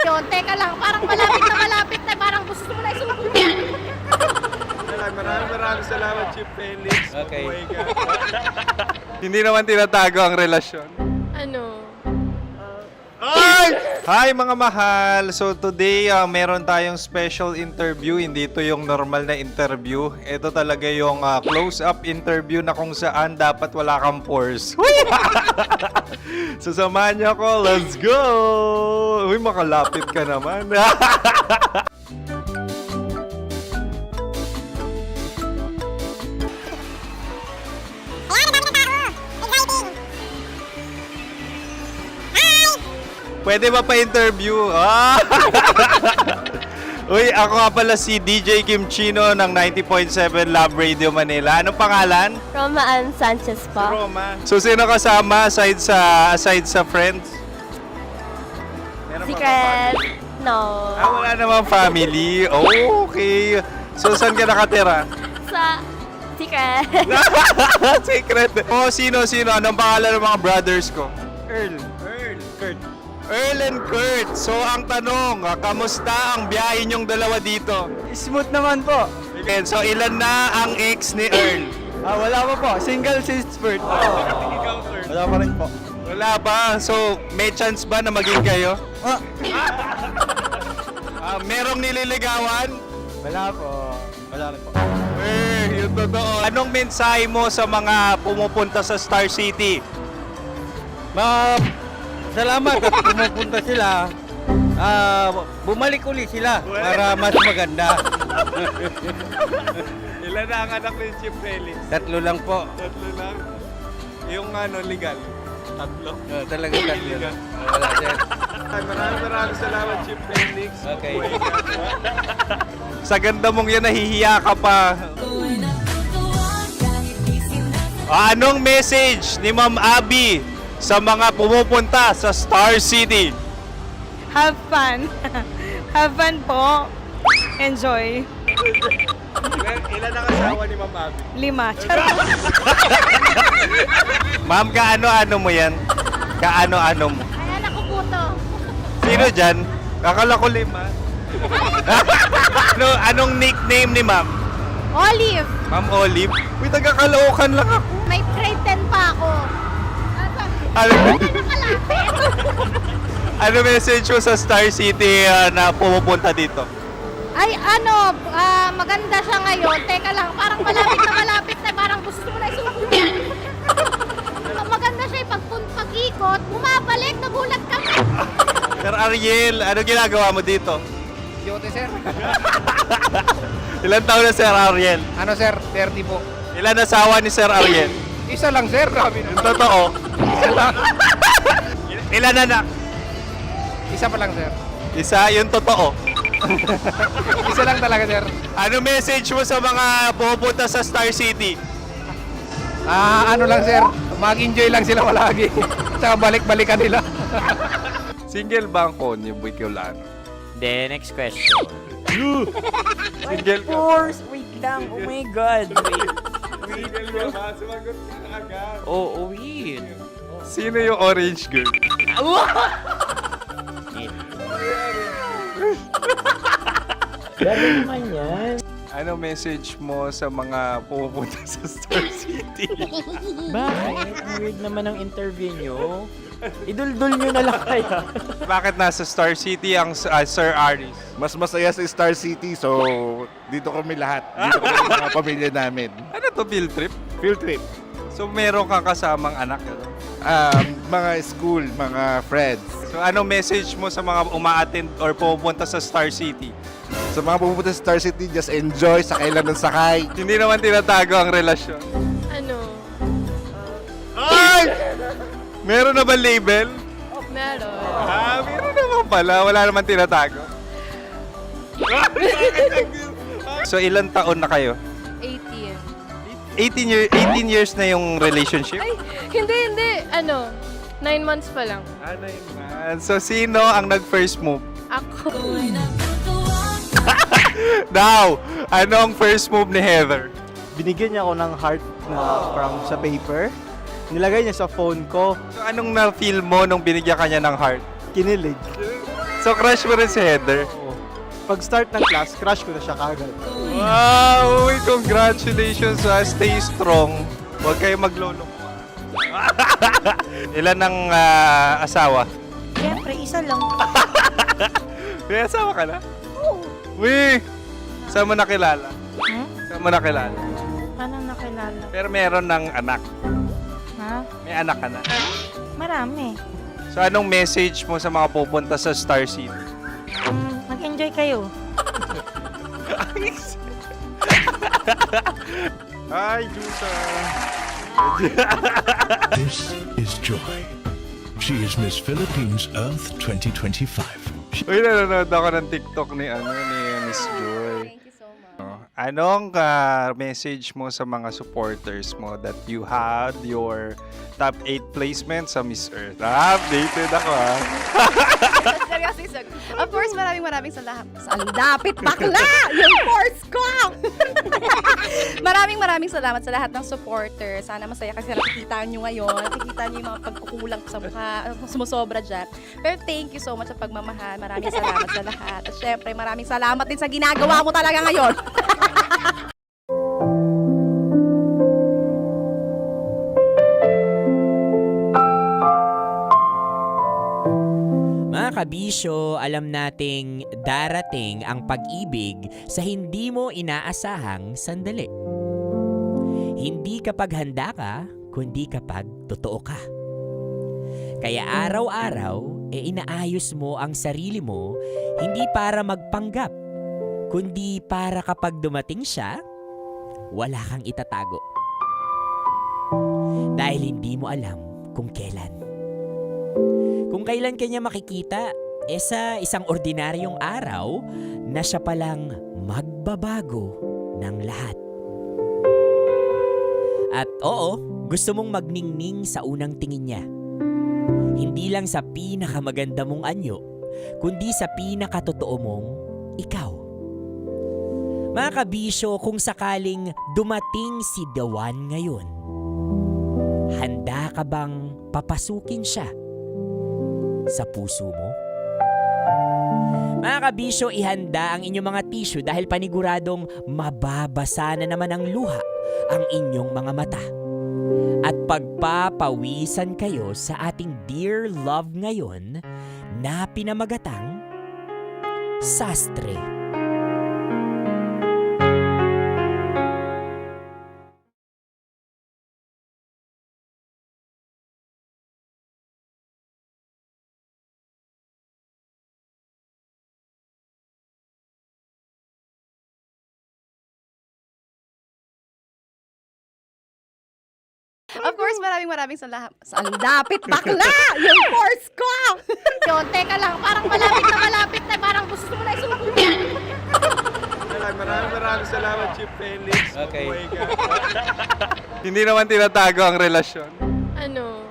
Speaker 7: Yun, teka lang, parang malapit na, parang gusto mo na isumakot.
Speaker 8: Maraming salamat. Hindi naman tinatago ang relasyon.
Speaker 18: Ano?
Speaker 8: Hi mga mahal! So today, meron tayong special interview. Hindi ito yung normal na interview. Ito talaga yung close-up interview na kung saan dapat wala kang pores. So samahan niyo ako. Let's go! Uy, makalapit ka naman. Pwede ba pa-interview? Uy, ako nga pala si DJ Kim Chino ng 90.7 Love Radio Manila. Anong pangalan?
Speaker 18: Roma Ann Sanchez po.
Speaker 8: Roma. So, sino kasama aside sa friends? Meron
Speaker 18: Secret. No.
Speaker 8: Wala namang family. Oh, okay. So, saan ka nakatira?
Speaker 18: Sa secret.
Speaker 8: Secret. Oh, sino? Anong pangalan ng mga brothers ko? Earl, Kurt. Earl and Kurt. So, ang tanong, kamusta ang biyahe niyong dalawa dito?
Speaker 20: Smooth naman po.
Speaker 8: Okay, so, ilan na ang ex ni Earl?
Speaker 20: Wala pa po. Single since birth. Wala pa rin po.
Speaker 8: Wala ba? So, may chance ba na maging kayo? Merong nililigawan?
Speaker 20: Wala po. Wala rin po.
Speaker 8: Yung totoo. Anong mensahe mo sa mga pumupunta sa Star City?
Speaker 20: Salamat at pumupunta sila. Bumalik uli sila para mas maganda.
Speaker 8: Ilan na ang anak ni Chief Felix?
Speaker 20: 3 lang po.
Speaker 8: 3 lang? Yung legal? 3?
Speaker 20: Talaga 3 lang. Wala sir.
Speaker 8: Maraming salamat, Chief Felix.
Speaker 20: Okay.
Speaker 8: Sa ganda mong yan, nahihiya ka pa. Anong message ni Ma'am Abby sa mga pumupunta sa Star City?
Speaker 18: Have fun. Have fun po. Enjoy.
Speaker 8: Ilan ang asawa ni Ma'am Abby?
Speaker 18: 5.
Speaker 8: Ma'am, kaano-ano mo yan? Kaano-ano mo?
Speaker 18: Ay, anak ko po to.
Speaker 8: Sino dyan? Akala ko 5. Anong nickname ni Ma'am?
Speaker 18: Olive.
Speaker 8: Ma'am Olive? Uy, taga-Caloocan lang ako.
Speaker 18: May grade 10 pa ako.
Speaker 8: Ano message mo sa Star City na pumupunta dito?
Speaker 18: Ay, maganda siya ngayon. Teka lang, parang malapit na, parang gusto mo na isuot. Maganda siya pag-ikot, bumabalik, nagulat ka.
Speaker 8: Sir Ariel, ano ginagawa mo dito?
Speaker 20: Yote sir.
Speaker 8: Ilan taon na Sir Ariel?
Speaker 20: Ano sir? 30 po.
Speaker 8: Ilan asawa ni Sir Ariel?
Speaker 20: Isa lang sir.
Speaker 8: Yung totoo?
Speaker 20: Isa lang.
Speaker 8: Ilan anak?
Speaker 20: Isa pa lang sir.
Speaker 8: Isa, yung totoo.
Speaker 20: Isa lang talaga sir.
Speaker 8: Ano message mo sa mga pumupunta sa Star City?
Speaker 20: Ano lang sir. Mag-enjoy lang sila palagi. Tsaka balik-balikan nila.
Speaker 8: Single ba ang konyo, Boy Kiolano?
Speaker 10: Then, next question.
Speaker 8: Single ka?
Speaker 10: Wait lang. Oh my God.
Speaker 8: Single ka ba? Sumagot ka na agad.
Speaker 10: Oh, wait.
Speaker 8: Sino yung orange girl?
Speaker 10: Grabe naman yan.
Speaker 8: Ano message mo sa mga pumupunta sa Star City?
Speaker 10: Bakit? Ang weird naman ang interview nyo. Idul-dul nyo na lang kaya.
Speaker 8: Bakit nasa Star City ang Sir Aris?
Speaker 11: Mas masaya sa Star City, so dito kami lahat. Dito kami mga pamilya namin.
Speaker 8: Ano to, field trip?
Speaker 11: Field trip.
Speaker 8: So meron kang kasamang anak?
Speaker 11: Mga school, mga friends.
Speaker 8: So ano message mo sa mga uma-attend or pumupunta sa Star City?
Speaker 11: Sa mga pupunta sa Star City, just enjoy, sakay lang ng sakay.
Speaker 8: Hindi naman tinatago ang relasyon.
Speaker 18: Ano?
Speaker 8: Ay! Meron na ba label?
Speaker 18: Meron.
Speaker 8: Meron naman pala. Wala naman tinatago. So ilan taon na kayo?
Speaker 18: 18.
Speaker 8: 18 years na yung relationship?
Speaker 18: Ay, hindi. 9 months pa lang.
Speaker 8: 9 months. So sino ang nag-first move?
Speaker 18: Ako.
Speaker 8: Now, anong first move ni Heather?
Speaker 20: Binigyan niya ako ng heart na from sa paper. Nilagay niya sa phone ko.
Speaker 8: So anong na-feel mo nung binigyan ka niya ng heart?
Speaker 20: Kinilig.
Speaker 8: So crush mo rin si Heather?
Speaker 20: Pag start ng class, crush ko na siya kagad.
Speaker 8: Wow! Uy, congratulations ha! Stay strong. Huwag kayo maglolo. Ilan ang asawa?
Speaker 19: Siyempre, isa lang.
Speaker 8: May asawa ka na?
Speaker 19: Oo.
Speaker 8: Uy! Saan mo nakilala? Saan mo nakilala?
Speaker 19: Paano nakilala?
Speaker 8: Pero meron ng anak.
Speaker 19: Ha?
Speaker 8: May anak ka na.
Speaker 19: Marami.
Speaker 8: So anong message mo sa mga pupunta sa Star City?
Speaker 19: Mag-enjoy kayo.
Speaker 8: Hi, Juta!
Speaker 1: This is Joy. She is Miss Philippines Earth 2025.
Speaker 8: Uy, nanonood ako ng TikTok ni Miss Joy.
Speaker 7: Thank you so much.
Speaker 8: Anong message mo sa mga supporters mo that you had your top 8 placement sa Miss Earth? Updated ako
Speaker 7: Seryoso, of course, maraming salamat. Ang dapit bakla! Yung course ko! maraming salamat sa lahat ng supporter. Sana masaya kasi nakikita nyo ngayon. Nakikita nyo yung mga pagkukulang sa mukha, sumusobra dyan. Pero thank you so much sa pagmamahal. Maraming salamat sa lahat. At syempre, maraming salamat din sa ginagawa mo talaga ngayon.
Speaker 17: Mga kabisyo, alam nating darating ang pag-ibig sa hindi mo inaasahang sandali. Hindi kapag handa ka, kundi kapag totoo ka. Kaya araw-araw, inaayos mo ang sarili mo, hindi para magpanggap, kundi para kapag dumating siya, wala kang itatago. Dahil hindi mo alam kung kailan. Kung kailan kanya makikita, sa isang ordinaryong araw na siya palang magbabago ng lahat. At oo, gusto mong magningning sa unang tingin niya. Hindi lang sa pinakamaganda mong anyo, kundi sa pinakatotoo mong ikaw. Mga kabisyo, kung sakaling dumating si Dawan ngayon, handa ka bang papasukin siya sa puso mo? Mga kabisyo, ihanda ang inyong mga tissue dahil paniguradong mababasa na naman ng luha ang inyong mga mata. At pagpapawisan kayo sa ating dear love ngayon na pinamagatang Sastre.
Speaker 7: Of course, maraming salamat. Ang dapit bakla! Yung course ko! Yun, teka lang, parang malapit na, parang gusto mo na isulat.
Speaker 8: Maraming salamat, Chip Felix.
Speaker 20: Okay.
Speaker 8: Hindi naman tinatago ang relasyon.
Speaker 14: Ano?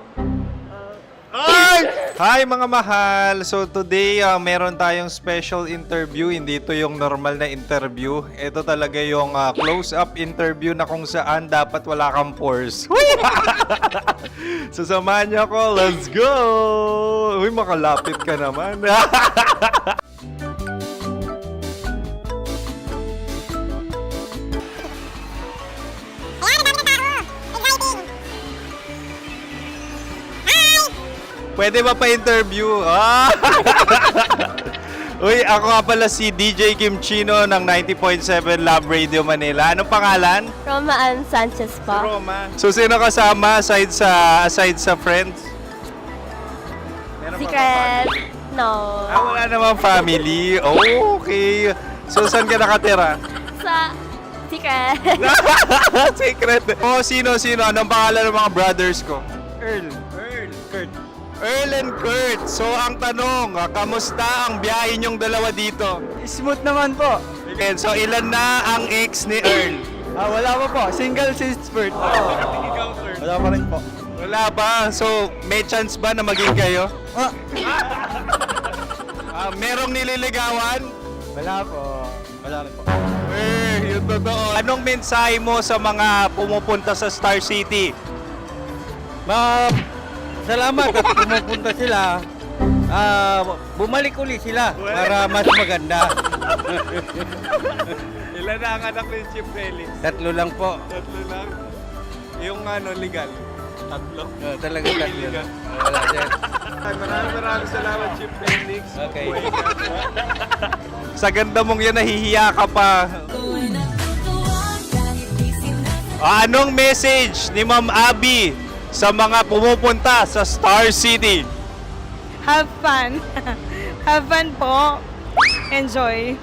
Speaker 8: Hi mga mahal! So today, meron tayong special interview. Hindi ito yung normal na interview. Ito talaga yung close-up interview na kung saan dapat wala kang pores. So samahan niyo ako. Let's go! Uy, makalapit ka naman. Pwede ba pa-interview? Uy, ako nga pala si DJ Kim Chino ng 90.7 Love Radio Manila. Anong pangalan?
Speaker 14: Roma Ann Sanchez po.
Speaker 8: Roma. So, sino kasama aside sa friends? Meron pa ba
Speaker 14: Secret.
Speaker 8: family?
Speaker 14: No.
Speaker 8: Wala namang family. Oh, okay. So, saan ka nakatira?
Speaker 14: Sa secret.
Speaker 8: Secret. Oh, sino? Anong pangalan ng mga brothers ko? Earl and Kurt. So, ang tanong, kamusta ang biyahe niyong dalawa dito?
Speaker 20: Smooth naman po.
Speaker 8: Okay, so ilan na ang ex ni Earl?
Speaker 20: Wala pa po. Single since birth. Wala pa rin po.
Speaker 8: Wala ba? So, may chance ba na maging kayo? Merong nililigawan?
Speaker 20: Wala po. Wala rin po.
Speaker 8: Yung totoo. Anong mensahe mo sa mga pumupunta sa Star City?
Speaker 20: Salamat at pumupunta sila. Bumalik uli sila para mas maganda.
Speaker 8: Ilan na ang anak ni Chip Felix?
Speaker 20: 3 lang po.
Speaker 8: 3 lang? Yung legal?
Speaker 12: Tatlo.
Speaker 20: Talaga tatlo. Wala, sir.
Speaker 12: Maraming salamat, Chief Felix.
Speaker 20: Okay.
Speaker 8: Sa ganda mong yan, nahihiya ka pa. Anong message ni Ma'am Abby sa mga pumupunta sa Star City?
Speaker 19: Have fun. Have fun po. Enjoy.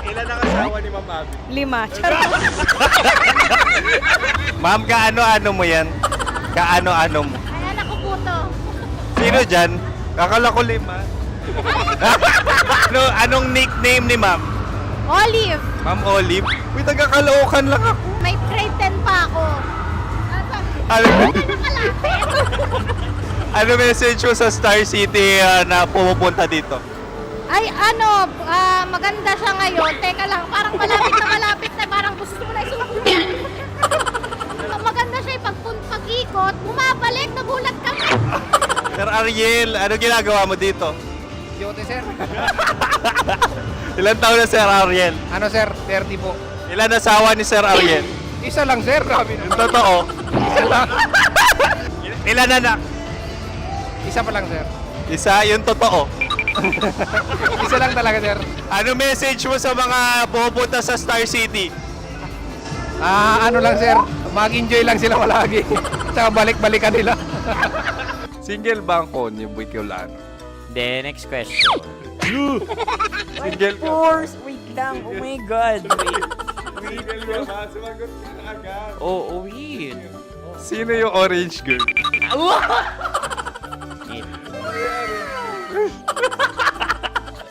Speaker 12: Ilan ang asawa ni Ma'am Abby?
Speaker 19: 5. Charot.
Speaker 8: Ma'am, kaano-ano mo yan? Kaano-ano mo?
Speaker 18: Ay, anak ko po to.
Speaker 8: Sino dyan? Kakala ko 5. Anong nickname ni Ma'am?
Speaker 18: Olive,
Speaker 8: Ma'am Olive? Uy, taga-Caloocan lang ako.
Speaker 18: may grade 10 pa ako.
Speaker 8: Ano,
Speaker 18: Nakalapit.
Speaker 8: ano message mo sa Star City na pumupunta dito?
Speaker 18: Ay, maganda siya ngayon. Teka lang, parang malapit na, parang gusto mo na isumakit. Maganda siya pag-ikot, bumabalik, nagulat kami.
Speaker 8: Sir Ariel, ano ginagawa mo dito?
Speaker 20: Yote, sir.
Speaker 8: Ilan taon na Sir Ariel?
Speaker 20: Ano, sir? 30 po.
Speaker 8: Ilan asawa ni Sir Ariel?
Speaker 20: Isa lang, sir. Grabe
Speaker 8: Yung totoo?
Speaker 20: Isa lang.
Speaker 8: Ilan anak?
Speaker 20: Isa pa lang, sir.
Speaker 8: Isa, yung totoo.
Speaker 20: Isa lang talaga, sir.
Speaker 8: Ano message mo sa mga pumupunta sa Star City?
Speaker 20: Ano lang, sir. Mag-enjoy lang sila palagi. Tsaka balik-balikan nila.
Speaker 8: Single ba ang Konyo Bicolano?
Speaker 10: Then, next question.
Speaker 8: Single ka?
Speaker 10: Wait lang. Oh my God. Wait.
Speaker 12: Sumagot ka na agad.
Speaker 10: Oh, wait.
Speaker 8: Sino yung orange girl?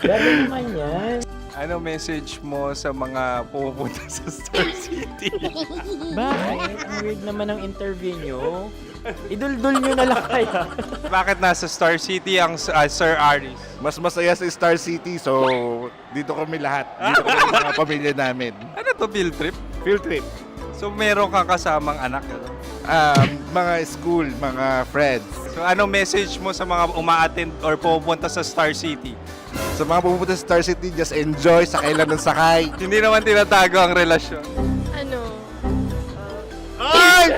Speaker 10: Gano'n naman yan.
Speaker 8: Ano message mo sa mga pumupunta sa Star City?
Speaker 10: Bakit? Ang weird naman ang interview nyo. Iduldul nyo na lang kaya.
Speaker 8: Bakit nasa Star City ang Sir Aris?
Speaker 11: Mas masaya sa Star City, so dito kami lahat. Dito kami mga pamilya namin.
Speaker 8: Ano to, field trip?
Speaker 11: Field trip.
Speaker 8: So meron kang kasamang anak? Ano?
Speaker 11: Mga school, mga friends.
Speaker 8: So anong message mo sa mga uma-attend or pumupunta sa Star City?
Speaker 11: Sa mga pupunta sa Star City, just enjoy, sakay lang ng sakay.
Speaker 8: Hindi naman tinatago ang relasyon.
Speaker 19: Ano?
Speaker 8: Ay!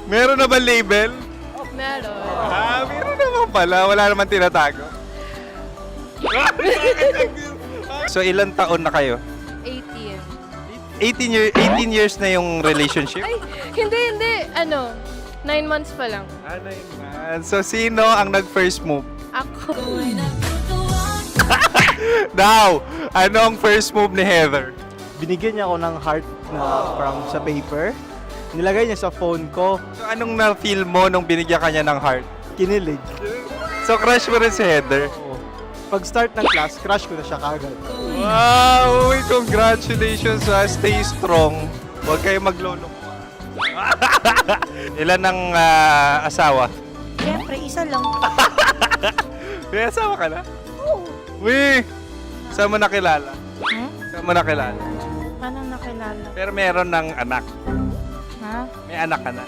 Speaker 8: Meron na ba label?
Speaker 19: Meron.
Speaker 8: Meron naman pala. Wala naman tinatago. So ilan taon na kayo?
Speaker 19: 18.
Speaker 8: 18 years na yung relationship?
Speaker 19: Ay, hindi. 9 months pa lang.
Speaker 8: 9 months. So sino ang nag-first move?
Speaker 19: Ako.
Speaker 8: Now, ano ang first move ni Heather?
Speaker 21: Binigyan niya ako ng heart na from sa paper. Nilagay niya sa phone ko.
Speaker 8: So anong na-feel mo nung binigyan ka niya ng heart?
Speaker 21: Kinilig.
Speaker 8: So crush mo rin si Heather?
Speaker 21: Oo. Pag start ng class, crush ko na siya kagad.
Speaker 8: Wow! Uy, congratulations ha! Stay strong. Huwag kayo maglolo. Ilan ang asawa?
Speaker 19: Siyempre, isa lang.
Speaker 8: May asawa ka na? Oo. Uy! Saan mo nakilala? Saan mo nakilala?
Speaker 19: Paano nakilala?
Speaker 8: Pero meron ng anak.
Speaker 19: Ha?
Speaker 8: May anak ka na.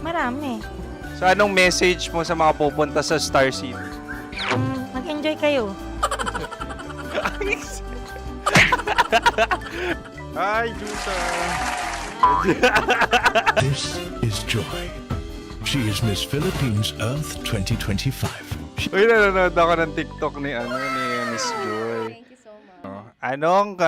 Speaker 19: Marami.
Speaker 8: So anong message mo sa mga pupunta sa Star City?
Speaker 19: Mag-enjoy kayo.
Speaker 8: Hi, Jusa!
Speaker 1: This is Joy. She is Miss Philippines Earth 2025.
Speaker 8: Uy, nanonood ako ng TikTok ni Miss Joy.
Speaker 19: Thank you so much.
Speaker 8: Anong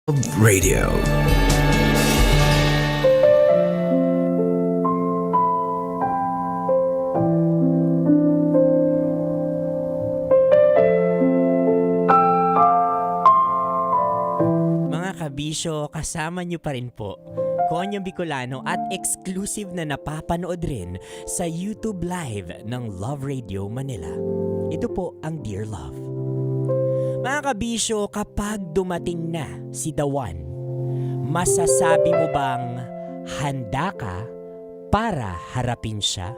Speaker 1: Radio.
Speaker 17: Mga kabisyo, kasama nyo pa rin po Konyang Bicolano at exclusive na napapanood rin sa YouTube Live ng Love Radio Manila. Ito po ang Dear Love. Mga kabisyo, kapag dumating na si The One, masasabi mo bang handa ka para harapin siya?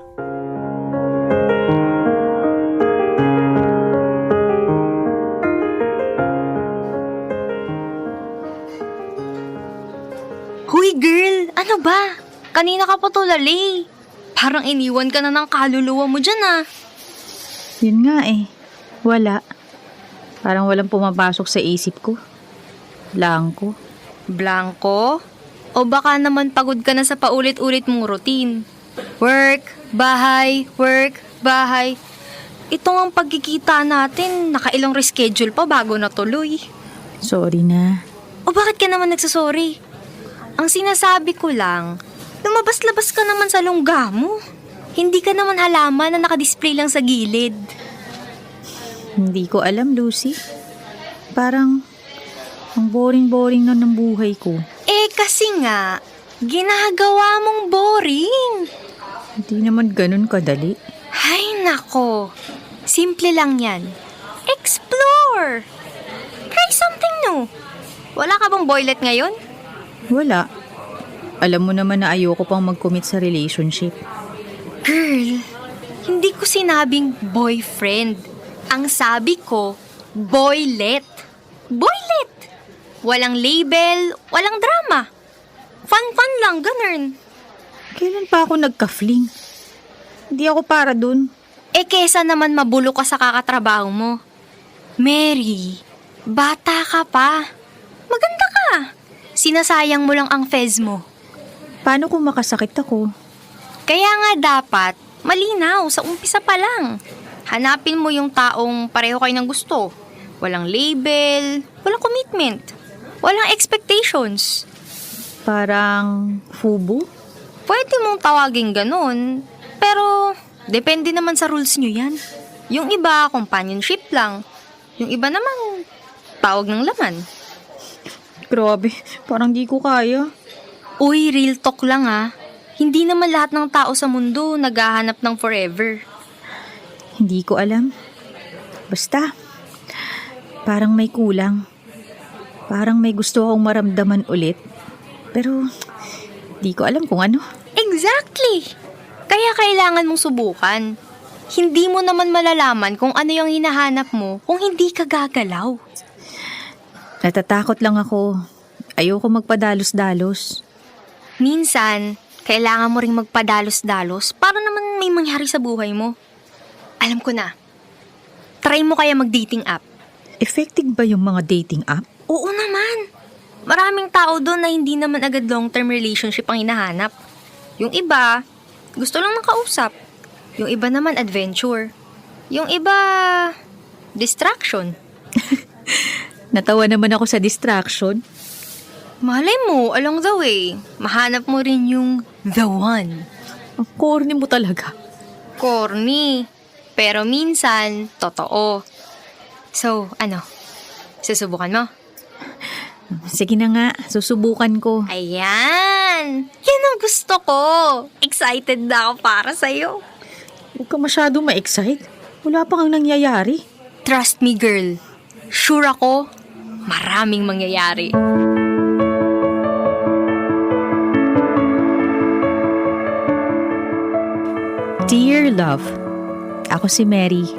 Speaker 13: Huy girl, ano ba? Kanina ka pa tulali. Parang iniwan ka na ng kaluluwa mo dyan ah.
Speaker 22: Yun nga eh. Wala. Parang walang pumapasok sa isip ko. Blanco.
Speaker 13: Blanco? O baka naman pagod ka na sa paulit-ulit mong routine. Work, bahay, work, bahay. Ito ang pagkikita natin, nakailang reschedule pa bago natuloy.
Speaker 22: Sorry na.
Speaker 13: O bakit ka naman nagsasorry? Ang sinasabi ko lang, lumabas-labas ka naman sa lungga mo. Hindi ka naman halaman na nakadisplay lang sa gilid.
Speaker 22: Hindi ko alam, Lucy. Parang ang boring-boring na ng buhay ko.
Speaker 13: Eh kasi nga, ginagawa mong boring.
Speaker 22: Hindi naman ganun kadali.
Speaker 13: Ay nako, simple lang yan. Explore! Try something new. Wala ka bang boylet ngayon?
Speaker 22: Wala. Alam mo naman na ayoko pang mag-commit sa relationship.
Speaker 13: Girl, hindi ko sinabing boyfriend. Ang sabi ko, boylet. Boylet! Walang label, walang drama. Fun-fun lang, ganun.
Speaker 22: Kailan pa ako nagka-fling? Hindi ako para dun.
Speaker 13: Eh kesa naman mabulo ka sa kakatrabaho mo. Mary, bata ka pa. Maganda ka. Sinasayang mo lang ang fez mo.
Speaker 22: Paano kung makasakit ako?
Speaker 13: Kaya nga dapat, malinaw sa umpisa pa lang. Hanapin mo yung taong pareho kayo ng gusto. Walang label, walang commitment, walang expectations.
Speaker 22: Parang fubu?
Speaker 13: Pwede mong tawagin ganun, pero depende naman sa rules nyo yan. Yung iba, companionship lang. Yung iba naman, tawag ng laman.
Speaker 22: Grabe, parang di ko kaya.
Speaker 13: Uy, real talk lang ah. Hindi naman lahat ng tao sa mundo naghahanap ng forever.
Speaker 22: Hindi ko alam. Basta, parang may kulang. Parang may gusto akong maramdaman ulit. Pero, di ko alam kung ano.
Speaker 13: Exactly! Kaya kailangan mong subukan. Hindi mo naman malalaman kung ano yung hinahanap mo kung hindi ka gagalaw.
Speaker 22: Natatakot lang ako. Ayoko magpadalos-dalos.
Speaker 13: Minsan, kailangan mo ring magpadalos-dalos para naman may mangyari sa buhay mo. Alam ko na. Try mo kaya mag-dating app.
Speaker 22: Effective ba yung mga dating app?
Speaker 13: Oo naman. Maraming tao doon na hindi naman agad long-term relationship ang hinahanap. Yung iba, gusto lang ng kausap. Yung iba naman adventure. Yung iba, distraction.
Speaker 22: Natawa naman ako sa distraction.
Speaker 13: Malay mo, along the way, mahanap mo rin yung the one.
Speaker 22: Ang corny mo talaga.
Speaker 13: Corny. Pero minsan, totoo. So, ano? Susubukan mo?
Speaker 22: Sige na nga, susubukan ko.
Speaker 13: Ayan! Yan ang gusto ko! Excited na ako para sa'yo.
Speaker 22: Huwag ka masyado ma-excite. Wala pa kang nangyayari.
Speaker 13: Trust me, girl. Sure ako, maraming mangyayari.
Speaker 22: Dear Love, ako si Mary,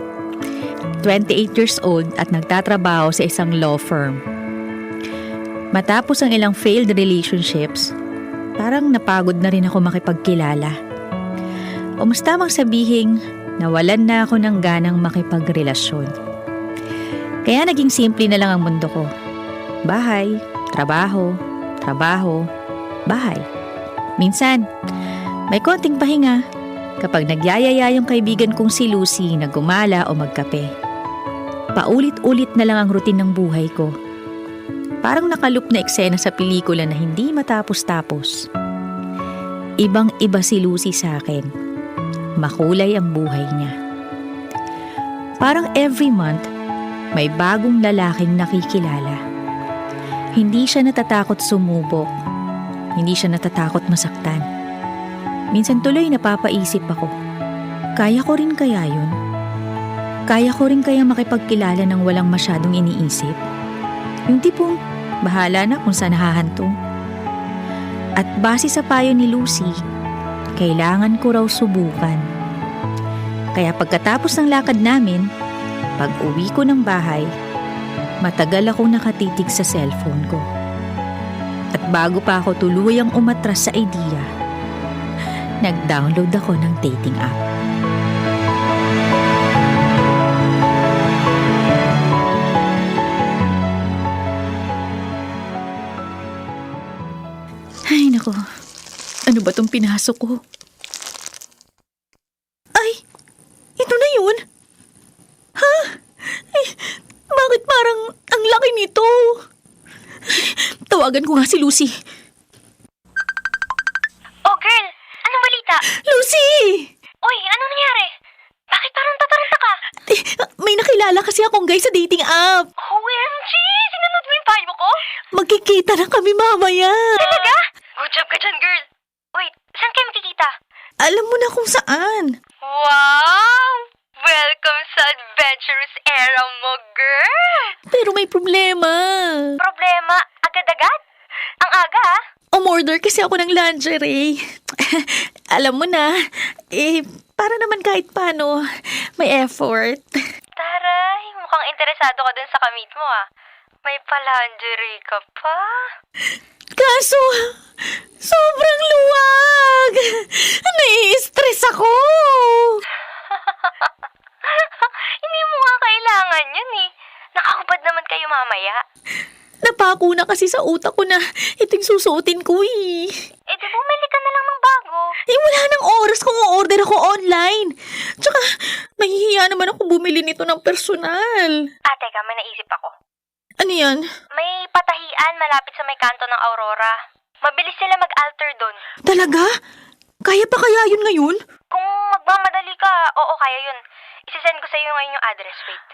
Speaker 22: 28 years old at nagtatrabaho sa isang law firm. Matapos ang ilang failed relationships, parang napagod na rin ako makipagkilala. O mas tamang sabihin, nawalan na ako ng ganang makipagrelasyon. Kaya naging simple na lang ang mundo ko. Bahay, trabaho, trabaho, bahay. Minsan, may konting pahinga kapag nagyayaya yung kaibigan kong si Lucy na gumala o magkape. Paulit-ulit na lang ang routine ng buhay ko. Parang nakaloop na eksena sa pelikula na hindi matapos-tapos. Ibang-iba si Lucy sa akin. Makulay ang buhay niya. Parang every month, may bagong lalaking nakikilala. Hindi siya natatakot sumubok. Hindi siya natatakot masaktan. Minsan tuloy napapaisip ako, kaya ko rin kaya yun? Kaya ko rin kaya makipagkilala ng walang masyadong iniisip? Yung tipong, bahala na kung saan hahantong. At base sa payo ni Lucy, kailangan ko raw subukan. Kaya pagkatapos ng lakad namin, pag uwi ko ng bahay, matagal akong nakatitig sa cellphone ko. At bago pa ako tuluyang umatras sa idea, nag-download ako ng dating app. Ay, nako. Ano ba tong pinasok ko? Ay! Ito na yun! Ha? Ay, bakit parang ang laki nito? Tawagan ko nga si Lucy.
Speaker 13: Oh, girl! Anong balita?
Speaker 22: Lucy!
Speaker 13: Uy, anong nangyari? Bakit parang tataranta ka?
Speaker 22: May nakilala kasi akong guy sa dating app.
Speaker 13: OMG! Sinunod mo yung payo ko?
Speaker 22: Magkikita na kami mamaya.
Speaker 13: Talaga? Good job ka dyan, girl. Wait, saan kayo makikita?
Speaker 22: Alam mo na kung saan.
Speaker 13: Wow! Welcome sa adventurous era mo, girl!
Speaker 22: Pero may problema.
Speaker 13: Problema? Agad-agad? Ang aga, ha?
Speaker 22: Umorder kasi ako ng lingerie. Alam mo na, para naman kahit paano, may effort.
Speaker 13: Taray, mukhang interesado ka dun sa kamit mo, ah. May pa-lingerie ka pa?
Speaker 22: Kaso, sobrang luwag. Nai-stress ako.
Speaker 13: Hindi mo nga kailangan yun, eh. Nakakubad naman kayo mamaya.
Speaker 22: Napako na kasi sa utak ko na ito yung susuotin ko eh.
Speaker 13: Eh, di bumili ka na lang ng bago.
Speaker 22: Wala nang oras kung o-order ako online. Tsaka, nahihiya naman ako bumili nito ng personal.
Speaker 13: Ah, teka, may naisip ako.
Speaker 22: Ano yan?
Speaker 13: May patahian malapit sa may kanto ng Aurora. Mabilis sila mag-alter doon.
Speaker 22: Talaga? Kaya pa kaya yun ngayon?
Speaker 13: Kung magmamadali ka, oo, kaya yun. Isisend ko sa iyo ngayon yung address, wait.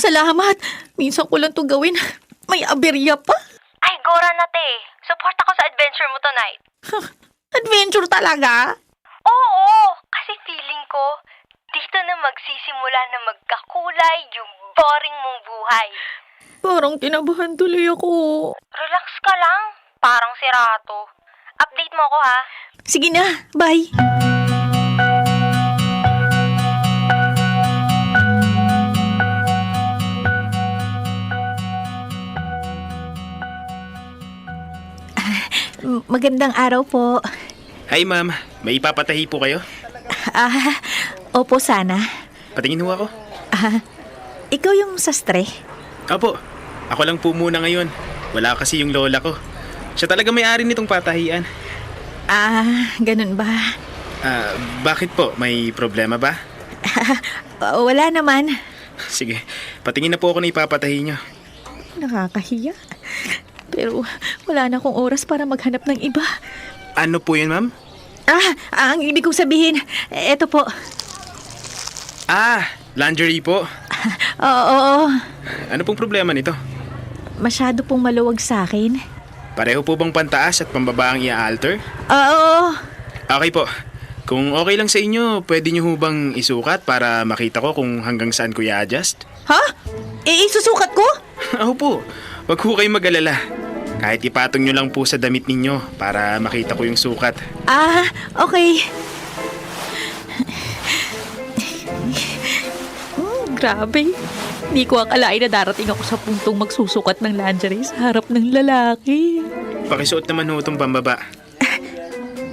Speaker 22: Salamat. Minsan ko lang to gawin. May aberya pa.
Speaker 13: Ay, Gora na te. Support ako sa adventure mo tonight.
Speaker 22: Adventure talaga?
Speaker 13: Oo, kasi feeling ko, dito na magsisimula na magkakulay yung boring mong buhay.
Speaker 22: Parang kinabahan tuloy ako.
Speaker 13: Relax ka lang. Parang sirato. Update mo ako, ha?
Speaker 22: Sige na, bye. Magandang araw po.
Speaker 3: Hi ma'am, may ipapatahi po kayo?
Speaker 22: Opo sana.
Speaker 3: Patingin ho ako.
Speaker 22: Ikaw yung sastre?
Speaker 3: Opo, ako lang po muna ngayon. Wala kasi yung lola ko. Siya talaga may-ari nitong patahian.
Speaker 22: Ganun ba?
Speaker 3: Bakit po? May problema ba?
Speaker 22: Wala naman.
Speaker 3: Sige, patingin na po ako na ipapatahi niyo.
Speaker 22: Nakakahiya. Pero wala na akong oras para maghanap ng iba.
Speaker 3: Ano po yun, ma'am?
Speaker 22: Ang ibig kong sabihin, eto po.
Speaker 3: Lingerie po.
Speaker 22: Oo.
Speaker 3: Ano pong problema nito?
Speaker 22: Masyado pong maluwag sa akin.
Speaker 3: Pareho po bang pantaas at pambaba ang i-alter?
Speaker 22: Oo.
Speaker 3: Okay po. Kung okay lang sa inyo, pwede nyo ho bang isukat para makita ko kung hanggang saan ko i-adjust?
Speaker 22: Ha? Isusukat ko?
Speaker 3: Oo po. Wag ho kayong mag-alala. Kahit ipatong nyo lang po sa damit ninyo para makita ko yung sukat.
Speaker 22: Okay. Grabe. Hindi ko akalain na darating ako sa puntong magsusukat ng lingerie sa harap ng lalaki.
Speaker 3: Pakisuot naman ho itong pambaba.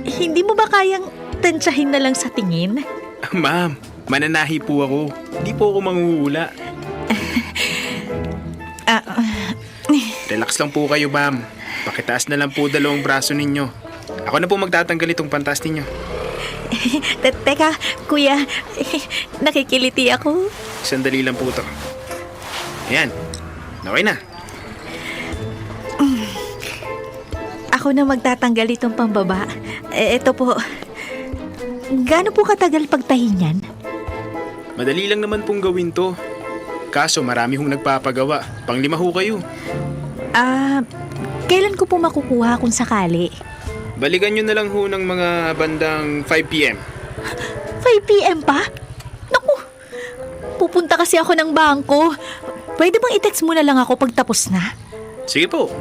Speaker 22: Hindi mo ba kayang tansyahin na lang sa tingin?
Speaker 3: Ma'am, mananahi po ako. Hindi po ako manghuhula. Relax lang po kayo, ma'am. Pakitaas na lang po dalawang braso ninyo. Ako na po magtatanggal itong pantas ninyo.
Speaker 22: Teka, kuya. Nakikiliti ako.
Speaker 3: Sandali lang po ito. Ayan. Okay na.
Speaker 22: Ako na magtatanggal itong pambaba. Ito po. Gaano po katagal pagtahi niyan?
Speaker 3: Madali lang naman pong gawin to. Kaso marami hong nagpapagawa. Pang-5 ho kayo.
Speaker 22: Kailan ko po makukuha kung sakali?
Speaker 3: Balikan nyo na lang ho ng mga bandang 5 p.m.
Speaker 22: 5 p.m. pa? Naku, pupunta kasi ako ng bangko. Pwede bang i-text mo na lang ako pag tapos na?
Speaker 3: Sige po.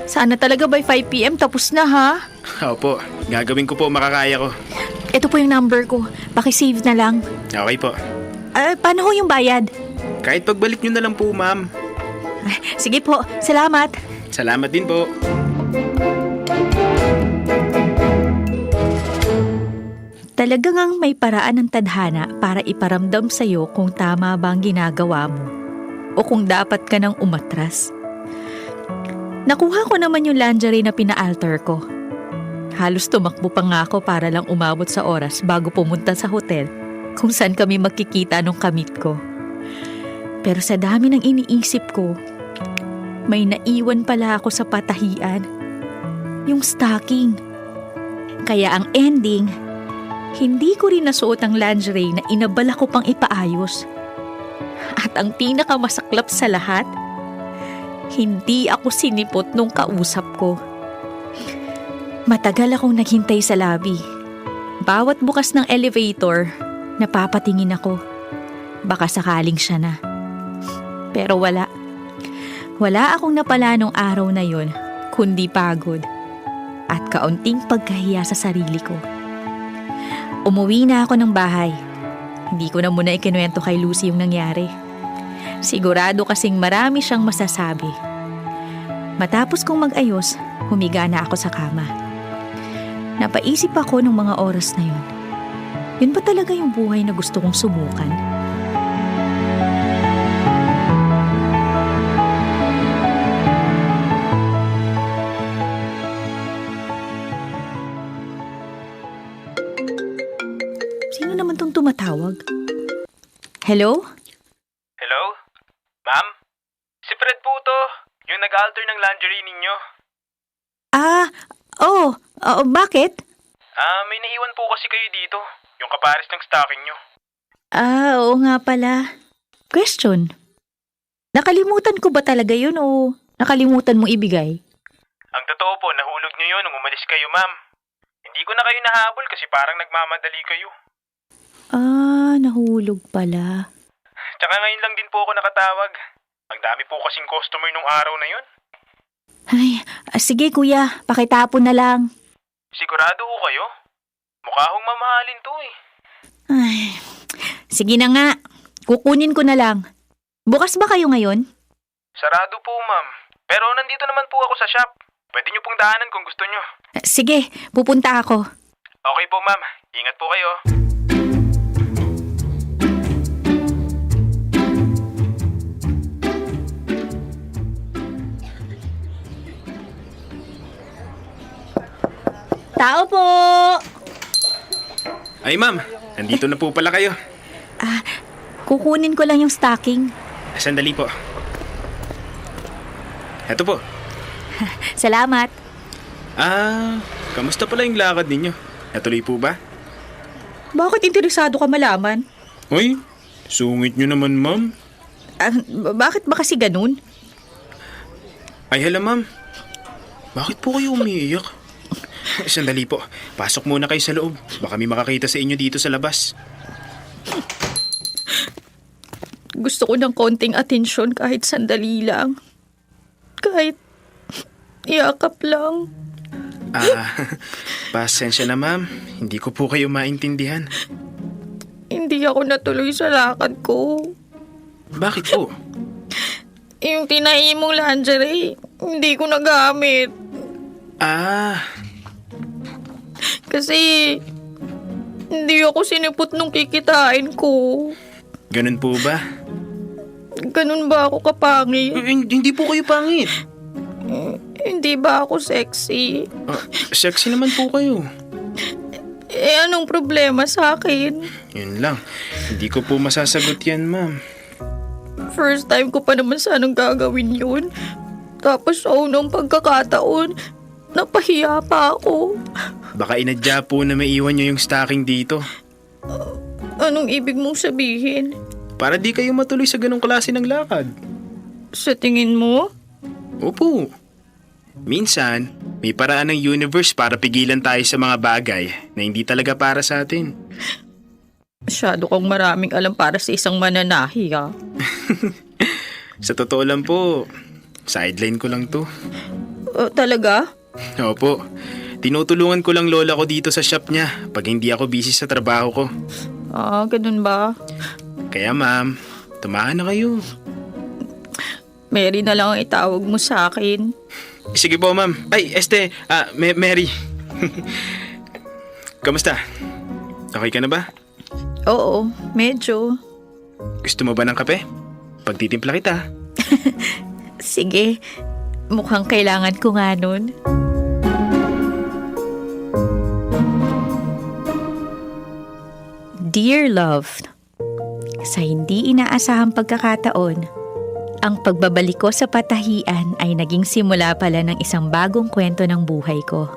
Speaker 22: Sana talaga by 5 p.m. tapos na, ha?
Speaker 3: Opo, gagawin ko po makakaya ko.
Speaker 22: Ito po yung number ko. Paki-save na lang.
Speaker 3: Okay po.
Speaker 22: Paano ho yung bayad?
Speaker 3: Kahit pagbalik nyo na lang po, ma'am.
Speaker 22: Sige po, salamat.
Speaker 3: Salamat din po.
Speaker 22: Talagang ang may paraan ng tadhana para iparamdam sa'yo kung tama ba ang ginagawa mo o kung dapat ka nang umatras. Nakuha ko naman yung lingerie na pina-alter ko. Halos tumakbo pa nga ako para lang umabot sa oras bago pumunta sa hotel kung saan kami magkikita nung kamit ko. Pero sa dami ng iniisip ko, may naiwan pala ako sa patahian. Yung stocking. Kaya ang ending, hindi ko rin nasuot ang lingerie na inabala ko pang ipaayos. At ang pinakamasaklap sa lahat, hindi ako sinipot nung kausap ko. Matagal akong naghintay sa lobby. Bawat bukas ng elevator, napapatingin ako. Baka sakaling siya na. Pero wala. Wala akong napala nung araw na yon, kundi pagod. At kaunting pagkahiya sa sarili ko. Umuwi na ako ng bahay. Hindi ko na muna ikinuwento kay Lucy yung nangyari. Sigurado kasing marami siyang masasabi. Matapos kong mag-ayos, humiga na ako sa kama. Napaisip ako ng mga oras na yun. Yun ba talaga yung buhay na gusto kong subukan? Sino naman tong tumatawag? Hello?
Speaker 3: Hello? Ma'am? Si Fred po to. Yung nag-alter ng lingerie ninyo.
Speaker 22: Bakit?
Speaker 3: May naiwan po kasi kayo dito. Yung kapares ng stocking nyo.
Speaker 22: Oo nga pala. Question. Nakalimutan ko ba talaga yun o nakalimutan mo ibigay?
Speaker 3: Ang totoo po, nahulog nyo yun nung umalis kayo, ma'am. Hindi ko na kayo nahabol kasi parang nagmamadali kayo.
Speaker 22: Nahulog pala.
Speaker 3: Tsaka ngayon lang din po ako nakatawag. Ang dami po kasing customer nung araw na yun.
Speaker 22: Ay, sige kuya, pakitapon na lang.
Speaker 3: Sigurado ho kayo? Mukha hong mamahalin to eh.
Speaker 22: Ay, sige na nga. Kukunin ko na lang. Bukas ba kayo ngayon?
Speaker 3: Sarado po, ma'am. Pero nandito naman po ako sa shop. Pwede niyo pong daanan kung gusto niyo.
Speaker 22: Sige, pupunta ako.
Speaker 3: Okay po, ma'am. Ingat po kayo.
Speaker 22: Tao po!
Speaker 3: Ay, ma'am. Nandito na po pala kayo.
Speaker 22: Kukunin ko lang yung stocking.
Speaker 3: Sandali po. Eto po.
Speaker 22: Salamat.
Speaker 3: Kamusta pala yung lakad ninyo? Natuloy po ba?
Speaker 22: Bakit interesado ka malaman?
Speaker 3: Uy, sungit nyo naman, ma'am.
Speaker 22: Bakit ba kasi ganun?
Speaker 3: Ay, hala, ma'am. Bakit po kayo umiiyak? Sandali po. Pasok muna kayo sa loob. Baka may makakita sa inyo dito sa labas.
Speaker 22: Gusto ko ng konting atensyon kahit sandali lang. Kahit yakap lang.
Speaker 3: Pasensya na, ma'am. Hindi ko po kayo maintindihan.
Speaker 22: Hindi ako natuloy sa lakad ko.
Speaker 3: Bakit po?
Speaker 22: Yung tinahi mong lingerie, hindi ko nagamit. Kasi hindi ako sinipot nung kikitain ko.
Speaker 3: Ganun po ba?
Speaker 22: Ganun ba ako kapangit?
Speaker 3: Hindi po kayo pangit.
Speaker 22: Hindi ba ako sexy?
Speaker 3: Sexy naman po kayo.
Speaker 22: Anong problema sa akin?
Speaker 3: Yun lang. Hindi ko po masasagot yan, ma'am.
Speaker 22: First time ko pa naman sanang gagawin yun. Tapos sa unang pagkakataon, Napahiya pa ako.
Speaker 3: Baka inadya po na maiwan nyo yung stocking dito.
Speaker 22: Anong ibig mong sabihin?
Speaker 3: Para di kayo matuloy sa ganong klase ng lakad.
Speaker 22: Sa tingin mo?
Speaker 3: Opo. Minsan, may paraan ng universe para pigilan tayo sa mga bagay na hindi talaga para sa atin.
Speaker 22: Masyado kang maraming alam para sa isang mananahi, ha?
Speaker 3: Sa totoo lang po, sideline ko lang to.
Speaker 22: Talaga?
Speaker 3: Opo. Tinutulungan ko lang lola ko dito sa shop niya pag hindi ako busy sa trabaho ko.
Speaker 22: Ganun ba?
Speaker 3: Kaya ma'am, tumahan na kayo.
Speaker 22: Mary na lang ang itawag mo sa akin.
Speaker 3: Sige po ma'am. Ay, Mary. Kamusta? Okay ka na ba?
Speaker 22: Oo, medyo.
Speaker 3: Gusto mo ba ng kape? Pagtitimpla kita.
Speaker 22: Sige, mukhang kailangan ko nga nun. Dear Love, sa hindi inaasahang pagkakataon, ang pagbabalik ko sa Patahian ay naging simula pala ng isang bagong kwento ng buhay ko.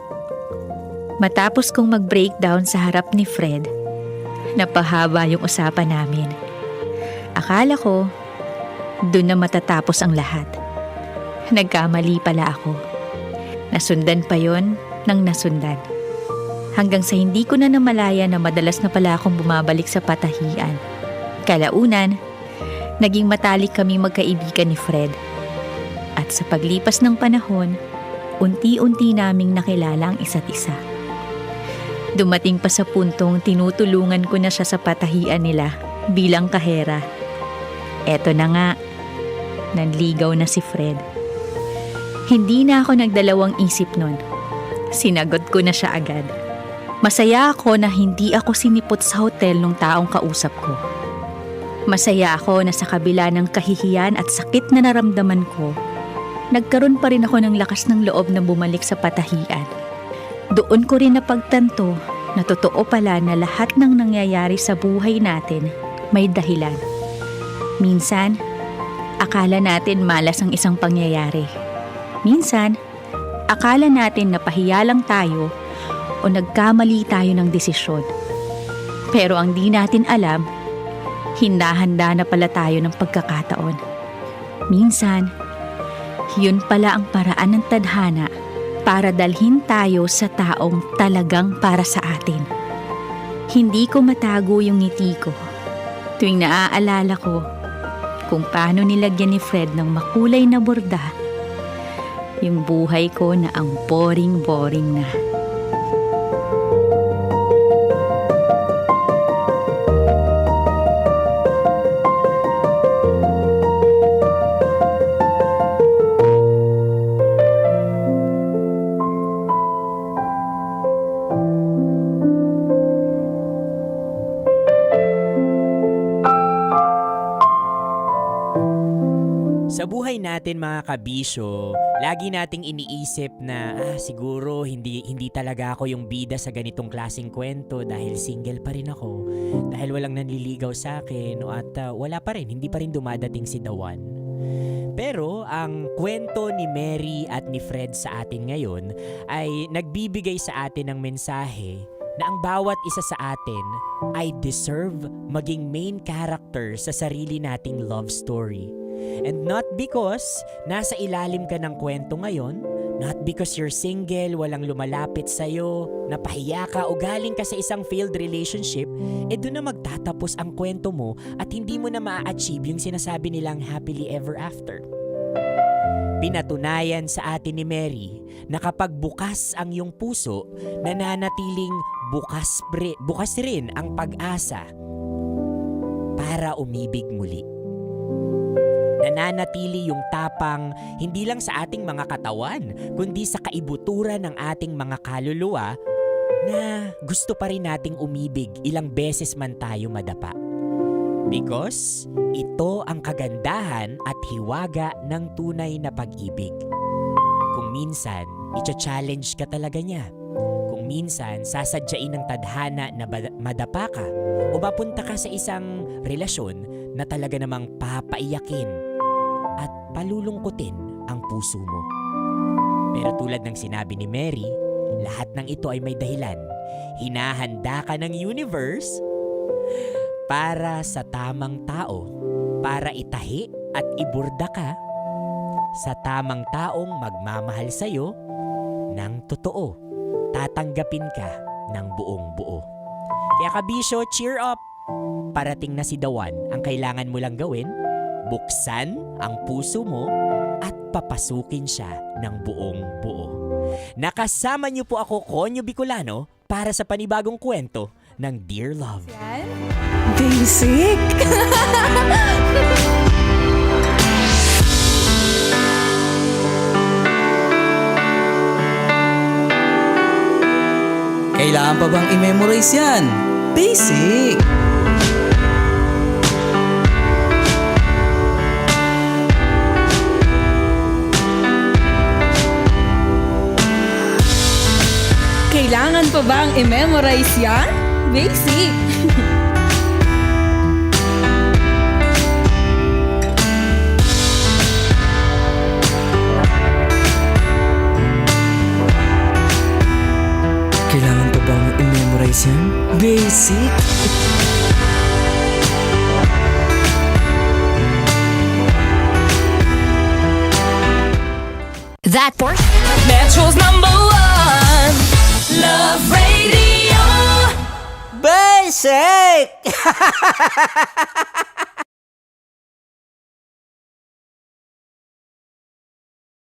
Speaker 22: Matapos kong mag-breakdown sa harap ni Fred, napahaba yung usapan namin. Akala ko, dun na matatapos ang lahat. Nagkamali pala ako. Nasundan pa yon ng nasundan. Hanggang sa hindi ko na namalaya na madalas na pala akong bumabalik sa Patahian. Kalaunan, naging matalik kami magkaibigan ni Fred. At sa paglipas ng panahon, unti-unti naming nakilala ang isa't isa. Dumating pa sa puntong tinutulungan ko na siya sa Patahian nila bilang kahera. Eto na nga, nanligaw na si Fred. Hindi na ako nagdalawang isip nun. Sinagot ko na siya agad. Masaya ako na hindi ako sinipot sa hotel nung taong kausap ko. Masaya ako na sa kabila ng kahihiyan at sakit na naramdaman ko, nagkaroon pa rin ako ng lakas ng loob na bumalik sa Patahian. Doon ko rin napagtanto na totoo pala na lahat ng nangyayari sa buhay natin may dahilan. Minsan, akala natin malas ang isang pangyayari. Minsan, akala natin napahiya lang tayo o nagkamali tayo ng desisyon. Pero ang di natin alam, handa-handa na pala tayo ng pagkakataon. Minsan, yun pala ang paraan ng tadhana para dalhin tayo sa taong talagang para sa atin. Hindi ko matago yung ngiti ko tuwing naaalala ko kung paano nilagyan ni Fred ng makulay na borda yung buhay ko na ang boring-boring na.
Speaker 17: Sa buhay natin mga kabisyo, lagi nating iniisip na siguro hindi talaga ako yung bida sa ganitong klaseng kwento dahil single pa rin ako, dahil walang nanliligaw sa akin at wala pa rin, hindi pa rin dumadating si The One. Pero ang kwento ni Mary at ni Fred sa atin ngayon ay nagbibigay sa atin ng mensahe na ang bawat isa sa atin ay deserve maging main character sa sarili nating love story. And not because nasa ilalim ka ng kwento ngayon, not because you're single, walang lumalapit sa'yo, napahiya ka o galing ka sa isang failed relationship, doon na magtatapos ang kwento mo at hindi mo na ma-achieve yung sinasabi nilang happily ever after. Pinatunayan sa atin ni Mary na kapag bukas ang iyong puso, nananatiling bukas rin ang pag-asa para umibig muli. Nananatili yung tapang hindi lang sa ating mga katawan, kundi sa kaibuturan ng ating mga kaluluwa na gusto pa rin nating umibig ilang beses man tayo madapa. Because ito ang kagandahan at hiwaga ng tunay na pag-ibig. Kung minsan, i-challenge ka talaga niya. Kung minsan, sasadyain ng tadhana na madapa ka o mapunta ka sa isang relasyon na talaga namang papaiyakin at palulungkutin ang puso mo. Pero tulad ng sinabi ni Mary, lahat ng ito ay may dahilan. Hinahanda ka ng universe para sa tamang tao, para itahi at iburda ka sa tamang taong magmamahal sa'yo ng totoo. Tatanggapin ka ng buong buo. Kaya kabisyo, cheer up! Parating na si Dawan. Ang kailangan mo lang gawin, buksan ang puso mo at papasukin siya ng buong buo. Nakasama niyo po ako, Konyo Bicolano, para sa panibagong kwento ng Dear Love.
Speaker 5: Basic!
Speaker 9: Kailangan pa bang i-memorize yan? Basic!
Speaker 15: Kailangan pa bang i-memorize yan? Basic!
Speaker 9: Kailangan pa bang i-memorize yan? Basic!
Speaker 5: That portion. Metro's #1 Love Radio.
Speaker 10: Basic!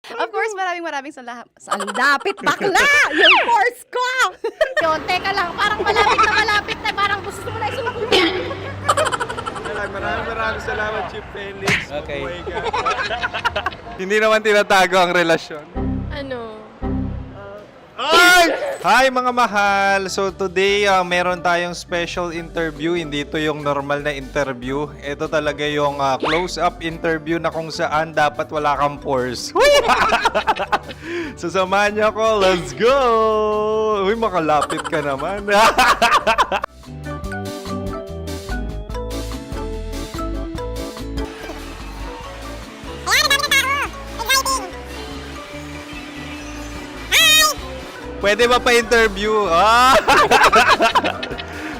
Speaker 7: Of course, maraming salamat. Ang lapit bakla! Yung course ko! Yun, teka lang, parang malapit na, parang gusto mo na isulat.
Speaker 8: Maraming salamat, Chief Felix.
Speaker 20: Okay.
Speaker 8: Oh my God. Hindi naman tinatago ang relasyon.
Speaker 7: Ano?
Speaker 8: Hi mga mahal! So today, meron tayong special interview. Hindi ito yung normal na interview. Ito talaga yung close-up interview na kung saan dapat wala kang pores. So samahan niyo ako. Let's go! Uy, makalapit ka naman. Pwede ba pa-interview?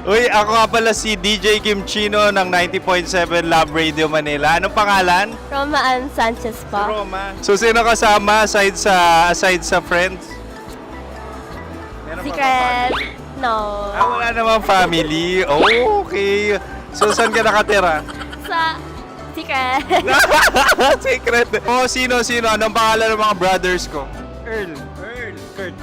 Speaker 8: Uy, ako nga pala si DJ Kim Chino ng 90.7 Love Radio Manila. Anong pangalan?
Speaker 23: Roma Ann Sanchez po.
Speaker 8: Roma. So, sino kasama aside sa friends?
Speaker 23: Secret. No.
Speaker 8: Wala namang family. Oh, okay. So, saan ka nakatira?
Speaker 23: Sa secret.
Speaker 8: Secret. Oh, sino? Anong pangalan ng mga brothers ko? Earl, Kurt.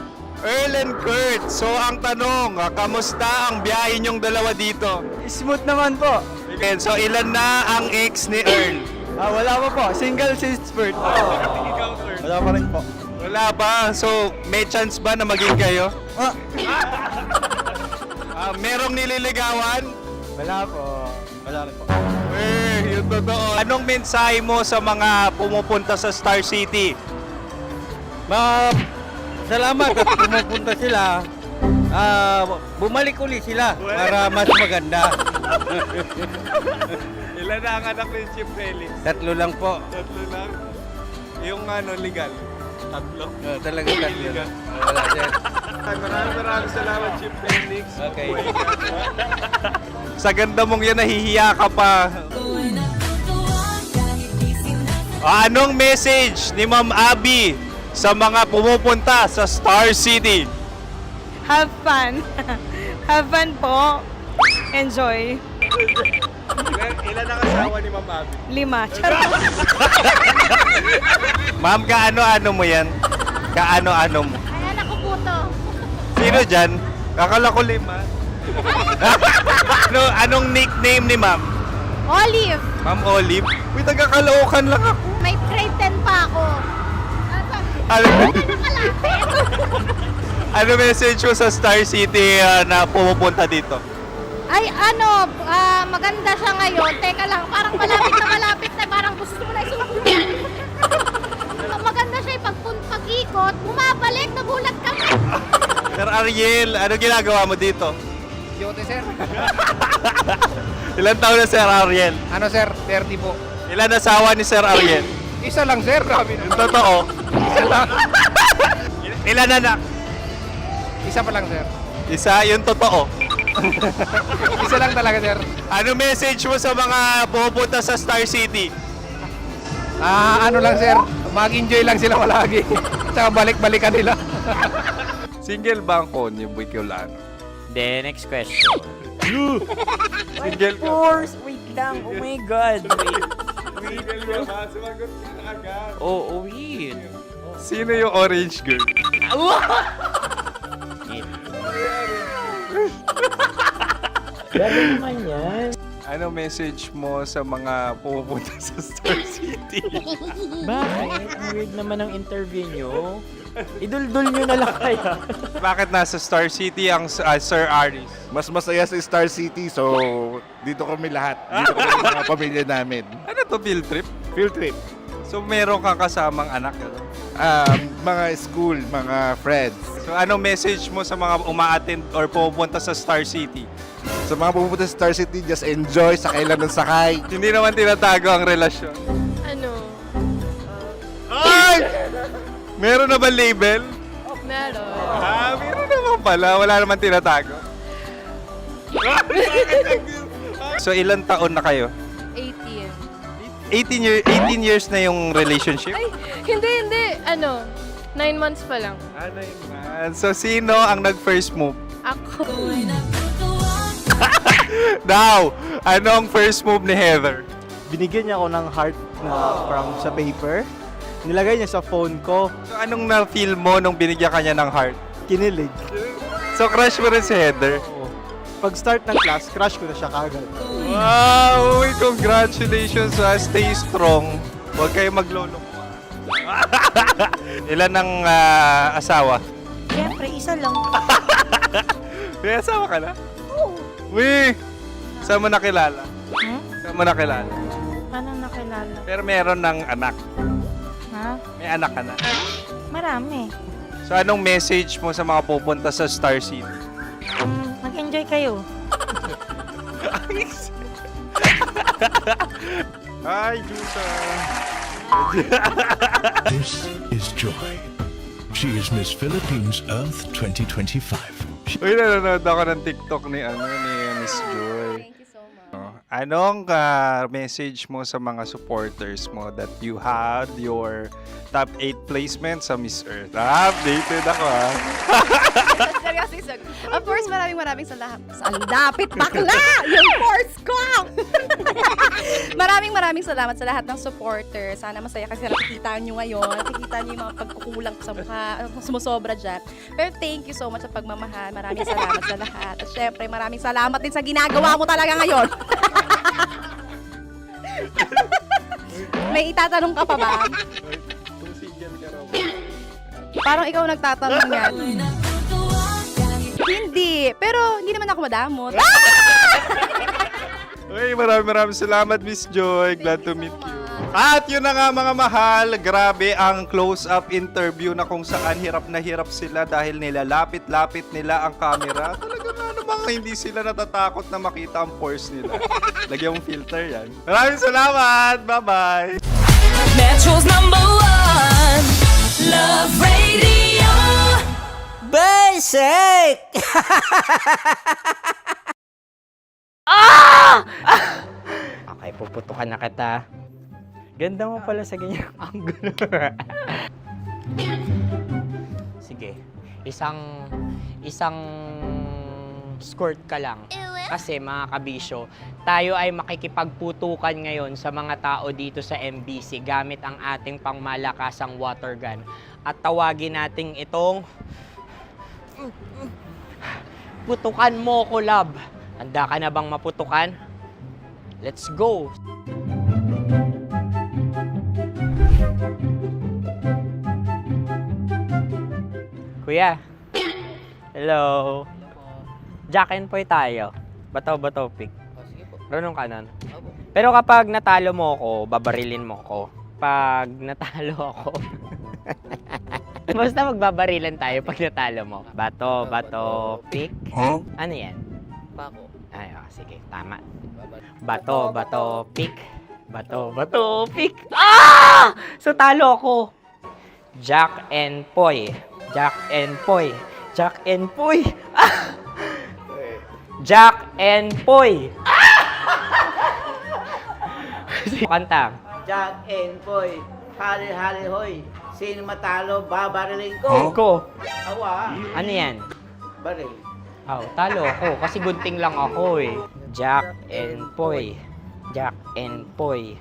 Speaker 8: Earl and Kurt. So, ang tanong, kamusta ang biyahe niyong dalawa dito?
Speaker 21: Smooth naman po.
Speaker 8: Okay, so ilan na ang ex ni Earl?
Speaker 21: Wala pa po. Single since birth. Wala pa rin po.
Speaker 8: Wala ba? So, may chance ba na maging kayo? Merong nililigawan?
Speaker 21: Wala po. Wala rin po.
Speaker 8: Yung totoo. Anong mensahe mo sa mga pumupunta sa Star City?
Speaker 20: Salamat at pumupunta sila. Bumalik uli sila para mas maganda.
Speaker 8: Ilan na ang anak ni Chief Felix?
Speaker 20: 3 lang po.
Speaker 8: 3 lang? Yung legal? 3?
Speaker 20: Talaga 3 lang. Wala din.
Speaker 8: Maraming salamat, Chief Felix.
Speaker 20: Okay.
Speaker 8: Sa ganda mong yan, nahihiya ka pa. Anong message ni Ma'am Abby sa mga pumupunta sa Star City?
Speaker 15: Have fun. Have fun po. Enjoy.
Speaker 8: Ilan ang asawa ni Ma'am Abby?
Speaker 15: 5. Charot.
Speaker 8: Ma'am, kaano-ano mo yan? Kaano-ano mo?
Speaker 23: Ay, anak ko po to.
Speaker 8: Sino dyan? Kakala ko 5. Anong nickname ni Ma'am?
Speaker 23: Olive.
Speaker 8: Ma'am Olive? Uy, taga-Caloocan lang ako.
Speaker 23: May grade 10 pa ako.
Speaker 8: Ano message mo sa Star City na pumupunta dito?
Speaker 23: Ay, maganda siya ngayon. Teka lang, parang malapit na, parang gusto mo na isulat. Maganda siya pag-ikot, bumabalik, nagulat ka.
Speaker 8: Sir Ariel, ano ginagawa mo dito?
Speaker 24: Yote, sir.
Speaker 8: Ilan taon na Sir Ariel?
Speaker 24: Ano, sir? 30 po.
Speaker 8: Ilan asawa ni Sir Ariel?
Speaker 24: Isa lang, sir. Grabe na.
Speaker 8: Yung totoo?
Speaker 24: Isa lang.
Speaker 8: Ilan anak?
Speaker 24: Isa pa lang, sir.
Speaker 8: Isa, yung totoo.
Speaker 24: Isa lang talaga, sir.
Speaker 8: Ano message mo sa mga pupunta sa Star City?
Speaker 24: Ano lang, sir. Mag-enjoy lang sila palagi. Tsaka balik-balikan nila.
Speaker 8: Single ba ang konyo, Boy Kiolano?
Speaker 10: Then, next question.
Speaker 8: Single
Speaker 10: Of course! Wait lang. Oh my God. Wait.
Speaker 8: Sumagot ka na agad.
Speaker 10: Oh, wait.
Speaker 8: Sino yung orange girl?
Speaker 10: Gano'n naman yan.
Speaker 8: Ano message mo sa mga pupunta sa Star City?
Speaker 10: Bakit? Ang weird naman ang interview nyo. Idul-dul nyo na lang kaya.
Speaker 8: Bakit nasa Star City ang Sir Aris?
Speaker 11: Mas masaya sa Star City, so dito kami lahat. Dito kami mga pamilya namin.
Speaker 8: Ano to, field trip?
Speaker 11: Field trip.
Speaker 8: So meron kang kasamang anak? Ano?
Speaker 11: Mga school, mga friends.
Speaker 8: So ano message mo sa mga uma-attend or pupunta sa Star City?
Speaker 11: Sa mga pupunta sa Star City, just enjoy, sakay lang ng sakay.
Speaker 8: Hindi naman tinatago ang relasyon.
Speaker 18: Ano?
Speaker 8: Ay! Meron na ba label?
Speaker 18: Meron.
Speaker 8: Meron naman pala. Wala naman tinatago. So ilan taon na kayo?
Speaker 18: 18.
Speaker 8: 18 years na yung relationship?
Speaker 18: Ay, hindi. 9 months pa lang.
Speaker 8: So sino ang nag-first move?
Speaker 18: Ako.
Speaker 8: Now, ano ang first move ni Heather?
Speaker 21: Binigyan niya ako ng heart na from sa paper. Nilagay niya sa phone ko.
Speaker 8: So anong na-feel mo nung binigyan ka niya ng heart?
Speaker 21: Kinilig.
Speaker 8: So crush mo rin si Heather?
Speaker 21: Pag start ng class, crush ko na siya kagad.
Speaker 8: Wow! Congratulations! Stay strong. Huwag kayo maglolo. Ilan ang asawa?
Speaker 19: Siyempre, isa lang.
Speaker 8: May asawa ka na? Oo. Uy! Saan mo nakilala? Saan mo nakilala?
Speaker 19: Paano nakilala?
Speaker 8: Pero meron ng anak.
Speaker 19: Ha?
Speaker 8: May anak ka na.
Speaker 19: Marami.
Speaker 8: So anong message mo sa mga pupunta sa Star City?
Speaker 19: Mag-enjoy kayo.
Speaker 8: Hi, Jusa!
Speaker 1: This is Joy. She is Miss Philippines Earth 2025.
Speaker 8: Uy, nanonood ako ng TikTok ni Miss Joy.
Speaker 7: Thank you so much.
Speaker 8: Anong message mo sa mga supporters mo that you had your top 8 placement sa Miss Earth? Updated ako
Speaker 7: Seryoso. Of course, maraming salamat. Sa lapit bakla! Yung force ko! maraming salamat sa lahat ng supporters. Sana masaya kasi nakikita nyo ngayon. Nakikita nyo yung mga pagkukulang sa mukha. Sumusobra dyan. Pero thank you so much sa pagmamahal. Maraming salamat sa lahat. At syempre, maraming salamat din sa ginagawa mo talaga ngayon. May itatanong ka pa ba? Parang ikaw nagtatanong yan. Hindi. Pero hindi naman ako madamot.
Speaker 8: Uy, maraming salamat, Miss Joy. Glad to meet you. At yun na nga mga mahal, grabe ang close-up interview na kung saan hirap na hirap sila dahil nilalapit-lapit nila ang camera. Talaga na namang hindi sila natatakot na makita ang pores nila. Lagyan mong filter yan. Maraming salamat! Bye-bye!
Speaker 5: Metro's #1 Love Radio.
Speaker 10: Basic! Okay, puputukan na kita. Ganda mo pala sa ganyang angulo. Sige, isang skirt ka lang. Kasi mga kabisyo, tayo ay makikipagputukan ngayon sa mga tao dito sa MBC gamit ang ating pangmalakasang water gun. At tawagin natin itong putukan mo ko, love. Handa ka na bang maputukan? Let's go! Kuya. Hello. Jack and Poy tayo. Bato-bato pick. Runong ka nun. Pero kapag natalo mo ako, babarilin mo ako. Pag natalo ako, basta magbabarilan tayo pag natalo mo. Bato, pick.
Speaker 1: Huh?
Speaker 10: Ano yan? Bako. Ay, sige, tama. Bato, pick. Bato, pick. Ah! So talo ako. Jack and Poy. Jack and Poy. Jack and Poy. Jack and Poy. Kanta.
Speaker 20: Jack and Poy, hali-hali hoy. Sino matalo, babarilin ko.
Speaker 10: Ko.
Speaker 20: Awa.
Speaker 10: Ano yan?
Speaker 20: Baril.
Speaker 10: Oh, talo ako kasi gunting lang ako eh. Jack and Poy. Jack and Poy.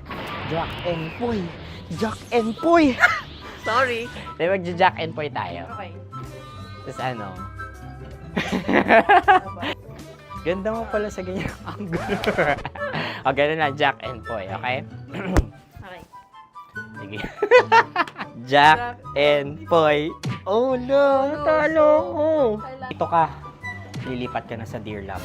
Speaker 10: Jack and Poy. Jack and Poy. Sorry. Di ba Jack and Poy tayo?
Speaker 15: Okay.
Speaker 10: Tapos ano? Ganda mo pala sa ganyan angulo. O, ganun na, Jack and Poy, okay?
Speaker 15: Okay.
Speaker 10: Sige. Jack and Poy. Oh no, talo ko. Ito ka. Lilipat ka na sa Dear Love.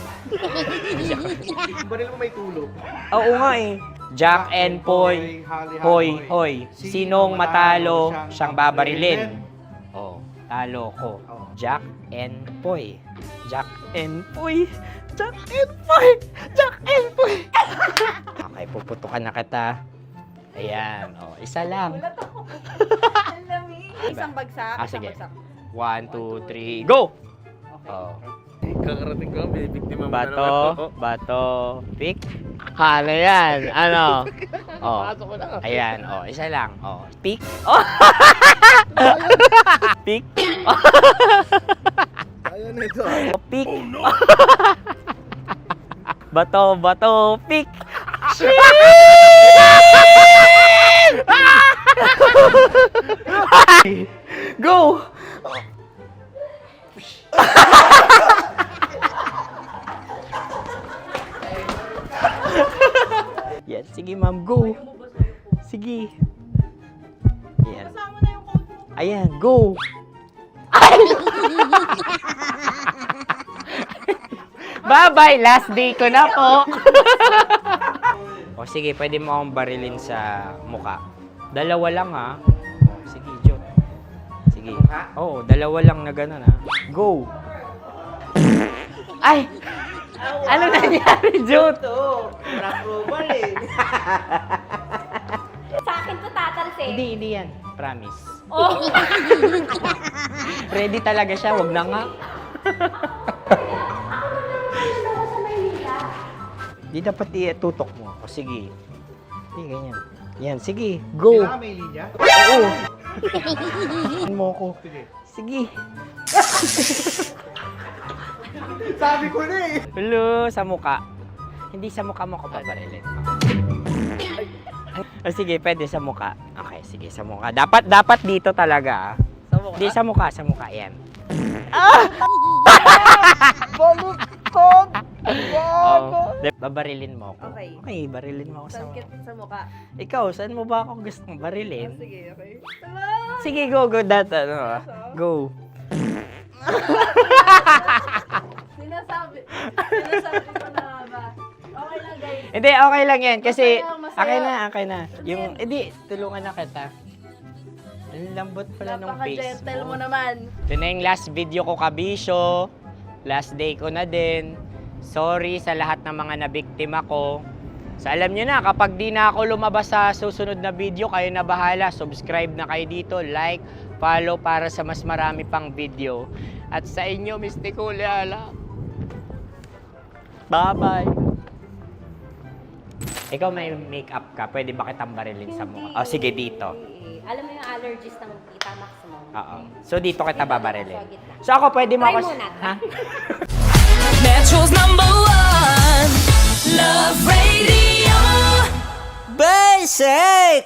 Speaker 21: Baril mo may tulog.
Speaker 10: Oo nga eh. Jack and Poy. Hoy, hoy. Sinong matalo, siyang babarilin. Oh, talo ko. Jack and Poy. Jack and Poy. Jack and Poy. Jack and Poy. Okay, puputukan na kita. Ayan. Oh, isa lang.
Speaker 15: Isang bagsak.
Speaker 10: Sige. 1, 2, 3, go! Oh.
Speaker 21: Kakarating ko, binibiktima mo na naman
Speaker 10: Bato,
Speaker 21: ako.
Speaker 10: bato, pick. Ano yan? Ano? Oh.
Speaker 21: Pasok ko na.
Speaker 10: Ayan, oh, isa lang. Oh, pick. Oh. Pick.
Speaker 21: Ayaw na ito.
Speaker 10: Oh, pick. Bato, bato, pick. Go! Yan, sige ma'am, go. Sige. Ayan. Ayan, go. Bye-bye, last day ko na po. O sige, pwede mo akong barilin sa muka. Dalawa lang ha. O, sige, Jot. Sige. Oo, dalawa lang na gano'n ha. Go. Ay! Ano nangyari, Jot?
Speaker 20: Approval eh.
Speaker 23: Sa akin to tatalsik.
Speaker 10: Hindi yan. Promise.
Speaker 23: Oh.
Speaker 10: Ready talaga siya, wag na nga. Di dapat tutok mo. O sige. Sige, ganyan. Yan, sige. Go.
Speaker 21: Kailangan may linya?
Speaker 10: Oo. Mo ko. Sige.
Speaker 21: Sabi ko na eh.
Speaker 10: Hello, sa muka. Hindi sa muka mo ko paparilin. O sige, pwede sa muka. Okay, sige, sa muka. Dapat dito talaga.
Speaker 21: Sa mukha?
Speaker 10: Hindi, sa muka, yan.
Speaker 21: Baluktot!
Speaker 10: Oh, babarilin mo ako.
Speaker 15: Okay.
Speaker 10: Okay, barilin mo ako sa
Speaker 15: Sangkit sa mukha.
Speaker 10: Ikaw, saan mo ba ako gustong barilin?
Speaker 15: Sige, okay.
Speaker 10: Sige, go, go.
Speaker 15: Sinasabi ko na ba? Okay lang, guys.
Speaker 10: Hindi, okay lang yan. Kasi,
Speaker 15: Masaya.
Speaker 10: okay na. Yung, hindi, tulungan na kita. Ang lambot pala nung face
Speaker 15: Napaka-gentle
Speaker 10: mo.
Speaker 15: mo naman.
Speaker 10: Ito na yung last video ko, kabisyo. Last day ko na din. Sorry sa lahat ng mga nabiktima ko. So alam nyo na, kapag di na ako lumabas sa susunod na video, kayo na bahala. Subscribe na kayo dito, like, follow para sa mas marami pang video. At sa inyo, Mistiko Leala. Bye-bye. Ikaw may makeup ka, pwede ba kitang barilin sa mukha? O sige, dito.
Speaker 23: Alam mo yung allergies ng Tita Max mo?
Speaker 10: Oo. So dito kita babarilin. So ako pwede mo
Speaker 23: Try
Speaker 10: ako...
Speaker 23: muna.
Speaker 10: Ha?
Speaker 5: Metro's #1 Love Radio.
Speaker 20: Basic!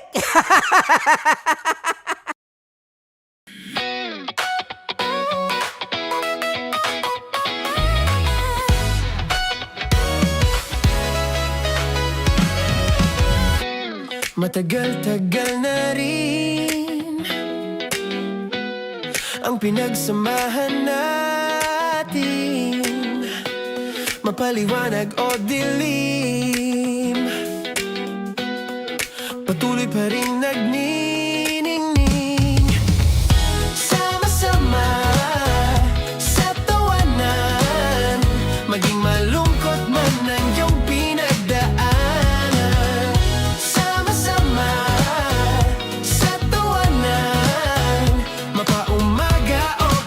Speaker 5: Matagal-tagal na rin ang pinagsamahan natin, mapaliwanag o dilim, patuloy pa rin nagniningning. Sama-sama sa tawanan, maging malungkot man ang iyong pinagdaanan. Sama-sama sa tawanan, mapaumaga o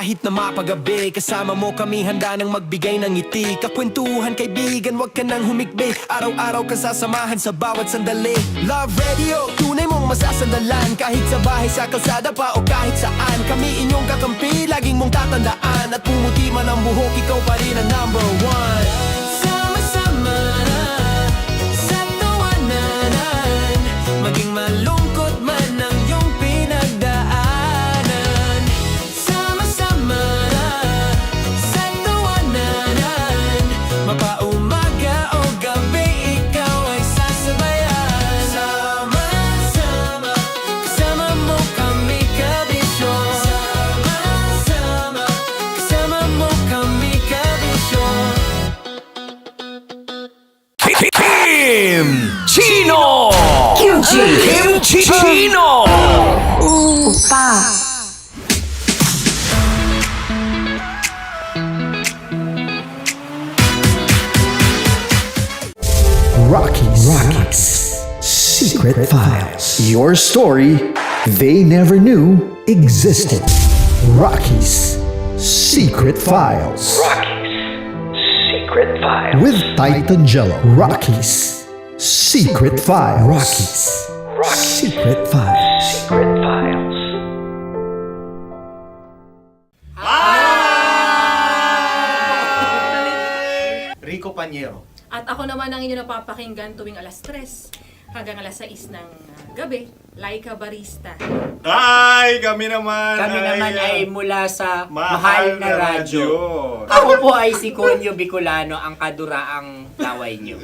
Speaker 2: kahit na mapagabi. Kasama mo kami handa nang magbigay ng ngiti. Kakwentuhan kaibigan, wag ka nang humikbi. Araw-araw ka sasamahan sa bawat sandali. Love Radio, tunay mong masasandalan. Kahit sa bahay, sa kalsada pa o kahit saan. Kami inyong kakampi, laging mong tatandaan. At pumuti man ang buhok, ikaw pa rin ang number one. Sama-sama na sa tawanan, maging malungkot man ang iyong pinagdaanan. Sama-sama na sa tawanan, mapaumaga o gabi, ikaw ay sasabayan. Sama-sama, kasama mo kami kabisyon. Sama-sama, kasama mo kami kabisyon. Kim Chino! Kim Chino!
Speaker 5: Upa.
Speaker 1: Rockies Secret Files. Your story they never knew existed. Rockies Secret Files. Secret Files. With Titan Jello. Rockies Secret Files. Rockies Secret Files. Secret Files.
Speaker 4: Rico Panyero.
Speaker 6: At ako naman ang inyo napapakinggan tuwing alas 3 hanggang alas 6 ng gabi, Laika Barista.
Speaker 8: Ay, kami naman.
Speaker 10: Kami naman ay mula sa Mahal na Radyo.
Speaker 8: Ako
Speaker 10: Ako po ay si Conyo Bicolano, ang kaduraang laway nyo.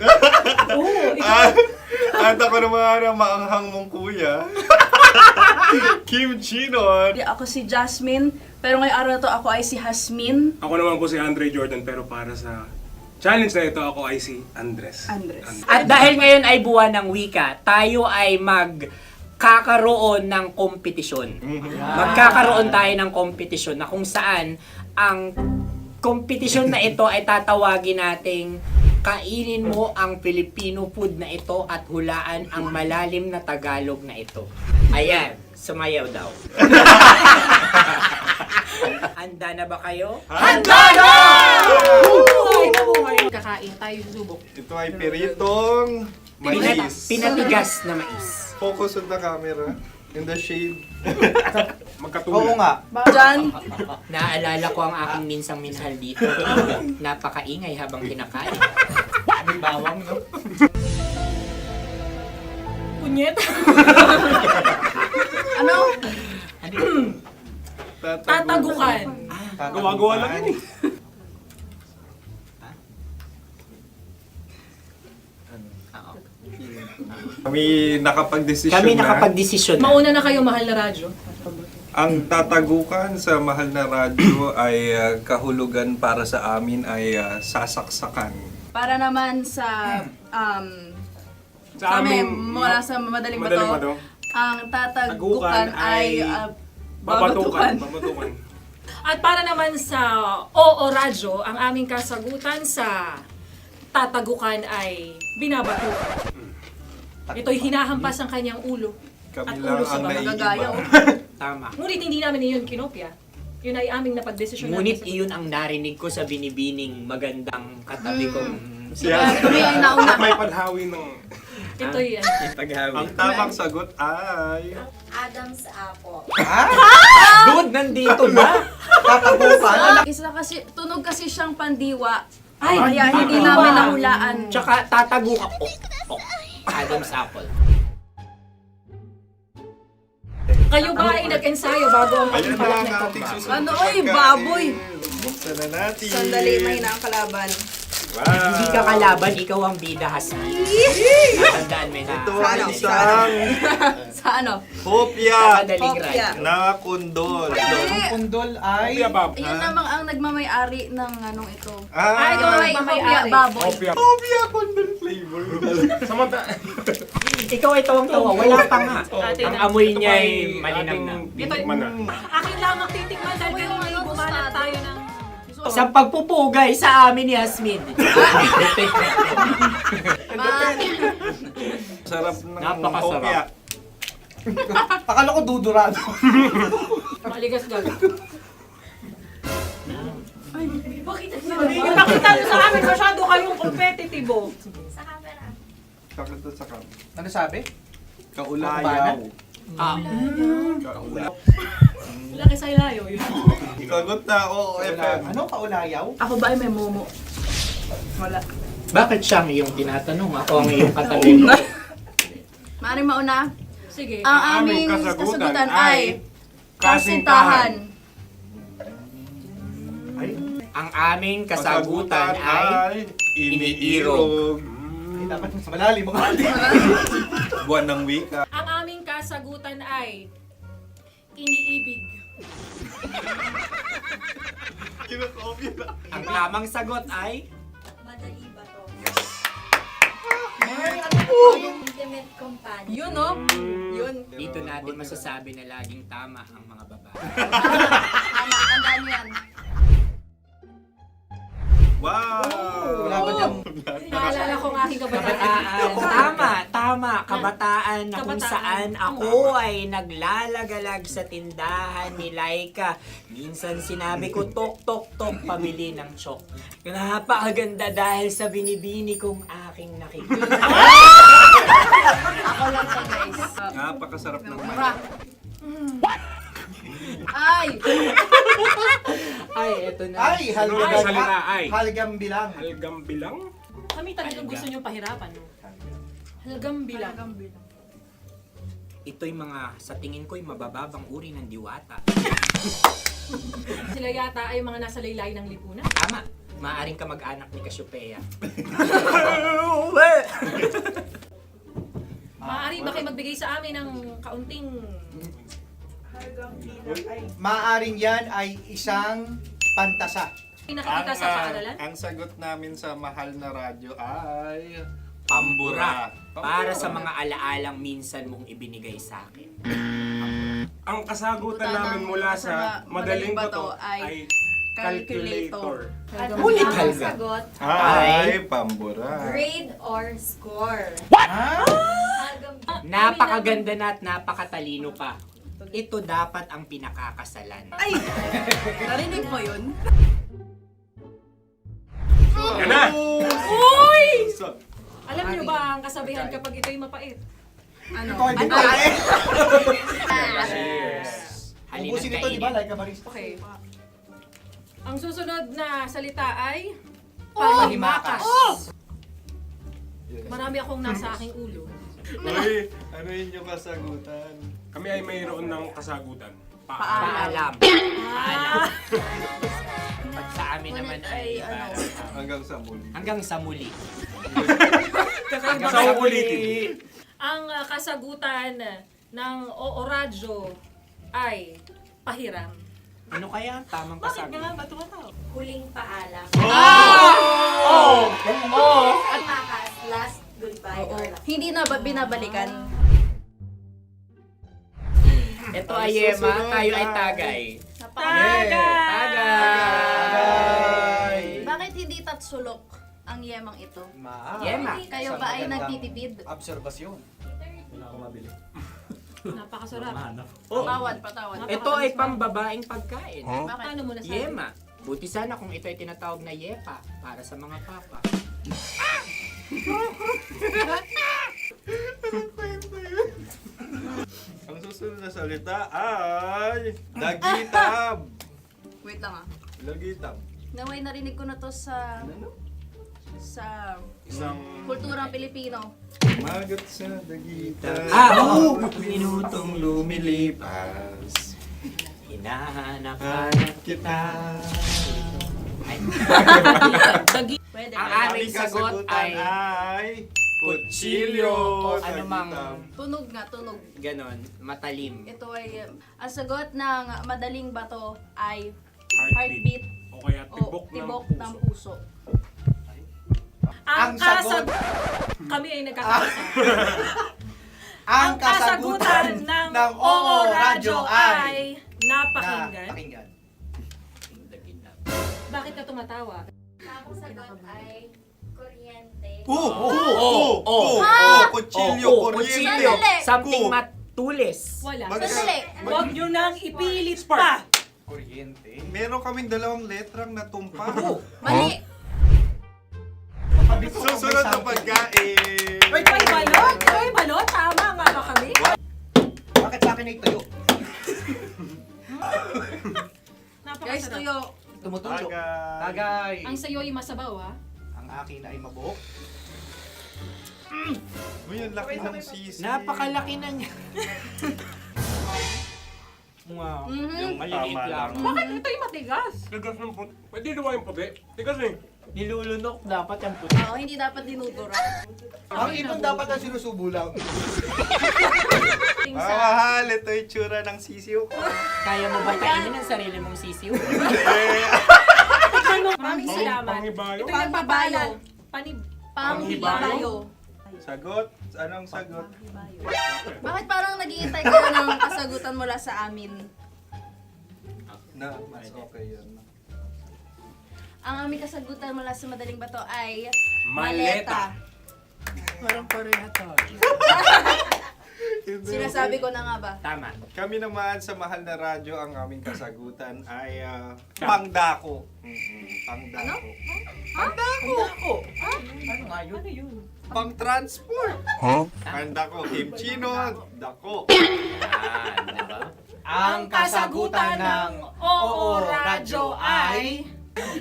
Speaker 8: At ako naman ang maanghang mong kuya. Kim Chino.
Speaker 15: Ako si Jasmine, pero ngayong araw na to ako ay si Hasmin.
Speaker 12: Ako naman po si Andre Jordan, pero para sa challenge na ito, ako ay si Andres.
Speaker 10: At dahil ngayon ay buwan ng wika, tayo ay magkakaroon ng kompetisyon. Magkakaroon tayo ng kompetisyon na kung saan ang kompetisyon na ito ay tatawagin nating kainin mo ang Filipino food na ito at hulaan ang malalim na Tagalog na ito. Ayan, sumayaw daw. Handa na ba kayo?
Speaker 8: Handa na!
Speaker 6: Kakain tayo subok.
Speaker 8: Ito ay peritong mais.
Speaker 10: Pinatigas na mais.
Speaker 8: Focus on the camera. In the shade.
Speaker 24: Oo nga.
Speaker 15: Diyan.
Speaker 10: Naaalala ko ang aking minsang minahal dito. Napakaingay habang kinakain. May bawang, no?
Speaker 6: Punyet.
Speaker 15: Ano?
Speaker 6: Tatagukan.
Speaker 8: Gawa-gawa lang yun eh. Kami nakapag-desisyon na.
Speaker 6: Mauna na kayo, Mahal na Radyo.
Speaker 8: Ang tatagukan sa Mahal na Radyo ay kahulugan para sa amin ay sasaksakan.
Speaker 15: Para naman sa
Speaker 12: Sa
Speaker 15: amin,
Speaker 12: amin,
Speaker 15: mula sa madaling
Speaker 12: madaling
Speaker 15: bato,
Speaker 12: bato.
Speaker 15: ang tatagukan ay
Speaker 12: babatukan.
Speaker 6: At para naman sa Oo Radyo, ang aming kasagutan sa tatagukan ay binabatukan. Ito'y hinahampas ang kanyang ulo. At
Speaker 8: Kami
Speaker 6: ulo
Speaker 8: lang
Speaker 6: sa
Speaker 8: ang
Speaker 6: bagagaya.
Speaker 10: Tama.
Speaker 6: Ngunit hindi namin iyon kinopya. Yun ay aming napagdesisyon.
Speaker 10: Ngunit iyon ang narinig ko sa binibining magandang katabi kong
Speaker 15: Kami ay nauna.
Speaker 12: May panhawi ng...
Speaker 6: Ito'y
Speaker 8: Ang tamang sagot ay...
Speaker 14: Adam's apple.
Speaker 10: Dude, nandito na!
Speaker 15: Tatagukan. Isa kasi, tunog kasi siyang pandiwa. Kaya hindi namin nahulaan.
Speaker 10: Tsaka tatagukan. Adam's apple.
Speaker 6: Kayo ba ay nag-ensayo bago ang
Speaker 8: Ayan na
Speaker 6: pagpalat
Speaker 8: ang
Speaker 6: nito?
Speaker 8: ating susunod
Speaker 15: Ano,
Speaker 8: na
Speaker 15: oy,
Speaker 8: pagkain.
Speaker 15: baboy.
Speaker 8: Buksan na natin.
Speaker 15: Sandali, may na ang kalaban.
Speaker 8: Wow.
Speaker 10: Hindi ka kalaban, ikaw ang bida, Hasmi. Natandaan mo na.
Speaker 8: Ito ang isang
Speaker 15: Sa ano?
Speaker 8: hopya
Speaker 10: Madaling
Speaker 15: Hopya.
Speaker 10: ride.
Speaker 8: na kundol.
Speaker 15: Hindi.
Speaker 24: Pundol ay...
Speaker 15: Yun namang ang nagmamay-ari ng anong ito.
Speaker 8: Ah,
Speaker 15: Ito ay hopya baboy.
Speaker 8: hopya kundol flavor.
Speaker 10: Ikaw ay tawang-tawa, wala pa nga. Ang amoy niya ay malinang na.
Speaker 12: Titikman na.
Speaker 6: Akin lamang titikman dahil kayo ngayon bumanat tayo ng...
Speaker 10: Sa pagpupugay sa amin ni Hasmin.
Speaker 8: Sarap ng
Speaker 10: Napakasarap.
Speaker 8: hopya.
Speaker 24: Akala ko dudurado.
Speaker 6: Maligas gag. Bakit ipakita nyo sa amin masyado kayong competitive.
Speaker 14: Sa camera.
Speaker 4: Ano sabi?
Speaker 20: Kaulayaw.
Speaker 6: Laki sa ilayo yun.
Speaker 8: Sagot na, oo, FM.
Speaker 4: Ano kaulayaw?
Speaker 15: Ako ba ay may momo? Wala.
Speaker 10: Bakit siyang iyong tinatanong? Ako ang iyong katabi.
Speaker 15: Maaaring mauna.
Speaker 6: Sige.
Speaker 15: Ang aming kasagutan ay kasintahan.
Speaker 10: Ang aming kasagutan ay iniirog.
Speaker 4: Ay, dapat mas malalim mo ka.
Speaker 8: Buwan ng wika.
Speaker 6: Ang aming kasagutan ay iniibig.
Speaker 10: Ang tamang sagot ay
Speaker 14: Madali ba to? Intimate companion.
Speaker 15: Yun, no? Yun.
Speaker 10: dito natin masasabi na laging tama ang mga babae.
Speaker 15: Tama, tandaan mo yan.
Speaker 8: Wow!
Speaker 4: Wala ba niyang...
Speaker 6: Naalala ko ang aking kabataan.
Speaker 10: Tama. Kabataan na kung
Speaker 6: Kabataan.
Speaker 10: saan ako ay naglalagalag sa tindahan ni Laika. Minsan sinabi ko, tok, pamili ng chok. Napakaganda dahil sa binibini kong aking nakikita.
Speaker 15: Ako lang siya, guys.
Speaker 8: Napakasarap ng
Speaker 15: Mura. Ay!
Speaker 10: Ay, eto na.
Speaker 4: Ay,
Speaker 12: salita, ay.
Speaker 4: halgam bilang.
Speaker 12: Halgam bilang?
Speaker 6: Kami talagang gusto niyong pahirapan. No? Halagang bilang.
Speaker 10: Ito'y mga, sa tingin ko'y mabababang uri ng diwata.
Speaker 6: Sila yata ay mga nasa laylay ng lipunan.
Speaker 10: Tama. Maaring ka mag-anak ni Cassiopeia.
Speaker 6: Maaari ba kayo magbigay sa amin ng kaunting...
Speaker 4: Maaring yan ay isang pantasa.
Speaker 6: Nakikita sa paaralan?
Speaker 8: Ang sagot namin sa mahal na radyo ay...
Speaker 10: Pambura. Para sa mga alaalang minsan mong ibinigay sa akin.
Speaker 12: Ang kasagutan namin mula sa madaling bato ay calculator.
Speaker 10: Ulit, Helga.
Speaker 14: Sagot,
Speaker 8: Ay, pambura.
Speaker 14: grade or score.
Speaker 10: Napakaganda na at napakatalino pa. Ito dapat ang pinakakasalan.
Speaker 15: Ay! Narinig mo yun?
Speaker 12: Yan na!
Speaker 6: Uy! Alam niyo ba ang kasabihan kapag ito'y mapait?
Speaker 15: Ano?
Speaker 4: Ito ay bitae.
Speaker 10: Halina't
Speaker 4: Ubusin ito, di ba?
Speaker 10: kainin.
Speaker 4: Like a barista.
Speaker 6: Okay. Ang susunod na salita ay panghimakas. Marami akong nasa aking ulo.
Speaker 8: Uy, ano yun yung kasagutan?
Speaker 12: Kami ay mayroon ng kasagutan.
Speaker 10: Paalam.
Speaker 6: Ah!
Speaker 10: Pag sa amin naman ay
Speaker 8: Hanggang sa muli.
Speaker 10: hanggang sa muli.
Speaker 6: Kakaiba
Speaker 12: Sa
Speaker 6: kayo.
Speaker 12: ulitin.
Speaker 6: Ang kasagutan ng Oo Radyo ay pahiram.
Speaker 10: Ano kaya ang tamang kasagutan?
Speaker 14: Huling paalam.
Speaker 15: At
Speaker 14: Makas, last goodbye or last.
Speaker 15: hindi na ba binabalikan?
Speaker 10: Ito ay Yema, tayo ay Tagay.
Speaker 6: Tagay!
Speaker 15: Bakit hindi tatsulok ang yemang ito?
Speaker 10: Yema.
Speaker 15: Kayo ba ay nagtitipid?
Speaker 4: Obserbasyon.
Speaker 6: Napakasarap.
Speaker 15: Patawad.
Speaker 10: Ito ay pambabaeng pagkain.
Speaker 6: Paano mo nasabi?
Speaker 10: Yema. Buti sana kung ito ay tinatawag na Yepa para sa mga papa.
Speaker 8: Ang susunod na salita ay... Dagitab!
Speaker 15: Wait lang ah.
Speaker 8: Dagitab.
Speaker 15: Naway narinig ko na to sa
Speaker 8: Isang...
Speaker 15: kulturang Pilipino.
Speaker 8: Magat sa dagitab.
Speaker 10: Oo! Minutong lumilipas. Hinahanap-hanap kita.
Speaker 15: Pwede.
Speaker 10: Ang aming sagot ay kutsilyo o anumang
Speaker 15: Tunog nga, tunog.
Speaker 10: ganon, matalim.
Speaker 15: Ito ay, ang sagot ng madaling bato ay
Speaker 12: Heartbeat.
Speaker 15: heartbeat
Speaker 12: O kaya
Speaker 15: o
Speaker 12: tibok
Speaker 15: tibok
Speaker 12: ng
Speaker 15: ng
Speaker 12: puso.
Speaker 15: puso.
Speaker 6: Ang
Speaker 4: Ang sagot.
Speaker 6: Kami ay nagkakaisa.
Speaker 4: Ang kasagutan ng Oo Radyo ay...
Speaker 6: napakinggan.
Speaker 4: Pakinggan.
Speaker 6: Bakit ka tumatawa?
Speaker 14: Ang sagot ay kuryente.
Speaker 8: Kutsilyo, kuryente.
Speaker 15: Sandali.
Speaker 10: Something matulis.
Speaker 6: Wala.
Speaker 4: Mag-
Speaker 15: Sandali.
Speaker 6: Huwag nyo nang ipilit pa.
Speaker 4: Kuryente.
Speaker 8: Meron kaming dalawang letrang natumpa.
Speaker 15: Mali!
Speaker 8: Susunod na pagkain.
Speaker 6: Uy, may balot! Uy, balot! Tama nga ba kami?
Speaker 4: Bakit sa akin ay tuyo?
Speaker 15: Guys, tuyo.
Speaker 4: Tumutulo.
Speaker 8: Tagay.
Speaker 4: Tagay.
Speaker 6: Ang sayo ay masabaw, ha?
Speaker 4: Ang akin ay mabuhok.
Speaker 8: Uy, ang laki ng sisi.
Speaker 10: Napakalaki na niya. Wow. Yung maliliit
Speaker 8: Tama
Speaker 10: lang.
Speaker 8: lang.
Speaker 6: Bakit ito yung matigas?
Speaker 12: Tigas ng puti. Pwede naman yung puti. Tigas eh.
Speaker 10: Nilulunok dapat yung puti.
Speaker 15: Oo, hindi dapat dinudura.
Speaker 4: Ang ibon dapat ang sinusubo lang.
Speaker 8: Mga mahal, ito yung tsura ng sisiw ko.
Speaker 10: Kaya mo ba kainin ang sarili mong sisiw?
Speaker 6: Maraming salamat.
Speaker 12: Panghibayo.
Speaker 6: Ito yung papalan.
Speaker 15: Panghibayo.
Speaker 8: Sagot? Anong sagot?
Speaker 15: Bakit parang nag-iintay ka na ng kasagutan mula sa amin?
Speaker 8: Na, mas okay yun.
Speaker 15: Ang aming kasagutan mula sa Madaling Bato ay
Speaker 12: Maleta.
Speaker 10: Parang pareha to.
Speaker 15: Sinasabi ko na nga ba?
Speaker 10: Tama.
Speaker 8: Kami naman sa Mahal na Radyo, ang aming kasagutan ay pangdako. Pangdako.
Speaker 10: Pangdako. Ano nga yun?
Speaker 8: Pang-transport. Pangdako, kimchino, dako.
Speaker 10: Diba?
Speaker 4: Ang kasagutan ng Oo Radyo ay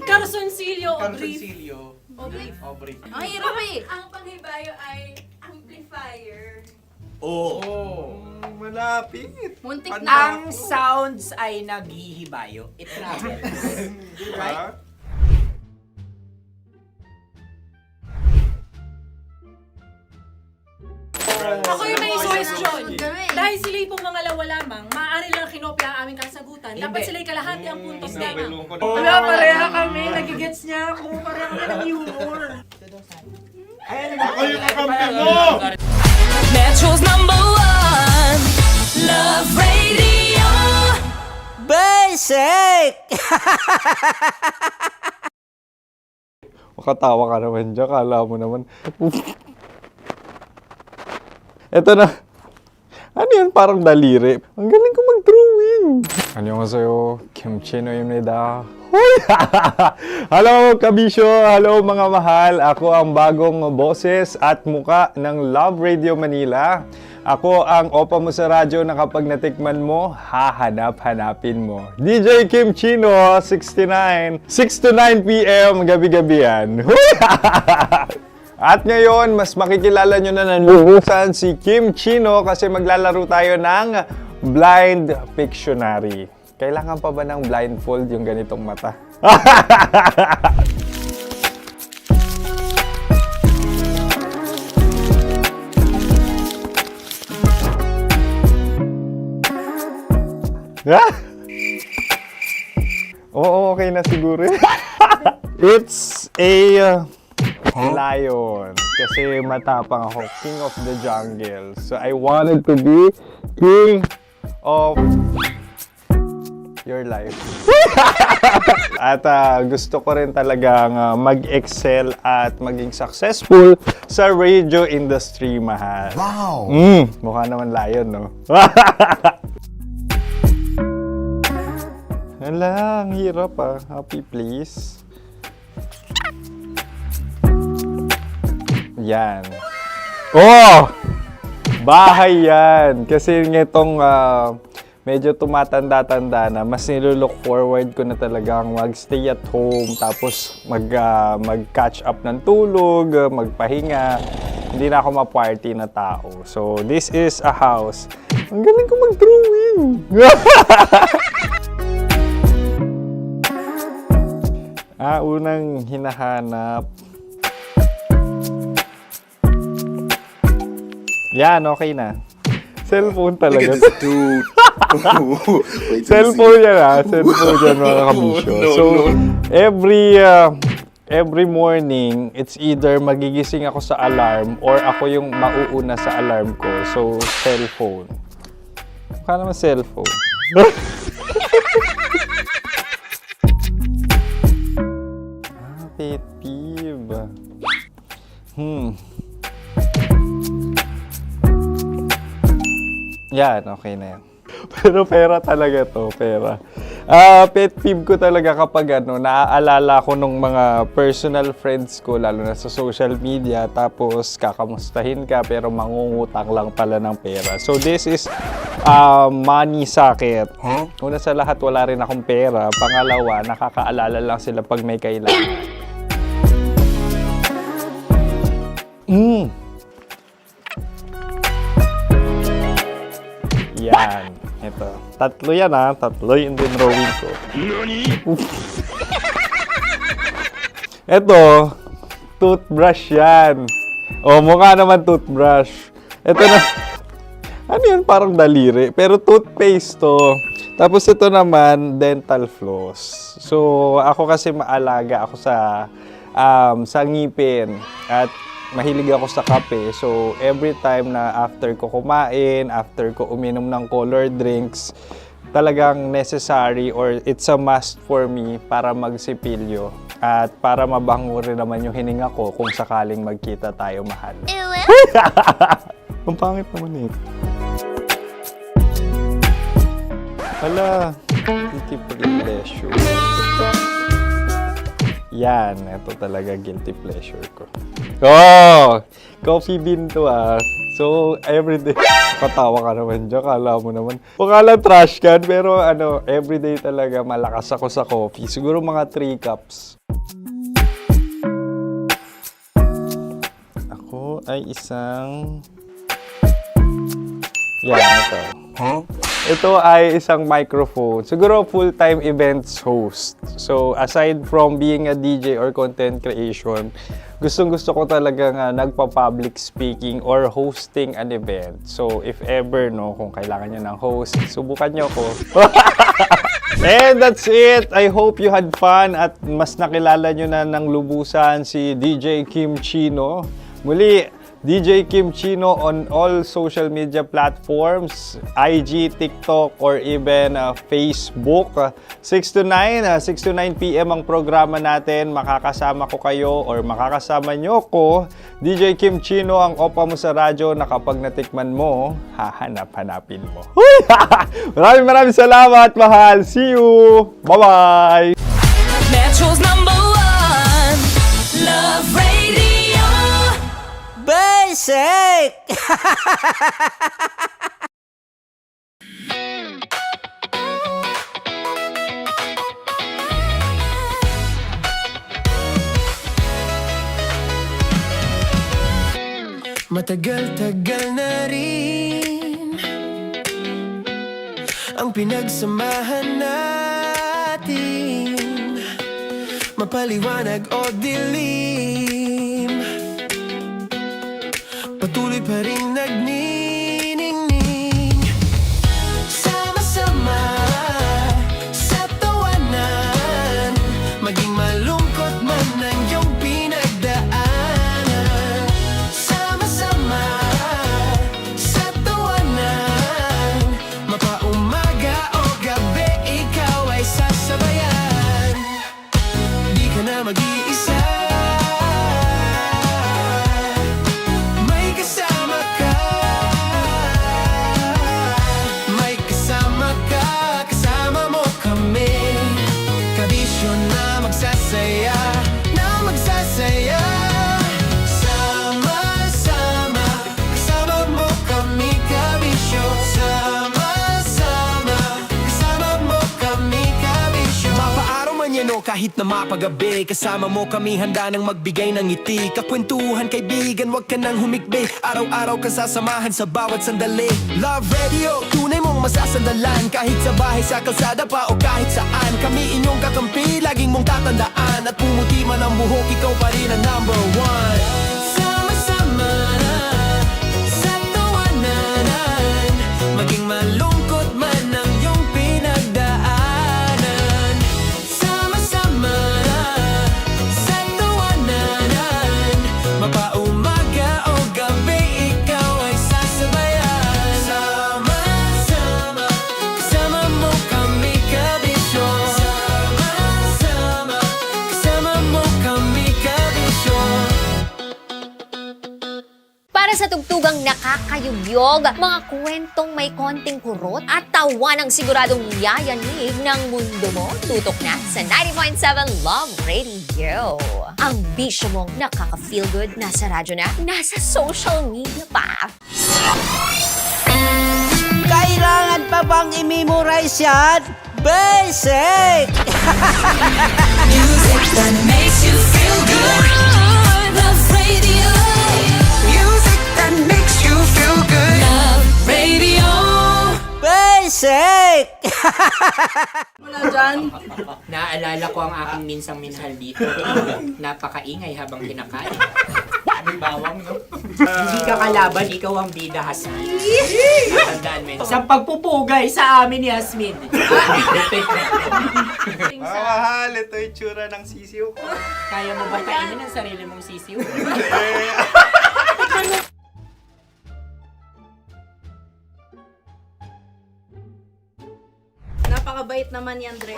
Speaker 6: Carsoncillo o brief.
Speaker 4: Carsoncillo. Obrief.
Speaker 15: Ang hirap eh.
Speaker 14: Ang panghibayo ay amplifier.
Speaker 8: Malapit.
Speaker 15: Muntik
Speaker 8: Pangdako.
Speaker 15: na.
Speaker 10: Ang sounds ay naghihibayo. It travels.
Speaker 8: Diba?
Speaker 6: Ako yung may suggestion.
Speaker 15: Kami.
Speaker 6: Dahil sila yung pangalawa lamang, maaari lang kinopya ang aming kasagutan. Dapat
Speaker 10: Hindi.
Speaker 6: sila yung kalahati ang puntos lamang.
Speaker 8: Nabelong ko na.
Speaker 10: Wala, pareha kami. Nagigets niya ako. Pareha kami ng humor.
Speaker 8: Ako yung kakampi mo!
Speaker 5: Metro's #1 Love Radio.
Speaker 10: Basic!
Speaker 8: Makatawa ka naman dyan. Kala mo naman. Eto na. Ano yan? Parang daliri. Ang galing ko mag-drawing. Annyeonghaseyo. Kimchi-no-imnida. Hoy! Hello, kabisyo! Hello, mga mahal! Ako ang bagong boses at muka ng Love Radio Manila. Ako ang opa mo sa radyo na kapag natikman mo, hahanap-hanapin mo. DJ Kim Chino, 69. 6 to 9 p.m. gabi-gabi yan. At ngayon, mas makikilala nyo na ng luhusan si Kim Chino kasi maglalaro tayo ng Blind Pictionary. Kailangan pa ba ng blindfold yung ganitong mata? Oo, okay na siguro. It's a lion. Kasi matapang ako. King of the jungle. So I wanted to be king of your life. At gusto ko rin talagang mag-excel at maging successful sa radio industry, mahal.
Speaker 1: Wow!
Speaker 8: Mukha naman lion, no? Hala, ang hirap ah. Happy, please. Yan. Oh! Bahay yan. Kasi nitong medyo tumatanda-tanda na, mas nilulook forward ko na talagang mag-stay at home, tapos mag-catch up ng tulog, magpahinga. Hindi na ako ma-party na tao. So, this is a house. Ang galing ko mag-drawing! Unang hinahanap. Yan, okay na. Cellphone talaga.
Speaker 11: Dude.
Speaker 8: Cellphone yan ha. Cellphone yan, mga kabisyo. So, every morning, it's either magigising ako sa alarm or ako yung mauuna sa alarm ko. So, cellphone. Mukha naman cellphone. Pet peeve. Yan, okay na yan. Pero pera talaga to, pera. Pet peeve ko talaga kapag naaalala ko nung mga personal friends ko, lalo na sa social media, tapos kakamustahin ka pero mangungutang lang pala ng pera. So this is money sakit. Una sa lahat, wala rin akong pera. Pangalawa, nakakaalala lang sila pag may kailangan. Yan. Ito. Tatlo yan tatlo yung dinrawing ko. Ito, toothbrush yan. Mukha naman toothbrush. Ito na. Ano yan? Parang daliri. Pero toothpaste to. Tapos ito naman, dental floss. So, ako kasi maalaga ako sa ngipin. At mahilig ako sa kape. So, every time na after ko kumain, after ko uminom ng colored drinks, talagang necessary or it's a must for me para magsipilyo. At para mabango rin naman yung hininga ko kung sakaling magkita tayo, mahal. Ang pangit naman eh. Hala, guilty pleasure. Yan, ito talaga guilty pleasure ko. Coffee bean to So, everyday. Katawa ka naman dyan, kala mo naman. Pakala trash can, pero everyday talaga malakas ako sa coffee. Siguro mga 3 cups. Ako ay isang... Yan, ito. Ito ay isang microphone. Siguro full-time events host. So, aside from being a DJ or content creation, gustong-gusto ko talaga nagpa-public speaking or hosting an event. So, if ever, kung kailangan nyo ng host, subukan nyo ko. And that's it. I hope you had fun at mas nakilala nyo na ng lubusan si DJ Kim Chino. Muli, DJ Kim Chino on all social media platforms, IG, TikTok, or even Facebook. 6 to 9 p.m. ang programa natin. Makakasama ko kayo or makakasama nyo ko. DJ Kim Chino, ang opa mo sa radyo na kapag natikman mo, hahanap-hanapin mo. Maraming salamat, mahal. See you. Bye-bye.
Speaker 5: Metro's #1 Love Radio.
Speaker 9: Basic!
Speaker 2: Matagal-tagal na rin ang pinagsamahan natin, mapaliwanag o dilim, patuloy pa rin nagniningning. Sama-sama sa tawanan, maging malungkot man ang iyong pinagdaanan. Sama-sama sa tawanan, mapaumaga o gabi, ikaw ay sasabayan. Di ka na mag-iisa, may kasama ka, kasama mo kami. Kabisyo na magsasaya, sama-sama, kasama mo kami, kabisyo. Sama-sama, kasama mo kami, kabisyo. Mapaaraw man yan o kahit na mapagabi, kasama mo kami, handa nang magbigay ng ngiti. Kakwentuhan, kaibigan, wag ka nang humikbi. Araw-araw ka sasamahan sa bawat sandali. Love Radio, tunay mong masasandalan. Kahit sa bahay, sa kalsada pa o kahit saan, kami inyong kakampi, laging mong tatandaan. At pumuti man ang buhok, ikaw pa rin ang #1. Sama-sama sa tawanan, maging malungkot man ang iyong pinagdaanan. Sama-sama sa tawanan, mapaumaga o gabi, ikaw ay sasabayan. Sama-sama, kasama mo kami, kabisyo. Sama-sama, kasama mo kami, kabisyo.
Speaker 3: sa tugtugang nakakayubyog, mga kwentong may konting kurot at tawa ng siguradong yayanig ng mundo mo. Tutok na sa 90.7 Love Radio. Ang bisyo mong nakaka-feel good, nasa radyo na, nasa social media pa.
Speaker 9: Kailangan pa bang i-memorize yan? Basic!
Speaker 5: Music that makes you feel good. Love Radio. Music that makes you feel good. Love Radio.
Speaker 9: Basic!
Speaker 15: Wala dyan.
Speaker 10: Naaalala ko ang aking minsang minahal dito. Napakaingay habang kinakain. May bawang, no? Hindi ka kalaban, ikaw ang bida, Hasmin. Tandaan mo yun. Sa pagpupugay sa amin ni Hasmin.
Speaker 8: Mahal, ito yung tsura ng sisiw ko.
Speaker 10: Kaya mo ba kainin ang sarili mong sisiw?
Speaker 15: Napakabait naman yan, Dre.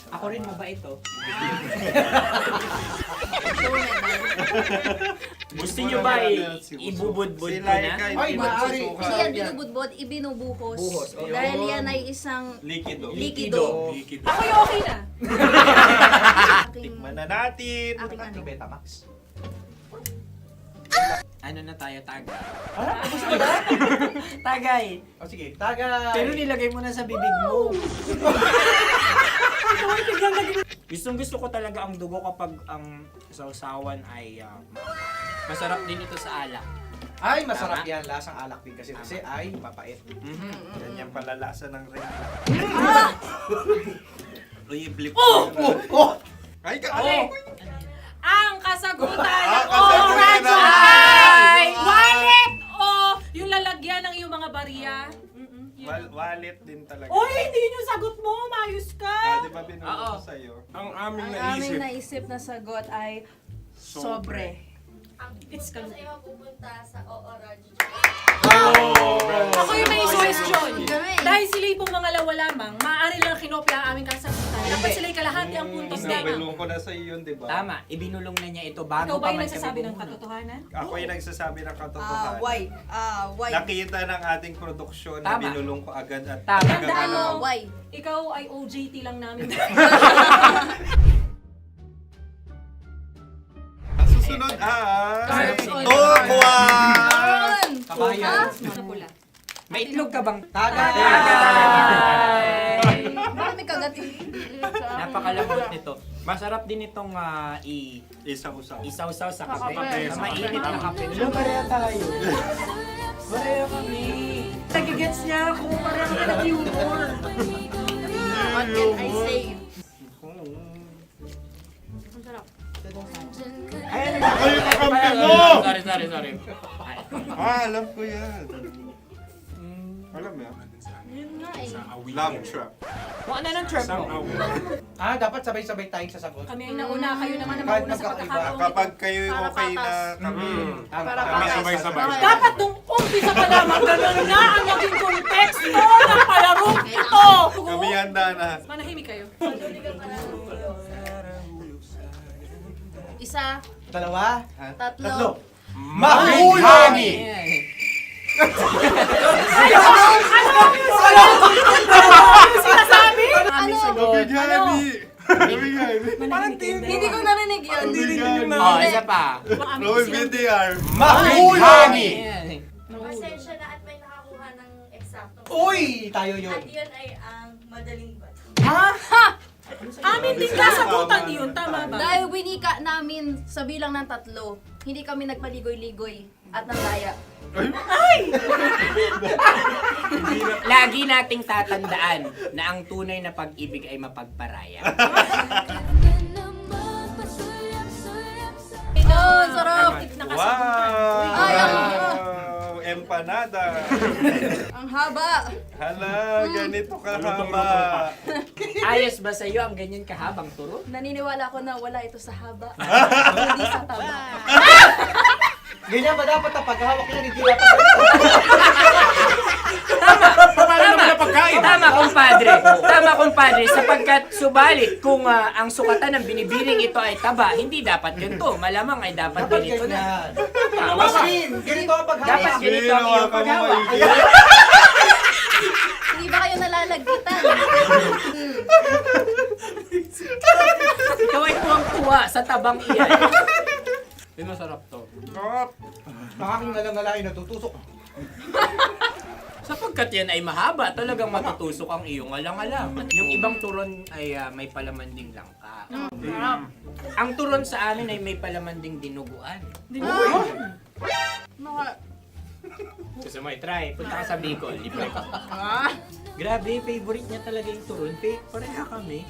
Speaker 10: Ako rin mabait, oh. Gusto nyo ba ibubudbud ko na?
Speaker 4: Ay, maaari.
Speaker 15: Hindi yan binubudbod, ibinubuhos.
Speaker 10: Buhos, oh.
Speaker 15: Dahil yan ay isang
Speaker 8: Likido.
Speaker 15: likido.
Speaker 6: Ako yung okay na.
Speaker 8: Tikman na natin.
Speaker 15: Aking ano.
Speaker 4: Betamax.
Speaker 10: Ano na tayo, tagay? Tagay.
Speaker 4: O sige, tagay.
Speaker 10: Pero nilagay mo na sa bibig mo. Gusto ko talaga ang dugo kapag ang sausawan ay masarap din ito sa alak.
Speaker 4: Ay, masarap yan. Lasang alak din kasi ay papait.
Speaker 8: Yan yung palalasa ng rin. Uy, blip. Ay,
Speaker 6: Ang kasagutan ng
Speaker 8: kasagutan
Speaker 6: Radyo
Speaker 8: na-
Speaker 6: ay wallet o yung lalagyan ng iyong mga bariya.
Speaker 8: Wallet din talaga.
Speaker 6: Oy, hindi yun yung sagot mo. Mayos ka.
Speaker 8: Di ba binulong ko sa'yo?
Speaker 12: Ang aming
Speaker 15: Ang aming naisip na sagot ay sobre.
Speaker 6: It's
Speaker 14: Kasi mapupunta sa Oo Radyo.
Speaker 6: Ako yung may suggestion. Dahil sila'y pong mga lawa lamang, maaari lang kinopya ang aming kasagutan. Dapat sila'y kalahati ang puntos lamang.
Speaker 8: Binulong ko na sa'yo yun, di ba?
Speaker 10: Tama, ibinulong na niya ito bago
Speaker 6: Ikaw ba
Speaker 10: pa
Speaker 6: yung
Speaker 10: man
Speaker 6: nagsasabi ng
Speaker 10: kami
Speaker 6: katotohanan?
Speaker 8: Ako yung nagsasabi ng katotohanan.
Speaker 15: Why?
Speaker 8: Nakita ng ating produksyon na
Speaker 10: Tama.
Speaker 8: binulong ko agad at
Speaker 10: Tama.
Speaker 8: talagang
Speaker 6: Tandaan mo,
Speaker 8: ano.
Speaker 15: Why?
Speaker 6: ikaw ay OJT lang namin.
Speaker 8: Ang susunod ay...
Speaker 10: Sunod.
Speaker 8: Tokwa!
Speaker 10: Kabayan.
Speaker 6: Sa pula.
Speaker 10: May itlog ka bang?
Speaker 4: Tagay!
Speaker 15: Marami kagat.
Speaker 10: Napakalambot nito. Masarap din itong
Speaker 8: Isa-usaw.
Speaker 10: isaw-saw sa kape.
Speaker 12: kape.
Speaker 10: Sa mainit na kape. Alam, pareha tayo. Pareha kami. Nagigets niya ako. Pareha kami nag-humor.
Speaker 15: What can I say?
Speaker 6: Ang sarap.
Speaker 10: Ay,
Speaker 8: kakampi mo!
Speaker 10: Sorry.
Speaker 8: Alam ko yan. Alam mo yan?
Speaker 15: Yun nga eh.
Speaker 8: Love trap.
Speaker 10: Kung ano ng trap mo?
Speaker 4: Dapat sabay-sabay tayong sasagot.
Speaker 6: Kami ay nauna, kayo naman ang
Speaker 4: Kahit
Speaker 6: mauna sa
Speaker 4: magkakaiba.
Speaker 6: pagkakataon.
Speaker 8: Kapag kayo
Speaker 15: Para
Speaker 8: okay na
Speaker 15: patas.
Speaker 8: kami.
Speaker 15: Para
Speaker 8: kami
Speaker 15: patas.
Speaker 8: sabay-sabay.
Speaker 6: Dapat nung umpisa pa lamang, ganun na ang naging konteksto ng palarong ito.
Speaker 8: Kami handa na.
Speaker 6: Manahimik kayo.
Speaker 15: Isa,
Speaker 4: Dalawa.
Speaker 15: tatlo.
Speaker 4: Mahulog!
Speaker 6: Sinasabi?
Speaker 15: Hindi ko narinig yun.
Speaker 10: Oh, isa pa.
Speaker 8: Roll VTR.
Speaker 4: Mahulog!
Speaker 14: Pasensya na at may nakakuha ng eksakto.
Speaker 4: Uy! Tayo yun.
Speaker 14: At yun ay ang madaling bato.
Speaker 6: Amin din kasagutan yun, tama ba?
Speaker 15: Dahil winika namin sa bilang ng tatlo, hindi kami nagpaligoy-ligoy at nandaya.
Speaker 10: Lagi nating tatandaan na ang tunay na pag-ibig ay mapagparaya.
Speaker 15: Ito, sarap!
Speaker 8: Wow!
Speaker 15: Ay,
Speaker 8: Empanada.
Speaker 15: Ang haba!
Speaker 8: Hala, ganito kahaba.
Speaker 10: Ayos ba sa'yo ang ganyan kahabang turo?
Speaker 15: Naniniwala ko na wala ito sa haba. Hindi sa taba.
Speaker 4: Ganyan ba dapat ang paghahawak na hindi dapat ganito?
Speaker 12: Paano naman ang pagkain?
Speaker 10: Tama. Tama, kumpadre. Sapagkat subalit kung ang sukatan ng binibining ito ay taba, hindi dapat ganito. Malamang ay dapat ganito na.
Speaker 4: Ganito ang paghawak.
Speaker 10: Dapat ganito ang iyong paghawak.
Speaker 19: Hindi ba kayo nalalagkitan?
Speaker 10: Ikaw ay tuwang-tuwa sa tabang iyan. Masarap to.
Speaker 4: Nakaking nalang natutusok.
Speaker 10: Sapagkat yan ay mahaba, talagang matutusok ang iyong alang-alang. Yung ibang turon ay may palaman ding langka. Ang turon sa amin ay may palaman ding dinuguan. Gusto mo i-try? Punta ka sa Bicol, libre ko. Grabe, favorite niya talaga yung turon. Pareha kami.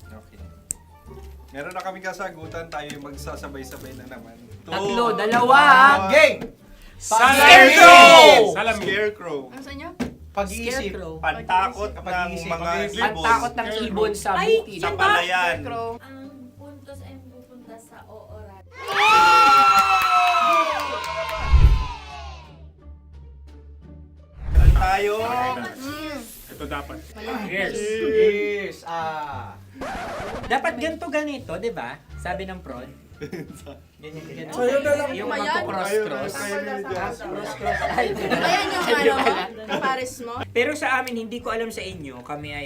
Speaker 8: Okay. Meron na kaming kasagutan, tayo yung magsasabay-sabay na naman.
Speaker 10: Tatlo, dalawa.
Speaker 4: Gang!
Speaker 10: Scarecrow!
Speaker 8: Scarecrow.
Speaker 19: Ano sa inyo?
Speaker 4: Pag-iisip.
Speaker 8: Pantakot ng mga ibon.
Speaker 10: Pantakot ng ibon sa bukid.
Speaker 8: Sa palayan.
Speaker 14: Ang puntos ay pupunta sa oorat.
Speaker 8: Meron tayo.
Speaker 12: Ito dapat.
Speaker 10: Yes.
Speaker 4: Ah.
Speaker 10: Dapat ganito, di ba? Sabi ng prod. Ganyan.
Speaker 4: Sa'yo na lang.
Speaker 10: Yung
Speaker 19: Ayan.
Speaker 10: magko-cross-cross. Cross-cross. Ay,
Speaker 19: Ayan yung
Speaker 10: Medyo
Speaker 19: ano,
Speaker 10: wala.
Speaker 19: Paris mo.
Speaker 10: Pero sa amin, hindi ko alam sa inyo, kami ay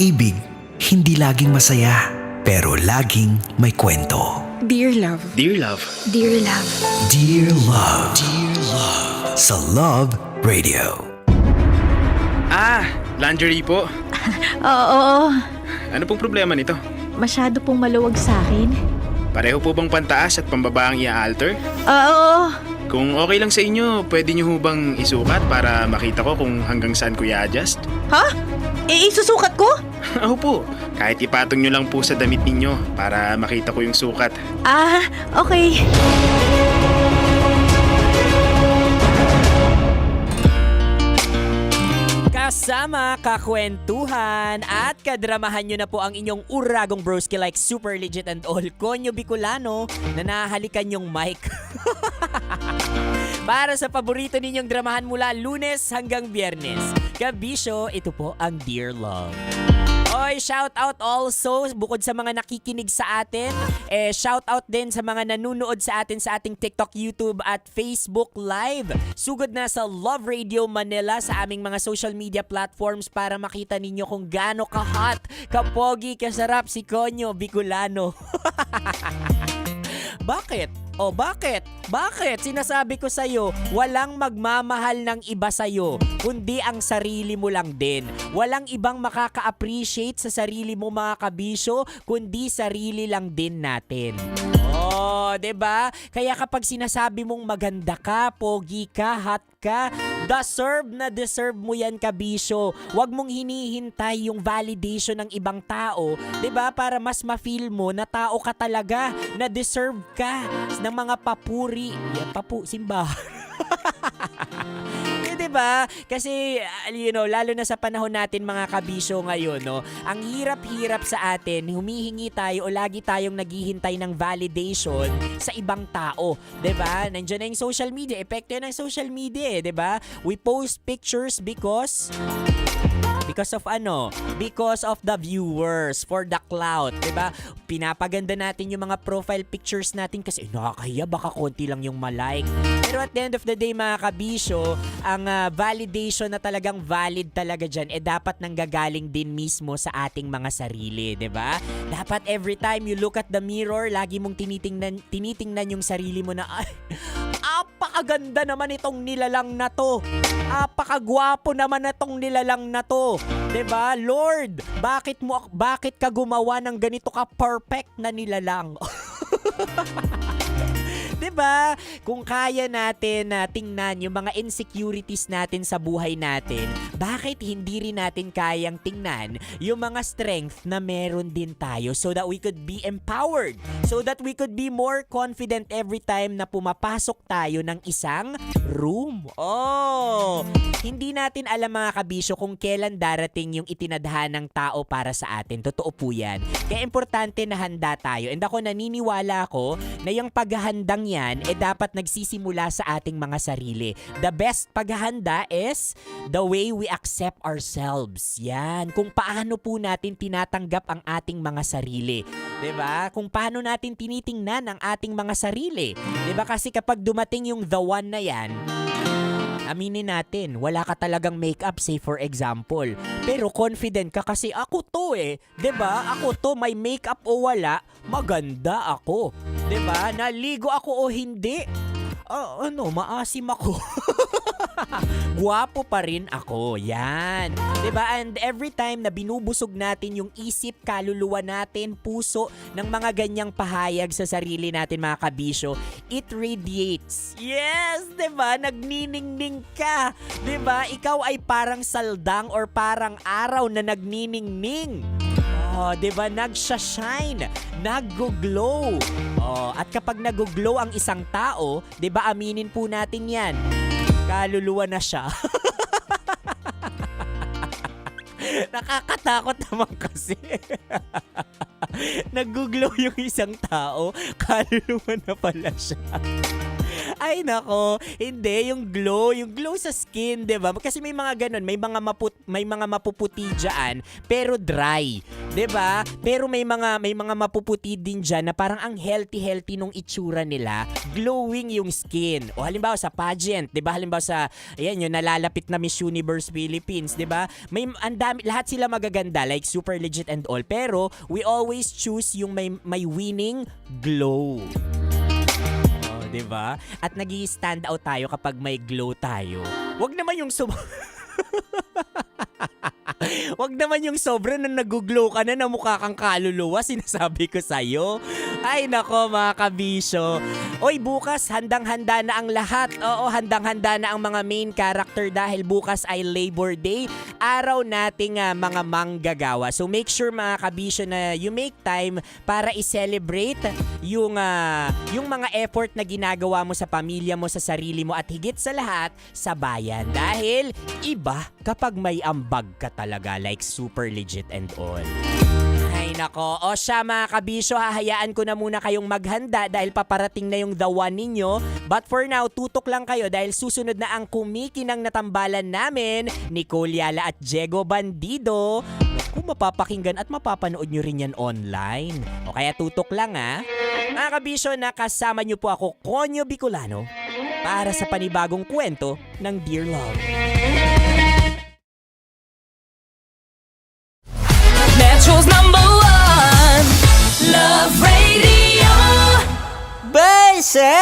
Speaker 1: pag-ibig, hindi laging masaya, pero laging may kwento.
Speaker 5: Dear Love.
Speaker 1: Dear Love.
Speaker 5: Dear Love.
Speaker 1: Dear Love. Dear Love. Sa Love Radio.
Speaker 13: Lingerie po.
Speaker 23: Oo,
Speaker 13: Ano pong problema nito?
Speaker 23: masyado pong maluwag sa akin.
Speaker 13: Pareho po bang pantaas at pambaba ang i-alter?
Speaker 23: Oo.
Speaker 13: Kung okay lang sa inyo, pwede nyo bang isukat para makita ko kung hanggang saan ko i-adjust?
Speaker 23: Ha? Isusukat ko?
Speaker 13: Oo po. Kahit ipatong nyo lang po sa damit ninyo para makita ko yung sukat.
Speaker 23: Okay.
Speaker 10: Kasama, kakwentuhan at kadramahan nyo na po ang inyong uragong broski like Super Legit and all Konyo Bicolano na nahalikan yung mic. Para sa paborito ninyong dramahan mula Lunes hanggang Biyernes. Kabisyo, ito po ang Dear Love. Oy, shout out also bukod sa mga nakikinig sa atin, shout out din sa mga nanonood sa atin sa ating TikTok, YouTube at Facebook Live. Sugod na sa Love Radio Manila sa aming mga social media platforms para makita ninyo kung gaano ka-hot, kapogi, kasarap si Konyo Bicolano. Bakit? Bakit? Bakit? Sinasabi ko sa'yo, walang magmamahal ng iba sa'yo, kundi ang sarili mo lang din. Walang ibang makaka-appreciate sa sarili mo mga kabisyo, kundi sarili lang din natin. 'Di ba? Kaya kapag sinasabi mong maganda ka, pogi ka, hot ka, deserve mo yan, kabisyo. Huwag mong hinihintay yung validation ng ibang tao, 'di ba? Para mas ma-feel mo na tao ka talaga, na deserve ka ng mga papuri. Yan, simbahan. Diba? Kasi, lalo na sa panahon natin mga kabisyo ngayon, no? Ang hirap-hirap sa atin, humihingi tayo o lagi tayong naghihintay ng validation sa ibang tao. Diba? Nandiyan na yung social media. Epekto yan ng social media, diba? We post pictures because of the viewers, for the clout, 'di ba? Pinapaganda natin yung mga profile pictures natin kasi nakakahiya, baka konti lang yung malike. Pero at the end of the day mga kabisyo, ang validation na talagang valid talaga diyan dapat nanggagaling din mismo sa ating mga sarili, 'di ba? Dapat every time you look at the mirror, lagi mong tinitingnan yung sarili mo na apakaganda naman itong nilalang na to. Apakagwapo naman itong nilalang na to. 'Di ba? Lord, bakit ka gumawa ng ganito ka perfect na nilalang? 'Di ba? Kung kaya natin tingnan yung mga insecurities natin sa buhay natin, bakit hindi rin natin kayang tingnan yung mga strength na meron din tayo so that we could be empowered, so that we could be more confident every time na pumapasok tayo ng isang room. Hindi natin alam mga kabisyo kung kailan darating yung itinadhanang tao para sa atin. Totoo po yan. Kaya importante na handa tayo. And ako naniniwala ko na yung paghahandang yan dapat nagsisimula sa ating mga sarili. The best paghahanda is the way we accept ourselves. Yan. Kung paano po natin tinatanggap ang ating mga sarili. 'Di ba? Kung paano natin tinitingnan ang ating mga sarili. 'Di ba? Kasi kapag dumating yung the one na yan, aminin natin, wala ka talagang makeup, say for example. Pero confident ka kasi ako to 'di ba? Ako to, may makeup o wala, maganda ako. 'Di ba? Naligo ako o hindi, maasim ako. Guwapo pa rin ako. Yan. 'Di ba? And every time na binubusog natin yung isip, kaluluwa natin, puso ng mga ganyang pahayag sa sarili natin mga kabisyo, it radiates. Yes, 'di ba? Nagniningning ka. 'Di ba? Ikaw ay parang saldang or parang araw na nagniningning. 'Di ba? Nagsha-shine, naggo-glow. At kapag naggo-glow ang isang tao, 'di ba? Aminin po natin 'yan. Kaluluwa na siya. Nakakatakot naman kasi. Nag-glow yung isang tao, kaluluwa na pala siya. Ay nako, hindi yung glow sa skin, 'di ba? Kasi may mga ganun, may mga mapuputi diyan, pero dry. 'Diba? Pero may mga mapuputi din diyan na parang ang healthy nung itsura nila, glowing yung skin. O halimbawa sa pageant, 'di ba? Halimbawa sa ayan yung nalalapit na Miss Universe Philippines, 'di ba? May andami, lahat sila magaganda, like super legit and all. Pero we always choose yung may winning glow. Oh, 'di ba? At nagi-stand out tayo kapag may glow tayo. Wag naman yung Wag naman yung sobra na nag-glow ka na mukha kang kaluluwa, sinasabi ko sa'yo. Ay nako mga kabisyo. Oy, bukas handang-handa na ang lahat. Oo, handang-handa na ang mga main character dahil bukas ay Labor Day, araw nating mga manggagawa. So make sure mga kabisyo na you make time para i-celebrate yung mga effort na ginagawa mo sa pamilya mo, sa sarili mo at higit sa lahat sa bayan. Dahil iba kapag may ambag ka talaga, like super legit and all. Ay nako, o siya mga kabisyo, hahayaan ko na muna kayong maghanda dahil paparating na yung The One ninyo. But for now, tutok lang kayo dahil susunod na ang kumikinang natambalan namin, Nicole Yala at Diego Bandido. Kung mapapakinggan at mapapanood nyo rin yan online. O kaya tutok lang Mga kabisyo, nakasama nyo po ako, Konyo Bicolano, para sa panibagong kwento ng Dear Love.
Speaker 5: Metro's #1 Love Radio.
Speaker 10: Basic!